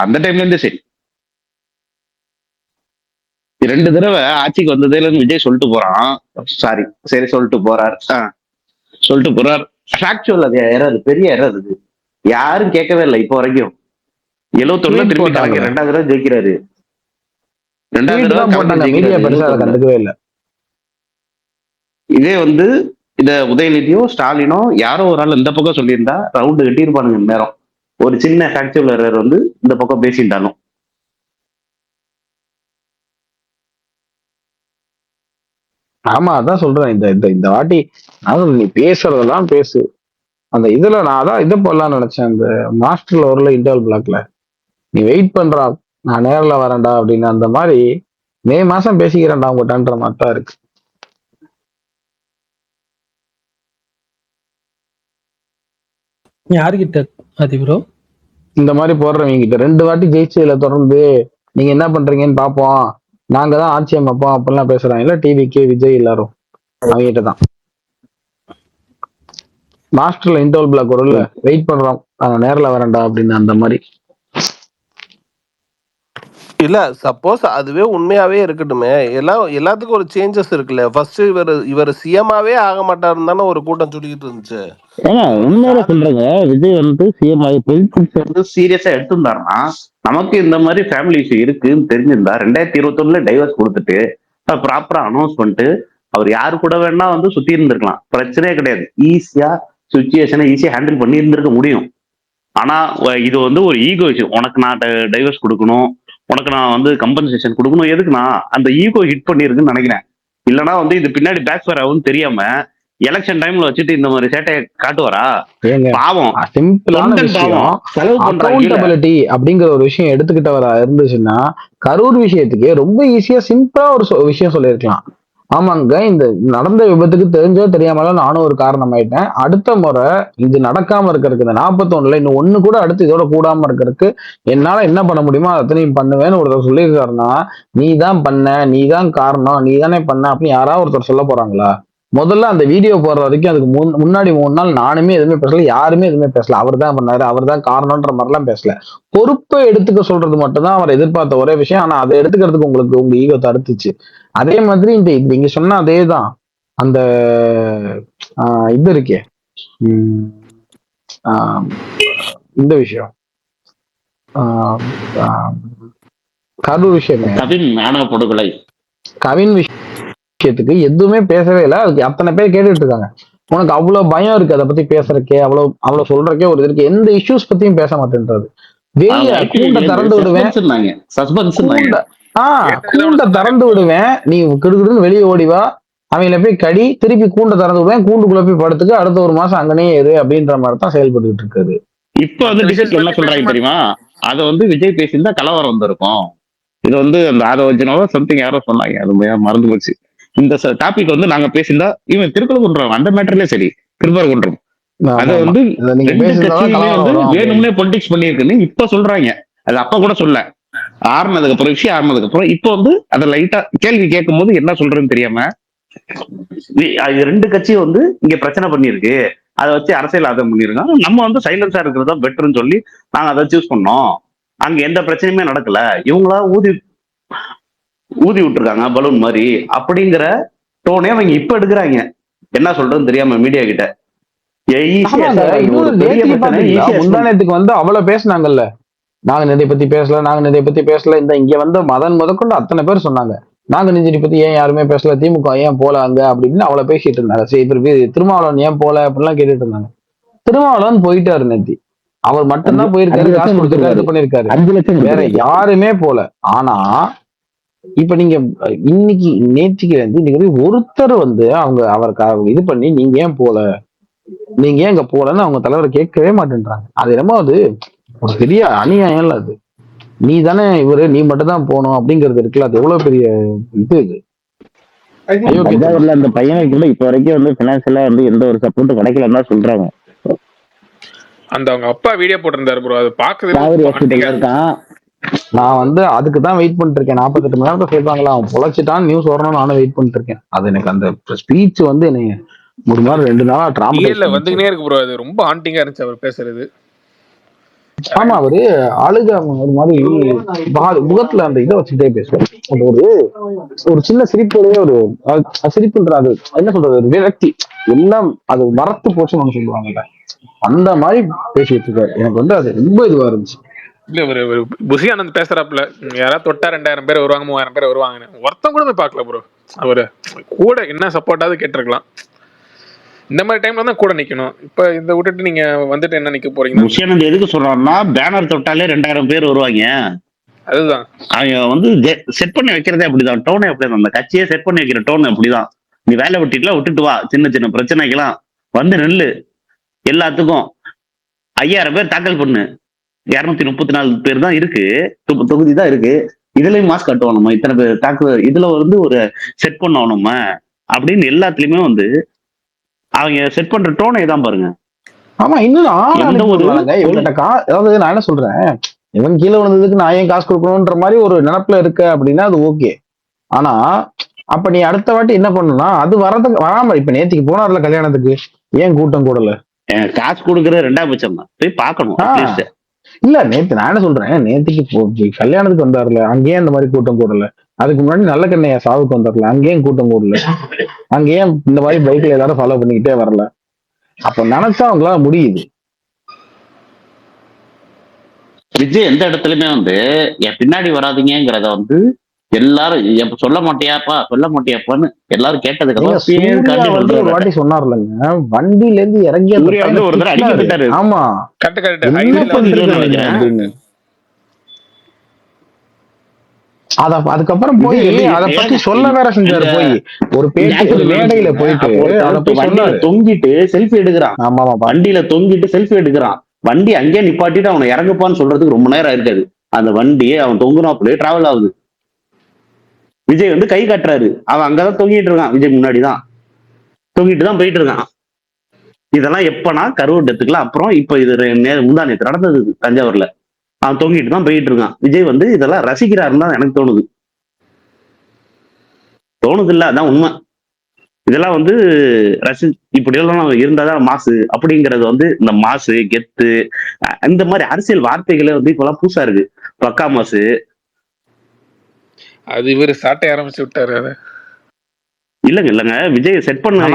அந்த டைம்ல இருந்தே சரி 2 தடவை ஆட்சிக்கு வந்ததுல இருந்து விஜய் சொல்லிட்டு போறார். ஃபேக்சுவல் அது எரர், பெரிய எரர். இது யாரும் கேட்கவே இல்லை இப்போ வரைக்கும். 71 திரும்பி கலைஞர் 2வது தடவை ஜெயிக்கிறாரு. 2வது தடவை கண்டுக்கவே இல்லை. இதே வந்து இத உதயநிதியோ ஸ்டாலினோ யாரோ ஒரு ஆள் இந்த பக்கம் சொல்லியிருந்தா ரவுண்டு கட்டியிருப்பானுங்க நேரம். ஒரு சின்ன ஃபேக்சுவல் எரர் வந்து இந்த பக்கம் பேசிட்டாலும். ஆமா, அதான் சொல்றேன். இந்த வாட்டி நீ பேசுறதெல்லாம் பேசு. அந்த இதுல நான் அதான் இதை போடலாம்னு நினைச்சேன். அந்த மாஸ்டர்ல வரல இன்டர்வல் பிளாக்ல நீ வெயிட் பண்றா, நான் நேரில் வரேன்டா அப்படின்னு, அந்த மாதிரி மே மாசம் பேசிக்கிறேன்டா உங்கள்கிட்டன்ற மாதிரி தான் இருக்கு. யாருகிட்ட அது ப்ரோ இந்த மாதிரி போடுறவங்க கிட்ட 2 வாட்டி ஜெயிச்சதுல தொடர்ந்து நீங்க என்ன பண்றீங்கன்னு பாப்போம், நாங்க தான் ஆட்சி அமைப்போம் அப்படிலாம் பேசுறாங்க இல்ல, டிவிக்கு விஜய் எல்லாரும் அவங்ககிட்ட தான். மாஸ்டர்ல இன்டர்வல் பிளாக் வரும்ல, வெயிட் பண்றோம் நேரில் வரேன்டா அப்படின்னு, அந்த மாதிரி. இல்ல சப்போஸ் அதுவே உண்மையாவே இருக்கட்டுமே, எல்லாத்துக்கும் ஒரு சேஞ்சஸ் இருக்குல்ல. ஃபர்ஸ்ட் இவர் சிஎம்மாவே ஆக மாட்டாருன்னு தானே ஒரு கூட்டம் சொல்லிட்டு இருந்துச்சு. உண்மையில சொல்றேங்க, விஜய் வந்து சிஎம் பொலிட்டிக்ஸ் வந்து சீரியஸா எடுத்திருந்தாருன்னா, நமக்கு இந்த மாதிரி ஃபேமிலி இஷ்யூ இருக்குன்னு தெரிஞ்சிருந்தா 2021 டைவர்ஸ் கொடுத்துட்டு ப்ராப்பரா அனௌன்ஸ் பண்ணிட்டு அவர் யாரு கூட வேணா வந்து சுத்தி இருந்திருக்கலாம், பிரச்சனையே கிடையாது. ஈஸியா சுச்சுவேஷனை ஈஸியா ஹேண்டில் பண்ணி இருந்திருக்க முடியும். ஆனா இது வந்து ஒரு ஈகோ இஷ்யூ. உனக்கு நான் டைவர்ஸ் கொடுக்கணும், உனக்கு நான் வந்து கம்பன்சேஷன் கொடுக்கணும், எதுக்குன்னா அந்த ஈகோ ஹிட் பண்ணிருக்குன்னு நினைக்கிறேன். இல்லைன்னா வந்து இது பின்னாடி பேக் ஃபேர் ஆகும்னு தெரியாம எலெக்ஷன் டைம்ல வச்சுட்டு இந்த மாதிரி சேட்டையை காட்டுவாரா? பாவம். சிம்பிளான விஷயம், அக்கௌண்டபிலிட்டி அப்படிங்கிற ஒரு விஷயம் எடுத்துக்கிட்டவரா இருந்துச்சுன்னா கரூர் விஷயத்துக்கே ரொம்ப ஈஸியா சிம்பிளா ஒரு விஷயம் சொல்லியிருக்கலாம். ஆமாங்க. இந்த நடந்த விபத்துக்கு தெரிஞ்சோ தெரியாமலோ நானும் ஒரு காரணம் ஆயிட்டேன். அடுத்த முறை இது நடக்காம இருக்கிறதுக்கு, இந்த 41ல இன்னும் ஒண்ணு கூட அடுத்து இதோட கூடாம இருக்கிறதுக்கு என்னால என்ன பண்ண முடியுமோ அதை அத்தனையும் பண்ணுவேன்னு ஒருத்தர் சொல்லியிருக்காருன்னா, நீ தான் பண்ண, நீ தான் காரணம், நீ தானே பண்ண அப்படின்னு யாராவது ஒருத்தர் சொல்ல போறாங்களா? முதல்ல அந்த வீடியோ போடுற வரைக்கும் அதுக்கு முன்னாடி 3 நாள் நானுமே எதுவுமே பேசல, யாருமே எதுவுமே பேசல. அவர் தான் பண்ணாரு, அவர் தான் காரணம்ன்ற மாதிரிலாம் பேசல. பொறுப்பை எடுத்துக்க சொல்றது மட்டும் தான் அவர் எதிர்பார்த்த ஒரே விஷயம். ஆனா அதை எடுத்துக்கிறதுக்கு உங்களுக்கு உங்க ஈகோ தடுத்துச்சு. அதே மாதிரி இந்த நீங்க சொன்ன அதேதான் அந்த இது இருக்கே, இந்த விஷயம் கரூர் விஷயம், கவின் விஷயத்துக்கு எதுவுமே பேசவே இல்லை. அதுக்கு அத்தனை பேர் கேட்டுட்டு இருக்காங்க. உனக்கு அவ்வளவு பயம் இருக்கு அதை பத்தி பேசுறக்கே, அவ்வளவு சொல்றக்கே ஒரு இருக்கு. எந்த இஷ்யூஸ் பத்தியும் பேச மாட்டேன்றது. வெளிய கூண்ட திறந்து விடுவேன், கூண்ட திறந்து விடுவேன், நீ கிடுக்கிடுன்னு வெளியே ஓடிவா, அவங்கள போய் கடி, திருப்பி கூண்ட திறந்து விடுவேன், கூண்டுக்குள்ள போய் படுத்துக்கு, அடுத்த 1 மாசம் அங்கனே இரு அப்படின்ற மாதிரி தான் செயல்பட்டு இருக்காரு. இப்ப வந்து டிசைட் என்ன சொல்றாங்க தெரியுமா? அத வந்து விஜய் பேசியிருந்தா கலவரம் வந்திருக்கும். இது வந்து அந்த ஆதவஜனாவோ சம்திங் யாரோ சொன்னாங்க, அது மறந்து போச்சு. இந்த டாபிக் வந்து நாங்க பேசியிருந்தா இவன் திருக்குறள் அந்த மேட்டர்லயே சரி திருப்பரங்குன்றம் அதை வந்து 2 கட்சியுமே வந்து வேணும்னே பொலிட்டிக்ஸ் பண்ணிருக்குன்னு இப்ப சொல்றாங்க. அது அப்ப கூட சொல்ல ஆறுனதுக்கு அப்புறம் விஷயம் ஆறுனதுக்கு அப்புறம் இப்ப வந்து அதை லைட்டா கேள்வி கேட்கும் போது என்ன சொல்றதுன்னு தெரியாம 2 கட்சியும் வந்து இங்க பிரச்சனை பண்ணிருக்கு, அதை வச்சு அரசியல் ஆதம் பண்ணிருக்காங்க. நம்ம வந்து சைலன்ஸா இருக்கிறதா பெட்டர்ன்னு சொல்லி நாங்க அதை சூஸ் பண்ணோம். அங்க எந்த பிரச்சனையுமே நடக்கல, இவங்களா ஊதி விட்டுருக்காங்க பலூன் மாதிரி அப்படிங்கிற டோனே அவங்க இப்ப எடுக்கிறாங்க. என்ன சொல்றதுன்னு தெரியாம மீடியா கிட்ட. முந்தானத்துக்கு வந்து அவ்வளவு பேசினாங்கல்ல, நாகநதியை பத்தி பேசல, நாகநதியை பத்தி பேசல. இந்த இங்க வந்த மதன் முதற்கொண்டு அத்தனை பேர் சொன்னாங்க நாகநதியை பத்தி ஏன் யாருமே பேசல, திமுக ஏன் போல அங்க அப்படின்னு அவ்வளவு பேசிட்டு இருந்தாங்க. சரி, திருமாவளவன் ஏன் போல அப்படிலாம் கேட்டுட்டு இருந்தாங்க. திருமாவளவன் போயிட்டாரு நேத்தி, அவர் மட்டும்தான் போயிருக்காரு, காசு கொடுத்துருக்காரு, இது பண்ணிருக்காரு, 5 லட்சம் வேற யாருமே போல. ஆனா இப்ப நீங்க நேற்றுக்கு இன்னைக்கு ஒருத்தர் வந்து அவருக்கு இது பண்ணி நீங்க ஏன் போல, நீங்க ஏன் அங்க போலன்னு அவங்க தலைவரை கேட்கவே மாட்டேன்றாங்க. அது என்னமோ அது ஒரு பெரிய அநியாயம் இல்ல, அது நீ தானே இவரு, நீ மட்டும் தான் போகணும் அப்படிங்கிறது இருக்குல்ல, அது எவ்வளவு பெரிய இது. அந்த பையனுக்கு கூட இப்ப வரைக்கும் வந்து பினான்சியலா வந்து எந்த ஒரு சப்போர்ட்டும் கிடைக்கலன்னு தான் சொல்றாங்க. அந்த அவங்க அப்பா வீடியோ போட்டிருந்தாரு ப்ரோ, அது பாக்குறது நான் வந்து அதுக்கு தான் வெயிட் பண்ணிட்டு இருக்கேன். 48 மணி நேரத்தை சேர்ப்பாங்களா, அவன் பொழைச்சிட்டான் நியூஸ் வரணும்னு நானும் வெயிட் பண்ணிட்டு இருக்கேன். அது எனக்கு அந்த ஸ்பீச் வந்து என்னைய ஒரு மாதிரி 2 நாளா ட்ராமா வந்துகிட்டே இருக்கு ப்ரோ. அது ரொம்ப ஹாண்டிங்கா இருந்துச்சு அவர் பேசுறது. ஆமா, அவரு அழுக ஒரு மாதிரி முகத்துல அந்த இதை வச்சுக்கிட்டே பேசுவார். ஒரு சின்ன சிரிப்போடய ஒரு சிரிப்புன்ற அது என்ன சொல்றது, ஒரு விரக்தி எல்லாம் அது மறத்து போச்சுன்னு ஒண்ணு சொல்லுவாங்கல்ல, அந்த மாதிரி பேசிட்டு இருக்காரு. எனக்கு வந்து அது ரொம்ப இதுவா இருந்துச்சு. இல்ல ஒரு புசி ஆனந்த் பேசுறாப்புல, யாராவது தொட்டா 2000 பேர் வருவாங்க, 3000 பேர் வருவாங்க, ஒருத்தம் கூட போய் பார்க்கல ப்ரோ. அவரு கூட என்ன சப்போர்ட்டாவது கேட்டிருக்கலாம். இந்த மாதிரி டைம்ல தான் கூட நிக்கணும். இப்ப இந்த விட்டுட்டு நீங்க வந்துட்டு என்ன நிக்க போறீங்க? புஷியானந்த் எதுக்கு சொல்றாருன்னா, பேனர் தொட்டாலே 2000 பேர் வருவாங்க. அதுதான் அவங்க வந்து செட் பண்ணி வைக்கிறதே அப்படிதான், டோனே அப்படிதான், அந்த கட்சியே செட் பண்ணி வைக்கிற டோன் அப்படிதான். நீ வேலை விட்டுட்டு வா, சின்ன சின்ன பிரச்சனைக்கெல்லாம் வந்து நெல்லு, எல்லாத்துக்கும் 5000 பேர் தாக்கல் பண்ணு, 234 பேர் தான் இருக்கு, தொகுதி தான் இருக்கு, இதுலயும் மாஸ்க் கட்டுவோம் நம்ம, இத்தனை பேர் தாக்குதல், இதுல வந்து ஒரு செட் பண்ணோம் நம்ம அப்படின்னு எல்லாத்துலயுமே வந்து அவங்க செட் பண்ற டோனை தான் பாருங்க. ஆமா, இன்னும் அதாவது நான் என்ன சொல்றேன், இவன் கீழே விழுந்ததுக்கு நான் ஏன் காசு கொடுக்கணும்ன்ற மாதிரி ஒரு நினைப்புல இருக்க அப்படின்னா அது ஓகே. ஆனா அப்ப நீ அடுத்த வாட்டி என்ன பண்ணணும்னா, அது வராம இப்ப நேத்திக்கு போனார்ல கல்யாணத்துக்கு, ஏன் கூட்டம் கூடல? காசு கொடுக்கறது 2ஆம் பட்சம் தான், போய் பார்க்கணும். இல்ல நேத்து நான் என்ன சொல்றேன், நேத்திக்கு கல்யாணத்துக்கு வந்தாருல, அங்கேயும் அந்த மாதிரி கூட்டம் கூடல. அதுக்கு முன்னாடி நல்ல கண்ணையா சாவுக்கு வந்தார்ல, அங்கேயும் கூட்டம் கூடல. அங்கேயும் இந்த மாதிரி பைக்ல எல்லாரும் ஃபாலோ பண்ணிக்கிட்டே வரல. அப்ப நினைச்சா அவங்களால முடியுது. விஜய் எந்த இடத்துலயுமே வந்து என் பின்னாடி வராதிங்கிறத வந்து எல்லாரும் சொல்ல மாட்டியாப்பான்னு எல்லாரும் கேட்டதுக்கு ஒரு வாட்டி சொன்னார்லங்க, வண்டியில இருந்து இறங்கி ஒரு தடவை அடிக்கப்பட்டாரு. ஆமா, அதுக்கப்புறம் போய் அதை பத்தி சொல்ல வேற செஞ்சாரு. போய் ஒரு பேட்டி ஒரு மேடையில போயிட்டு தொங்கிட்டு செல்ஃபி எடுக்கிறான். ஆமா, வண்டியில தொங்கிட்டு செல்ஃபி எடுக்கிறான். வண்டி அங்கேயே நிப்பாட்டிட்டு அவனை இறங்குப்பான்னு சொல்றதுக்கு ரொம்ப நேரம் இருக்காது. அந்த வண்டியே அவன் தொங்குனாப்புலயே டிராவல் ஆகுது. விஜய் வந்து கை காட்டுறாரு, அவன் அங்கதான் தொங்கிட்டு இருக்கான், விஜய் முன்னாடிதான் தொங்கிட்டு தான் போயிட்டு இருக்கான். இதெல்லாம் எப்பனா கரூர் டெத்துக்குலாம் அப்புறம் இப்ப இது முந்தா நேத்து நடந்தது தஞ்சாவூர்ல. அவன் தொங்கிட்டு தான் போயிட்டு இருக்கான். விஜய் வந்து இதெல்லாம் ரசிக்கிறாருன்னு தான் எனக்கு தோணுது இல்ல, அதான் உண்மை. இதெல்லாம் வந்து இப்படி எல்லாம் இருந்தாதான் மாசு அப்படிங்கறது வந்து இந்த மாசு கெத்து இந்த மாதிரி அரசியல் வார்த்தைகளே வந்து இப்பெல்லாம் புதுசா இருக்கு. பக்கா மாசு அது இவரு சாட்டை ஆரம்பிச்சு விட்டாரு. அதை இல்லங்க விஜய் செட் பண்ண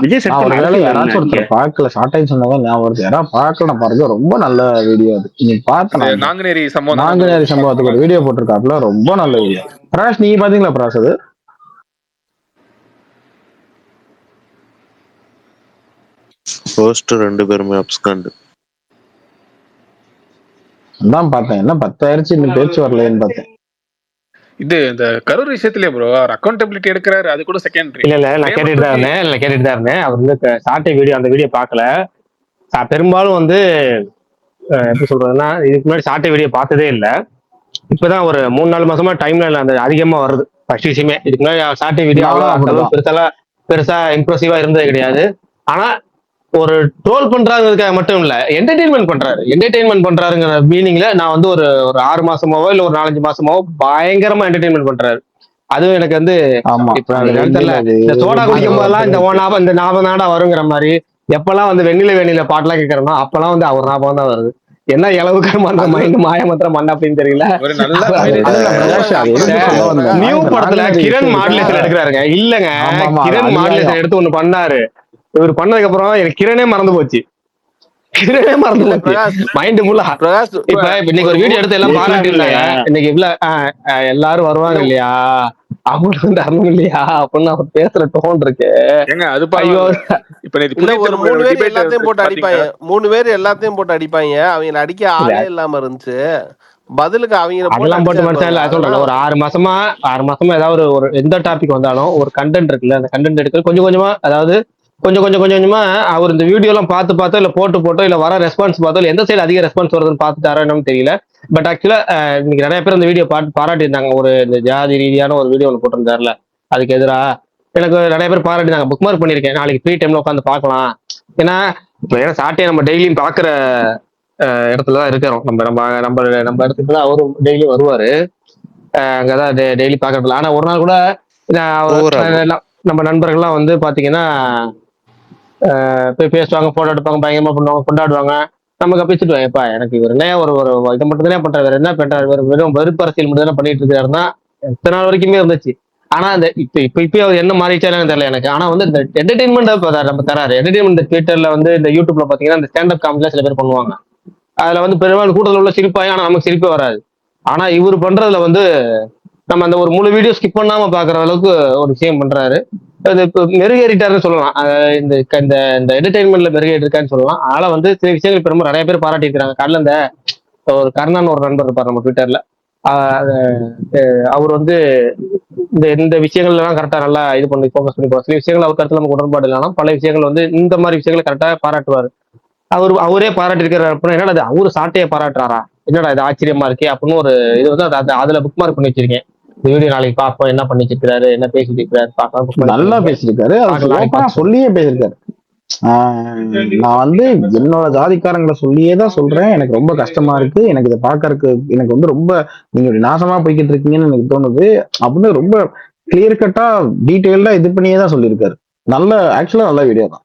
விஜய் செட் பண்ண பாக்கல ஷார்ட் சொன்னதான் ஞாபகம் யாராவது பாக்கல பாருங்க. ரொம்ப நல்ல வீடியோ அது. நீ பார்த்தேன் நாங்குநேரி சம்பவத்துக்கு ஒரு வீடியோ போட்டிருக்காப்புல, ரொம்ப நல்ல வீடியோ. பிராஷ் நீங்க பாத்தீங்களா பிராஷ்? அது ஃபர்ஸ்ட் 2 பேருமே அப்ஸ்காண்ட் தான் பார்த்தேன். என்ன 10,000 இன்னும் பேச்சு வரலையேன்னு பார்த்தேன். இது இந்த கரூர் விஷயத்திலே ப்ரோ அக்கௌண்டபிலிட்டி எடுக்கிறாரு, அது கூட செகண்டரி. இல்ல நான் கேட்டுட்டு தான் இருந்தேன். அவர் வந்து சாட்டை வீடியோ அந்த வீடியோ பார்க்கல. பெரும்பாலும் வந்து எப்படி சொல்றதுன்னா, இதுக்கு முன்னாடி சாட்டை வீடியோ பார்த்ததே இல்லை. இப்பதான் ஒரு 3-4 மாசமா டைம்ல அந்த அதிகமா வருது ஃபர்ஸ்ட் விஷயமே. இதுக்கு முன்னாடி சாட்டை வீடியோ அவ்வளவு பெருசா இம்ப்ரெசிவா இருந்தது கிடையாது. ஆனா ஒரு ட்ரோல் பண்றாங்கிறதுக்காக மட்டும் இல்ல, என்டர்டெயின்மெண்ட் பண்றாருங்கிற மீனிங்ல நான் வந்து ஒரு 6 மாசமாவோ இல்ல ஒரு 4-5 மாசமாவோ பயங்கரமா என்டர்டெயின்மெண்ட் பண்றாரு. அதுவும் எனக்கு வந்து இந்த சோடா குடிக்கும் போதெல்லாம் இந்த ஞாபகம் நாடா வருங்கிற மாதிரி, எப்பெல்லாம் வந்து வெண்ணில பாட்டுலாம் கேட்கறனோ அப்பெல்லாம் வந்து அவர் ஞாபகம் தான் வருது. என்ன இளவுக்கரமா அந்த மைண்ட் மாயமத்திர மண்ண அப்படின்னு தெரியல. நியூ படத்துல கிரண் மாடுலேஷன் எடுக்கிறாருங்க. இல்லங்க, கிரண் மாடுலேஷன் எடுத்து ஒண்ணு பண்ணாரு. இவர் பண்ணதுக்கு அப்புறம் எனக்கு கிரணே மறந்து போச்சு. மைண்ட் ஃபுல்லா. இப்ப இன்னைக்கு ஒரு வீடியோ எடுத்து எல்லாம் பாராட்டி இருந்தாங்க. இன்னைக்கு இவ்வளவு எல்லாரும் வருவாங்க இல்லையா, அவங்க வந்து அருணும் இல்லையா அப்படின்னு அவர் பேசுற டோன் இருக்கு. ஒரு 3 பேர் எல்லாத்தையும் போட்டு அடிப்பாங்க. 3 பேர் எல்லாத்தையும் போட்டு அடிப்பாங்க. அவங்க அடிக்க ஆளே இல்லாம இருந்துச்சு. பதிலுக்கு அவங்க அதெல்லாம் போட்டு மனுஷன் இல்ல சொல்றேன். ஒரு 6 மாசமா ஏதாவது ஒரு எந்த டாபிக் வந்தாலும் ஒரு கண்டென்ட் இருக்குல்ல, அந்த கண்டென்ட் எடுக்க கொஞ்சம் கொஞ்சமா, அதாவது கொஞ்சம் கொஞ்சமா அவர் இந்த வீடியோ எல்லாம் பார்த்தோ இல்ல போட்டோ இல்ல வர ரெஸ்பான்ஸ் பார்த்தோ இல்ல எந்த சைடு அதிக ரெஸ்பான்ஸ் வருதுன்னு பார்த்துட்டாரோ என்னன்னு தெரியல. பட் ஆக்சுவலா இன்னைக்கு நிறைய பேர் இந்த வீடியோ பாராட்டியிருந்தாங்க. ஒரு இந்த ஜாதி ரீதியான ஒரு வீடியோ ஒன்று போட்டிருந்தாருல, அதுக்கு எதிராக எனக்கு நிறைய பேர் பாராட்டினாங்க. புக் மார்க் பண்ணியிருக்கேன், நாளைக்கு ஃப்ரீ டைம்ல உட்காந்து பார்க்கலாம். ஏன்னா சாட்டையை நம்ம டெய்லியும் பாக்குற இடத்துலதான் இருக்கிறோம். நம்ம இடத்துக்கு தான் அவரும் டெய்லியும் வருவாரு. அங்கதான் டெய்லி பாக்குறதுல. ஆனா ஒரு நாள் கூட நம்ம நண்பர்கள்லாம் வந்து பாத்தீங்கன்னா போய் பேசுவாங்க, போட்டோ எடுப்பாங்க, பயங்கரமா பண்ணுவாங்க, கொண்டாடுவாங்க. நமக்கு பேசிட்டுவாங்க, எப்பா எனக்கு இவர் என்ன ஒரு இதை மட்டும் தானே பண்றாரு, வேற என்ன பண்றாரு, வெறும் வெறுப்பு அரசியல் மட்டும் தானே பண்ணிட்டு இருக்காருன்னா எத்தனை நாள் வரைக்குமே இருந்துச்சு. ஆனா அந்த இப்ப அவர் என்ன மாறிச்சாலும் தெரியல எனக்கு. ஆனா வந்து இந்த என்டர்டைன்மெண்ட் நம்ம தராரு. என்டர்டைன்மெண்ட் ட்விட்டர்ல வந்து இந்த யூடியூப்ல பாத்தீங்கன்னா இந்த ஸ்டாண்டப் காமெடிலாம் சில பேர் பண்ணுவாங்க. அதுல வந்து பெரும்பாலும் கூட்டத்தில் உள்ள சிரிப்பாயும், ஆனா நமக்கு சிரிப்பே வராது. ஆனா இவர் பண்றதுல வந்து நம்ம அந்த ஒரு முழு வீடியோ ஸ்கிப் பண்ணாம பாக்குற அளவுக்கு ஒரு விஷயம் பண்றாரு. அது இப்போ மெருகேறிட்டாருன்னு சொல்லலாம். இந்த என்டர்டைன்மெண்ட்ல மெருகேறிருக்கான்னு சொல்லலாம். அதனால வந்து சில விஷயங்கள் இப்ப ரொம்ப நிறைய பேர் பாராட்டி இருக்கிறாங்க. கடல இந்த ஒரு கர்ணன் ஒரு நண்பர் இருப்பார் நம்ம ட்விட்டர்ல. அவர் வந்து இந்த விஷயங்கள் எல்லாம் கரெக்டா நல்லா இது பண்ணி ஃபோக்கஸ் பண்ணி சில விஷயங்கள் அவர் கருத்துல நமக்கு உடன்பாடு இல்லைனா பல விஷயங்கள் வந்து இந்த மாதிரி விஷயங்களை கரெக்டா பாராட்டுவாரு. அவரே பாராட்டி இருக்கிறார் அப்படின்னா என்னடா அவரு சாட்டையை பாராட்டுறாரா, என்னடா இது ஆச்சரியமா இருக்கே அப்படின்னு ஒரு இது வந்து அதுல புக் மார்க் பண்ணி வச்சிருக்கேன். இந்த வீடியோ நாளைக்கு பார்ப்போம், என்ன பண்ணிட்டு இருக்காரு, என்ன பேசிட்டு இருக்காரு, நல்லா பேசியிருக்காரு, சொல்லியே பேசியிருக்காரு. நான் வந்து என்னோட ஜாதிக்காரங்களை சொல்லியே தான் சொல்றேன். எனக்கு ரொம்ப கஷ்டமா இருக்கு, எனக்கு இதை பாக்கறதுக்கு எனக்கு வந்து ரொம்ப நீங்க நாசமா போய்கிட்டு இருக்கீங்கன்னு எனக்கு தோணுது அப்படின்னு ரொம்ப கிளியர் கட்டா டீட்டெயில்டா இது பண்ணியே தான் சொல்லியிருக்காரு. ஆக்சுவலா நல்ல வீடியோ தான்.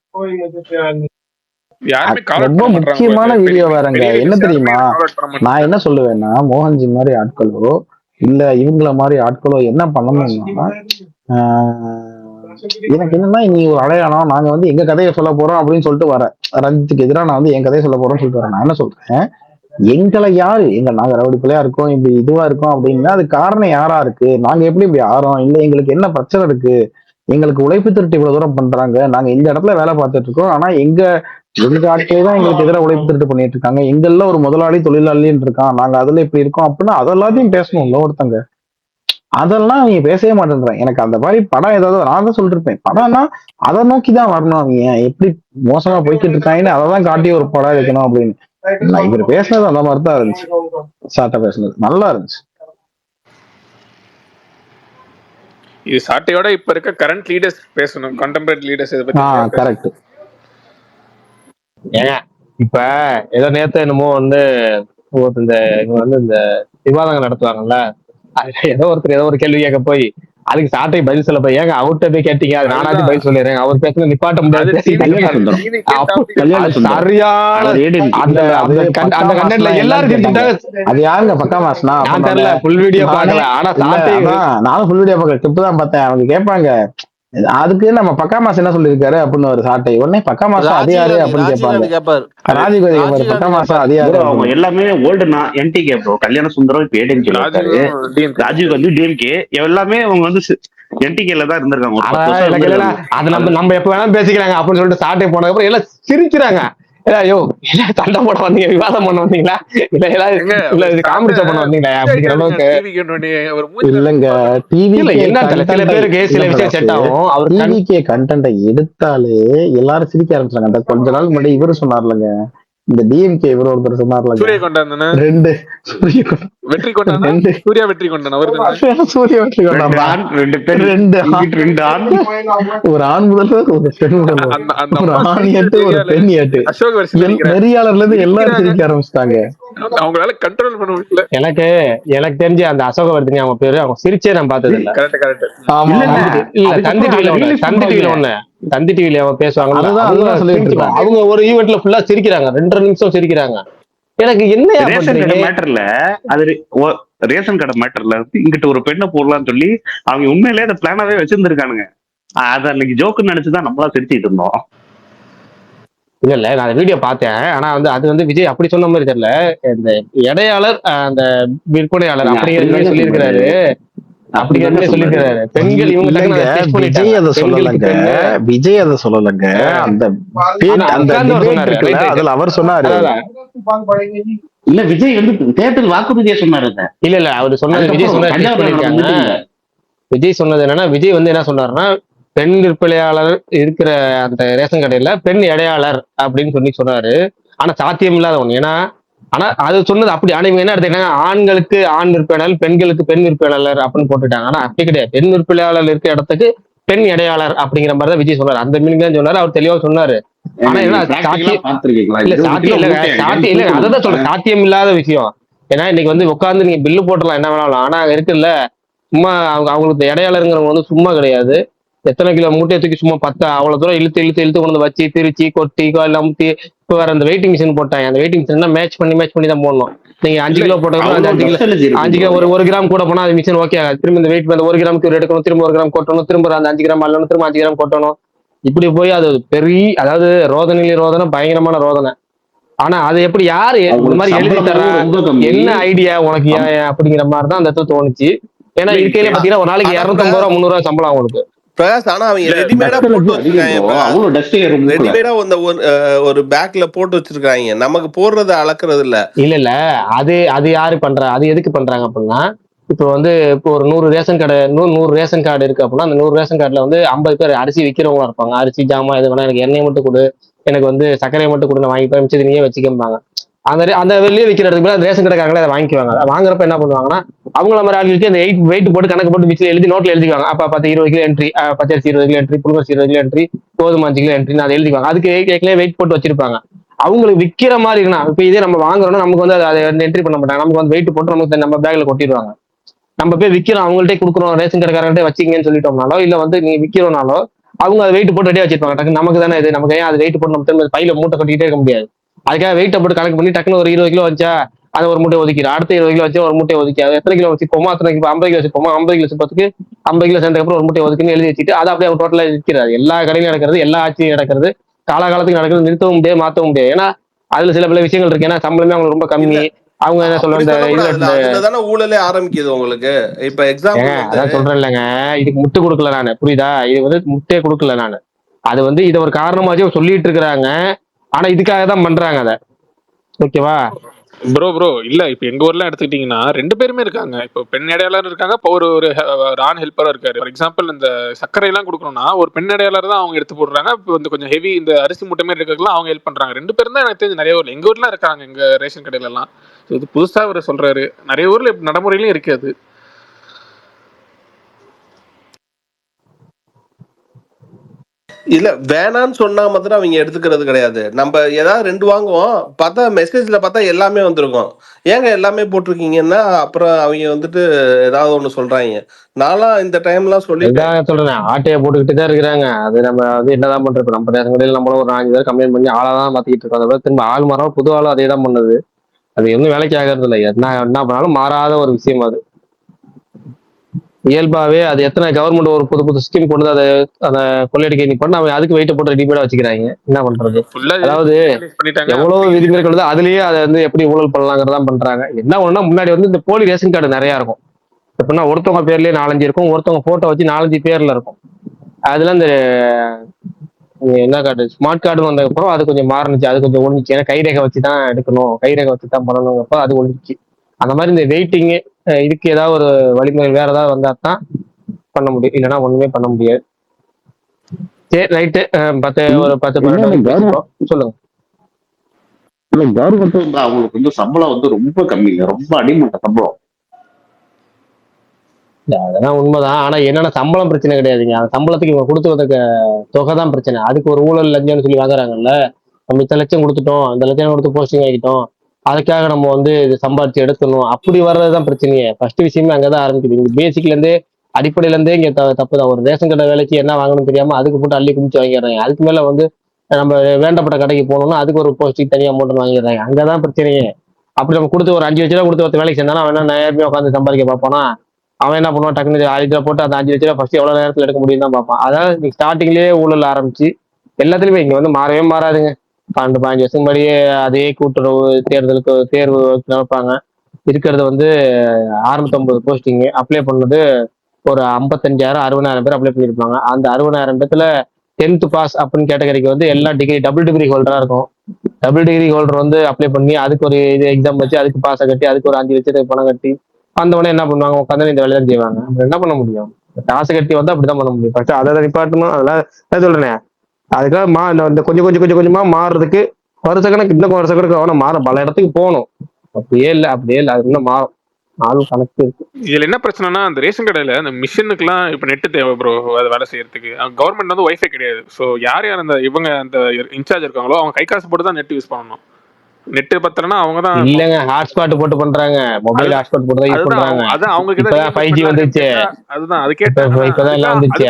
ரொம்ப முக்கியமான வீடியோ வேறங்க. என்ன தெரியுமா, நான் என்ன சொல்லுவேன்னா, மோகன்ஜி மாதிரி ஆட்களோ இல்ல இவங்கள மாதிரி ஆட்களோ என்ன பண்ணணும்னா, எனக்கு என்னன்னா நீ ஒரு அடையாளம், நாங்க வந்து எங்க கதையை சொல்ல போறோம் அப்படின்னு சொல்லிட்டு வரேன். ரஞ்சித்துக்கு எதிராக நான் வந்து என் கதையை சொல்ல போறோம்னு சொல்லிட்டு வரேன். நான் என்ன சொல்றேன், எங்களை யாரு நாங்க ரவுடி பிள்ளையா இருக்கோம், இப்படி இதுவா இருக்கோம் அப்படின்னா அது காரணம் யாரா இருக்கு, நாங்க எப்படி இப்படி ஆறோம், இல்ல எங்களுக்கு என்ன பிரச்சனை இருக்கு, எங்களுக்கு உழைப்பு திருட்டு இவ்வளவு தூரம் பண்றாங்க, நாங்க இந்த இடத்துல வேலை பார்த்துட்டு இருக்கோம், ஆனா எங்க ஆட்களே தான் எங்களுக்கு எதிராக உழைப்பு திருட்டு பண்ணிட்டு இருக்காங்க, எங்கெல்லாம் ஒரு முதலாளி தொழிலாளின்னு இருக்கான், நாங்க அதுல இப்படி இருக்கோம் அப்படின்னா அதெல்லாத்தையும் பேசணும்ல ஒருத்தங்க. அதெல்லாம் அவங்க பேசவே மாட்டேன்றாங்க. எனக்கு அந்த மாதிரி படம் ஏதாவது நான் தான் சொல்லிருப்பேன், படம்னா அதை நோக்கிதான் வரணும், அவங்க எப்படி மோசமா போய்கிட்டு இருக்காங்கன்னு அதைதான் காட்டி ஒரு படம் வைக்கணும் அப்படின்னு. இவர் பேசுனது அந்த மாதிரி தான் இருந்துச்சு. சாட்டா பேசுனது நல்லா இருந்துச்சு. இது சாட்டையோட இப்ப இருக்க கரண்ட் லீடர்ஸ் பேசணும், கண்டெம்பரரி லீடர்ஸ் இதை பத்தி நிறைய பேசணும். கரெக்ட். ஏங்க இப்ப ஏதோ நேத்து என்னமோ வந்து இந்த இவங்க வந்து இந்த விவாதங்கள் நடத்துவாங்கல்ல, அதுல ஏதோ ஒருத்தர் ஏதோ ஒரு கேள்வி கேட்க போய் அதுக்கு சாட்டை பதில் சொல்ல போய் ஏங்க அவர்கிட்ட போய் கேட்டீங்க, அது நானாச்சும் பதில் சொல்லிடுறேன், அவர் பேசுறது நிப்பாட்ட முடியாது சரியான அந்த கண்டென்ட்ல எல்லாரும் செஞ்சுட்டாங்க. அது யாருங்க பக்கா மாஸ்னா? நான் தெரியல, ஃபுல் வீடியோ பார்க்கல. ஆனா சாட்டை நானும் ஃபுல் வீடியோ பார்க்கல, கிளிப் தான் பார்த்தேன். அவங்க கேட்பாங்க அதுக்கு நம்ம பக்கா மாசம் என்ன சொல்லிருக்காரு அப்படின்னு ஒரு சாட்டை, உடனே பக்கா மாசம் அது யாரு அப்படின்னு கேட்பாங்க. ராஜீவ் காந்தி கேட்பாரு பக்கா மாசம் அது யாரு. அவங்க எல்லாமே ஓல்டுனா என்டிகே ப்ரோ. கல்யாண சுந்தரம் இப்ப ஏடிஎம்கே, ராஜீவ் காந்தி டிஎம்கே, எல்லாமே அவங்க வந்து என்டிகேல தான் இருந்திருக்காங்க. அது நம்ம எப்ப வேணாலும் பேசிக்கிறாங்க அப்படின்னு சொல்லிட்டு சாட்டை போனதுக்கு அப்புறம் எல்லாம் சிரிக்கிறாங்க. ஐயோ சண்டை போட வந்தீங்க, விவாதம் பண்ண வந்தீங்களா, இல்ல எல்லாம் காமெடி பண்ண வந்தீங்களா அப்படிங்கிற அளவுக்கு இல்லங்க. என்ன சில பேருக்கு சில விஷயம் செட் ஆகும். அவர் டிவிகே கண்டென்ட்டை எடுத்தாலே எல்லாரும் சிரிக்க ஆரம்பிச்சாங்க. அந்த கொஞ்ச நாள் முன்னாடி இவரு சொன்னார்லங்க, இந்த டிஎம்கே இவர் ஒருத்தர் சொன்னார்ல, சூரிய கொண்டான் ரெண்டு வெற்றி கொண்டான், சூர்யா வெற்றி கொண்டான், அவர் சூரிய வெற்றி கொண்டான், ரெண்டு ஆண், ஒரு ஆண் முதல்வர் ஒரு பெண் முதல்வர், ஒரு ஆண் ஏட்டு ஒரு பெண் ஏட்டு, நெறியாளர்ல இருந்து எல்லாரும் சிரிக்க ஆரம்பிச்சிட்டாங்க. அவங்களால கண்ட்ரோல் பண்ண முடியல. எனக்கு தெரிஞ்சு அந்த அசோகவர்தினி அவங்க பேரு, அவங்க சிரிச்சே நான் பார்த்தது இல்ல. தந்தி டிவில அவங்க பேசுவாங்க, அவங்க ஒரு ஈவென்ட்ல ஃபுல்லா சிரிக்கிறாங்க, 2 நிமிஷம் சிரிக்கிறாங்க. எனக்கு என்ன மேட்டர்ல அது ரேஷன் கடை மேட்டர்ல இங்கிட்ட ஒரு பெண்ணை போடலாம்னு சொல்லி அவங்க உண்மையிலேயே அந்த பிளானாவே வச்சிருந்திருக்கானுங்க. அது அன்னைக்கு ஜோக்குன்னு நினைச்சுதான் நம்மளா சிரிச்சுட்டு இருந்தோம். இல்ல நான் வீடியோ பார்த்தேன். ஆனா வந்து அது வந்து விஜய் அப்படி சொன்ன மாதிரி தெரியல, இந்த இடையாளர் அந்த விற்பனையாளர் அப்படிங்கிற மாதிரி சொல்லியிருக்கிறாரு. அப்படிங்கிற சொல்லியிருக்கிறாரு. பெண்கள் இவங்க விஜய் அதை சொல்லலங்க, விஜய் அதை சொல்லலங்க, அந்த அதுல அவர் சொன்னாரு. இல்ல விஜய் வந்து தேர்தல் வாக்குறுதியா சொன்னாரு. இல்ல அவரு சொன்னது விஜய் சொன்னது என்னன்னா, விஜய் வந்து என்ன சொன்னாருன்னா, பெண் விற்பனையாளர் இருக்கிற அந்த ரேஷன் கடையில பெண் இடையாளர் அப்படின்னு சொன்னாரு. ஆனா சாத்தியம் இல்லாத ஒண்ணு. ஏன்னா ஆனா அது சொன்னது அப்படி. ஆனா இவங்க என்ன எடுத்துக்கிட்டாங்க, ஆண்களுக்கு ஆண் விற்பனையாளர், பெண்களுக்கு பெண் விற்பனையாளர் அப்படின்னு போட்டுட்டாங்க. ஆனா அப்படி கிடையாது. பெண் விற்பனையாளர் இருக்கிற இடத்துக்கு பெண் இடையாளர் அப்படிங்கிற மாதிரி தான் விஜய் சொன்னாரு. அந்த மீனிங் தான் சொன்னாரு, அவர் தெளிவா சொன்னாரு. ஆனா என்ன அதான் சொல்றேன், சாத்தியம் இல்லாத விஷயம். ஏன்னா இன்னைக்கு வந்து உட்காந்து நீங்க பில்லு போட்டுடலாம் என்ன வேணாலும். ஆனா இருக்குல்ல, சும்மா அவங்களுக்கு இடையாளருங்கிறவங்க வந்து சும்மா கிடையாது. எத்தனை கிலோ மூட்டையை தூக்கி சும்மா அவ்வளவு தூரம் இழுத்து கொண்டு வச்சு திருச்சி கொட்டி எல்லாம் ஊத்தி. இப்ப வேற அந்த வெயிட்டிங் மிஷின் போட்டாங்க. அந்த வெயிட்டிங் மிஷின் மேட்ச் பண்ணி தான் போடணும். நீங்க 5 கிலோ போட்டோம்னா 5 கிலோ ஒரு கிராம் கூட போனா அது மிஷின் ஓகே ஆகாது. திரும்ப இந்த வெயிட் அந்த 1 கிராமுக்கு எடுக்கணும், திரும்ப 1 கிராம் கொட்டணும், திரும்ப அந்த 5 கிராம் அல்லணும், திரும்ப 5 கிராம் கொட்டணும். இப்படி போய் அது பெரிய, அதாவது ரோதனை பயங்கரமான ரோதனை. ஆனா அது எப்படி யாரு இந்த மாதிரி எழுதி தர, என்ன ஐடியா உனக்கு அப்படிங்கிற மாதிரிதான் அந்த இடத்துல தோணுச்சு. ஏன்னா இருக்கையில பாத்தீங்கன்னா ஒரு நாளைக்கு 250 ரூபா 300 ரூபாய் சம்பளம் அவங்களுக்கு. பிரகாஷ், ஆனா அவங்க ரெடிமேடா போட்டு வச்சிருக்காங்க. ரெடிமேடா ஒரு பேக்ல போட்டு வச்சிருக்காங்க. நமக்கு போடுறது அளக்குறது இல்ல. இல்ல அது யாரு பண்றா, அது எதுக்கு பண்றாங்க அப்படின்னா, இப்போ வந்து இப்போ ஒரு 100 ரேஷன் கடை 100 ரேஷன் கார்டு இருக்கு அப்படின்னா, அந்த 100 ரேஷன் கார்டுல வந்து 50 பேர் அரிசி விற்கிறவங்களா இருப்பாங்க. அரிசி ஜாமான் எது வேணா, எனக்கு எண்ணெய் மட்டும் கொடு, எனக்கு வந்து சர்க்கரையை மட்டும் கொடு, நான் வாங்கிப்பேன், மிச்சது நீயே வச்சுக்கம்பாங்க. அந்த வெளியே விற்கிற இடத்துக்கு அந்த ரேஷன் கடைக்காரங்களே அதை வாங்கிக்குவாங்க. வாங்குறப்ப என்ன பண்ணுவாங்கன்னா, அவங்கள மாதிரி ஆளுக்கு அந்த வெயிட் போட்டு கணக்கு போட்டு மிச்சில் எழுதி நோட்ல எழுதிக்குவாங்க. அப்ப 20 கிலோ என்ட்ரி, பச்சரிசி 20 கிலோ என்ட்ரி, புழுங்கரிசி 20 கிலோ என்ட்ரி, கோதுமை 5 கிலோ என்ட்ரி, அதை எழுதிக்குவாங்க. அதுக்கு ஏற்கனவே வெயிட் போட்டு வச்சிருப்பாங்க. அவங்களுக்கு விற்கிற மாதிரி இருக்குன்னா, இப்ப இதே நம்ம வாங்குறோம்னா நமக்கு வந்து அதை என்ட்ரி பண்ண மாட்டாங்க. நமக்கு வந்து வெயிட் போட்டு நமக்கு நம்ம பேக்ல கொட்டிடுவாங்க. நம்ம போய் விற்கிறோம், அவங்கள்ட்ட கொடுக்குறோம், ரேஷன் கடைக்காரங்கள்ட்ட வச்சிங்கன்னு சொல்லிட்டோம்னாலோ, இல்ல வந்து நீங்க விற்கிறோம்னாலோ அவங்க அதை வெயிட் போட்டு ரெடியா வச்சிருப்பாங்க. டக்கு நமக்கு தானே இது, நமக்கு ஏன் அது வெயிட் போட்டு நம்ம திரும்ப பையில மூட்டை கட்டிக்கிட்டே இருக்க முடியாது. அதுக்காக வெயிட்டை போட்டு கணக்கு பண்ணி டக்குனு ஒரு 20 கிலோ வச்சா அதை ஒரு மூட்டை ஒதுக்கிறோம், அடுத்த 20 கிலோ வச்சு ஒரு மூட்டை ஒதுக்காது. எத்தனை கிலோ வச்சுப்போமோ அத்தனை 50 கிலோ வச்சுப்போமோ, 50 கிலோ வச்சுப்பதுக்கு 50 கிலோ சேர்ந்த அப்புறம் ஒரு மூட்டை ஒதுக்குன்னு எழுதி வச்சுட்டு அதை அப்படியே டோட்டலா இருக்கிறாரு. எல்லா கடையிலும் நடக்கிறது, எல்லா ஆட்சியும் நடக்கிறது, காலகாலத்துக்கு நடக்கிறது, நிறுத்தவும் முடியாது, மாற்றவும் முடியாது. ஏன்னா அதுல சில பல விஷயங்கள் இருக்கு. ஏன்னா சம்பளமே அவங்களுக்கு ரொம்ப கம்மி. அவங்க என்ன சொல்லுவாங்க, ஊழலே ஆரம்பிக்குது உங்களுக்கு. இப்ப எக்ஸாம்பிள் அதான் சொல்றேன் இல்லைங்க, இதுக்கு முட்டு கொடுக்கல நானு, புரியுதா? இது வந்து முட்டே கொடுக்கல நானு. அது வந்து இதை ஒரு காரணமாச்சும் சொல்லிட்டு இருக்கிறாங்க. ஆனா இதுக்காக தான் பண்றாங்க அதை. ஓகேவா ப்ரோ இல்ல இப்ப எங்க ஊர்ல எடுத்துக்கிட்டீங்கன்னா 2 பேருமே இருக்காங்க. இப்போ பெண் இடையாளர் இருக்காங்க, இப்போ ஒரு ஆண் ஹெல்ப்பரா இருக்காரு. ஃபார் எக்ஸாம்பிள் இந்த சர்க்கரை எல்லாம் கொடுக்கணும்னா ஒரு பெண் இடையாளர் தான் அவங்க எடுத்து போடுறாங்க. இப்போ வந்து கொஞ்சம் ஹெவி இந்த அரிசி மூட்டை மாதிரி இருக்கிறதுலாம் அவங்க ஹெல்ப் பண்றாங்க. 2 பேரும் தான் எனக்கு தெரிஞ்சு நிறைய ஊர்ல, எங்க ஊர்ல இருக்காங்க, எங்க ரேஷன் கடையில எல்லாம். இது புதுசா அவர் சொல்றாரு, நிறைய ஊர்ல நடைமுறையிலும் இருக்கு அது. இல்ல வேணான்னு சொன்னா மாத்திரம் அவங்க எடுத்துக்கிறது கிடையாது. நம்ம ஏதாவது 2 வாங்குவோம், பார்த்தா மெசேஜ்ல பார்த்தா எல்லாமே வந்திருக்கும். ஏங்க எல்லாமே போட்டிருக்கீங்கன்னா அப்புறம் அவங்க வந்துட்டு ஏதாவது ஒண்ணு சொல்றாங்க. நான்லாம் இந்த டைம்லாம் சொல்லிட்டேன். அதுதான் சொல்றேன், ஆட்டையை போட்டுக்கிட்டு தான் இருக்கிறாங்க. அது நம்ம வந்து என்னதான் பண்றது? இப்ப நம்ம ரேஷன் கடையில் நம்மளும் ஒரு 5 பேர் கம்ப்ளைண்ட் பண்ணி ஆளா தான் மாத்திக்கிட்டு இருக்கோம். அதை திரும்ப ஆள் மாறும், புது ஆளும் அதே தான் பண்ணுது. அது எதுவும் வேலைக்கு ஆகிறது இல்லை. என்ன பண்ணாலும் மாறாத ஒரு விஷயம் அது. இயல்பாவே அது எத்தனை கவர்மெண்ட் ஒரு புது புது ஸ்கீம் கொண்டு அதை அதை கொள்ளையடிக்க நீ பண்ண அவன் அதுக்கு வெயிட்ட போட்டு ரெடிமேடா வச்சுக்கிறாங்க. என்ன பண்றது? அதாவது எவ்வளவு விதிமுறைகள் வருது, அதுலயே அதை வந்து எப்படி ஊழல் பண்ணலாங்கிறதான் பண்றாங்க. என்ன ஒண்ணுன்னா முன்னாடி வந்து இந்த போலி ரேஷன் கார்டு நிறைய இருக்கும். எப்படின்னா ஒருத்தவங்க பேர்லயே 4-5 இருக்கும், ஒருத்தவங்க போட்டோ வச்சு 4-5 பேர்ல இருக்கும். அதுல இந்த என்ன கார்டு, ஸ்மார்ட் கார்டு வந்ததுக்கப்புறம் அது கொஞ்சம் மாறுனுச்சு, அது கொஞ்சம் ஒழிஞ்சிச்சு. ஏன்னா கைரேகை வச்சுதான் எடுக்கணும், கைரேகை வச்சுதான் பண்ணணுங்கிறப்ப அது ஒழிஞ்சிச்சு. அந்த மாதிரி இந்த வெயிட்டிங்கு இதுக்கு ஏதாவது ஒரு வழிமுறை வேற ஏதாவது வந்தா தான் பண்ண முடியும், இல்லைன்னா ஒண்ணுமே பண்ண முடியாது. சரி ரைட்டு, ஒரு 10-12 சொல்லுங்க. கவர்மெண்ட் வந்து அவங்களுக்கு வந்து சம்பளம் வந்து ரொம்ப கம்மிங்க, ரொம்ப அடிமட்ட சம்பளம். அதெல்லாம் உண்மைதான். ஆனா என்னன்னா சம்பளம் பிரச்சனை கிடையாதுங்க. அந்த சம்பளத்துக்கு இவங்க கொடுத்துறதுக்கு தொகை தான் பிரச்சனை. அதுக்கு ஒரு ஊழல் லஞ்சம்னு சொல்லி வாங்குறாங்கல்ல. நம்ம இத்தனை லட்சம் கொடுத்துட்டோம், அந்த லட்சம் கொடுத்து போஸ்டிங் ஆகிட்டோம், அதுக்காக நம்ம வந்து இது சம்பாதிச்சு எடுக்கணும், அப்படி வர்றதுதான் பிரச்சனையே. ஃபர்ஸ்ட் விஷயமே அங்கதான் ஆரம்பிக்குது. இங்க பேசிக்ல இருந்தே அடிப்படையில இருந்தே இங்க தப்பு தான். ஒரு ரேஷன் கடை வேலைக்கு என்ன வாங்கணும்னு தெரியாம அதுக்கு போட்டு அள்ளி குமிச்சு வாங்கிடுறாங்க. அதுக்கு மேல வந்து நம்ம வேண்டப்பட்ட கடைக்கு போகணும்னா அதுக்கு ஒரு போஸ்டிங் தனியா அமௌண்ட் வாங்கிடுறாங்க. அங்கதான் பிரச்சனையே. அப்படி நம்ம கொடுத்து ஒரு 5 லட்ச ரூபா கொடுத்து ஒருத்த வேலைக்கு செஞ்சானா அவன் என்ன நேரமே உட்காந்து சம்பாதிக்க பார்ப்பானா? அவன் என்ன பண்ணுவான், டக்குனு 6 லட்ச ரூபா போட்டு அந்த 5 லட்ச ரூபா ஃபர்ஸ்ட் எவ்வளவு நேரத்துல எடுக்க முடியும் தான் பார்ப்பான். அதாவது நீங்க ஸ்டார்டிங்லயே ஊழல் ஆரம்பிச்சு எல்லாத்துலயுமே இங்க வந்து மாறவே மாறாதுங்க. 12-15 வருஷம் முன்னாடியே அதே கூட்டுறவு தேர்தலுக்கு தேர்வு நடப்பாங்க. இருக்கிறது வந்து 650 போஸ்டிங் அப்ளை பண்ணது ஒரு 55,000-60,000 பேர் அப்ளை பண்ணியிருப்பாங்க. அந்த 60,000 பேர்த்துல 10th பாஸ் அப்படின்னு கேட்டகரிக்கு வந்து எல்லா டிகிரி டபுள் டிகிரி ஹோல்டரா இருக்கும். டபுள் டிகிரி ஹோல்டர் வந்து அப்ளை பண்ணி அதுக்கு ஒரு இது எக்ஸாம் வச்சு அதுக்கு பாஸை கட்டி அதுக்கு ஒரு 5 லட்சத்துக்கு பணம் கட்டி வந்தவொடனே என்ன பண்ணுவாங்க, உட்காந்து இந்த வேலையை தான் செய்வாங்க. அப்படி என்ன பண்ண முடியும்? காசு கட்டி வந்து அப்படிதான் பண்ண முடியும். ஃபர்ஸ்ட் அதை நிப்பாட்டணும். அதெல்லாம் சொல்றேன். அதுக்காக இந்த கொஞ்சம் கொஞ்சமா மாறுறதுக்கு வருஷக்கணக்கு, இன்னும் வருஷக்கணக்கு அவனை மாறும். பல இடத்துக்கு போகணும். அப்படியே இல்லை அது இன்னும் மாறும். நாளும் கணக்கு இருக்கு. இதுல என்ன பிரச்சனைனா, அந்த ரேஷன் கடையில அந்த மிஷினுக்குலாம் இப்ப நெட் தேவை ப்ரோ, அது வேலை செய்யறதுக்கு. கவர்மெண்ட் வந்து வைஃபை கிடையாது. ஸோ யார் அந்த இவங்க அந்த இன்சார்ஜ் இருக்காங்களோ அவங்க கை காசு போட்டு தான் நெட் யூஸ் பண்ணணும். நெட் பத்தலன்னா அவங்க தான் இல்லங்க ஹாட்ஸ்பாட் போட்டு பண்றாங்க. மொபைல் ஹாட்ஸ்பாட் போட்டு தான் யூஸ் பண்றாங்க. அதான் அவங்களுக்கு இப்பதான் 5G வந்துச்சு. அதுதான் அது கேட்டா இப்பதான் எல்லாம் வந்துச்சு.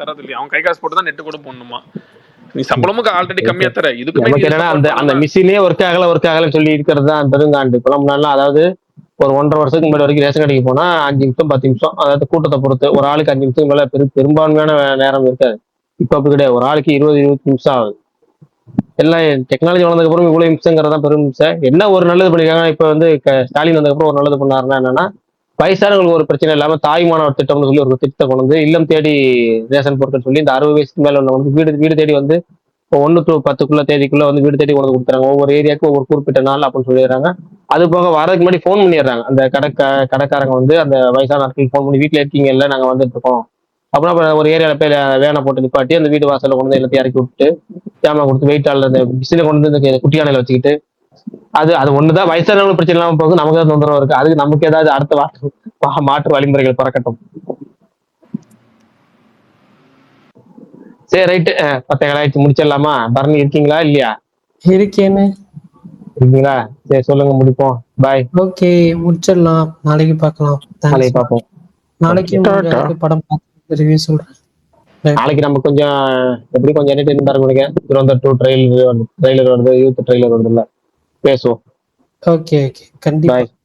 தரது இல்லையா? அவங்க கை காசு போட்டு தான் நெட் கூட போடணுமா? நீ சம்பளமும் ஆல்ரெடி கம்மியா தர. இதுக்கு நமக்கு என்னன்னா அந்த மிஷினே ஒர்க் ஆகல சொல்லி இருக்கிறது தான் பெருங்காண்டு. இப்பெல்லாம் முன்னாடி அதாவது ஒரு 1.5 வருஷத்துக்கு முன்னாடி வரைக்கும் ரேஷன் கடைக்கு போனா 5 நிமிஷம் 10 நிமிஷம், அதாவது கூட்டத்தை பொறுத்து ஒரு ஆளுக்கு 5 நிமிஷம் மேல பெரும்பான்மையான நேரம் இருக்காது. இப்ப அப்படி கிடையாது. ஒரு ஆளுக்கு 20-20 நிமிஷம் ஆகுது. எல்லாம் டெக்னாலஜி வளர்ந்ததுக்கு அப்புறம் இவ்வளவு நிமிஷங்கிறதா பெரும் நிமிஷம். என்ன ஒரு நல்லது பண்ணிருக்காங்க இப்ப வந்து ஸ்டாலின் வந்ததுக்கப்புறம் ஒரு நல்லது பண்ணாருன்னா என்னன்னா, வயசானவங்களுக்கு ஒரு பிரச்சனை இல்லாம தாய்மானவர் திட்டம்னு சொல்லி ஒரு திட்டத்தை கொண்டு வந்து இல்லம் தேடி ரேஷன் பொருட்கள் சொல்லி இந்த 60 வயசுக்கு மேல உள்ளவங்களுக்கு வீடு தேடி வந்து 1 to 10 தேதிக்குள்ள வந்து வீடு தேடி கொண்டு கொடுத்துறாங்க. ஒவ்வொரு ஏரியாவுக்கு ஒவ்வொரு குறிப்பிட்ட நாள் அப்படின்னு சொல்லிடுறாங்க. அது போக வரதுக்கு முன்னாடி ஃபோன் பண்ணிடுறாங்க. அந்த கடைக்காரங்க வந்து அந்த வயசான நாட்களுக்கு ஃபோன் பண்ணி வீட்டுல இருக்கீங்க இல்லை நாங்க வந்துட்டு இருக்கோம் அப்புறம் ஒரு ஏரியால போய் வேனை போட்டு நிப்பாட்டி அந்த வீடு வாசல்ல கொண்டு வந்து எல்லாத்தையும் இறக்கி விட்டு ஜாமான் கொடுத்து வெயிட்டால அந்த பிசில கொண்டு வந்து இந்த குட்டி யானையில வச்சுக்கிட்டு அது ஒண்ணுதான் வயசானவங்களுக்கு பிரச்சனை இல்லாம போகுது. நமக்கு தான் தொந்தரவு இருக்கு. அதுக்கு நமக்கு ஏதாவது அடுத்த மாற்று வழிமுறைகள் பிறக்கட்டும். சரி ரைட்டு, 10 முடிச்சிடலாமா? பரணி இருக்கீங்களா இல்லையா? இருக்கேன்னு இருக்கீங்களா? சரி சொல்லுங்க, முடிப்போம். பாய். ஓகே முடிச்சிடலாம். நாளைக்கு பார்க்கலாம். நாளைக்கு பார்ப்போம். நாளைக்கு படம் பார்த்து ரிவ்யூ சொல்றேன். நாளைக்கு நம்ம கொஞ்சம் எப்படி கொஞ்சம் என்டர்டைன்மெண்டா இருக்கும் நினைக்கிறேன். துரந்தர் 2 ட்ரெய்லர் வருது, யூத் ட்ரெய்லர் வருது இல்ல, பேசுவோம். ஓகே கண்டிப்பா.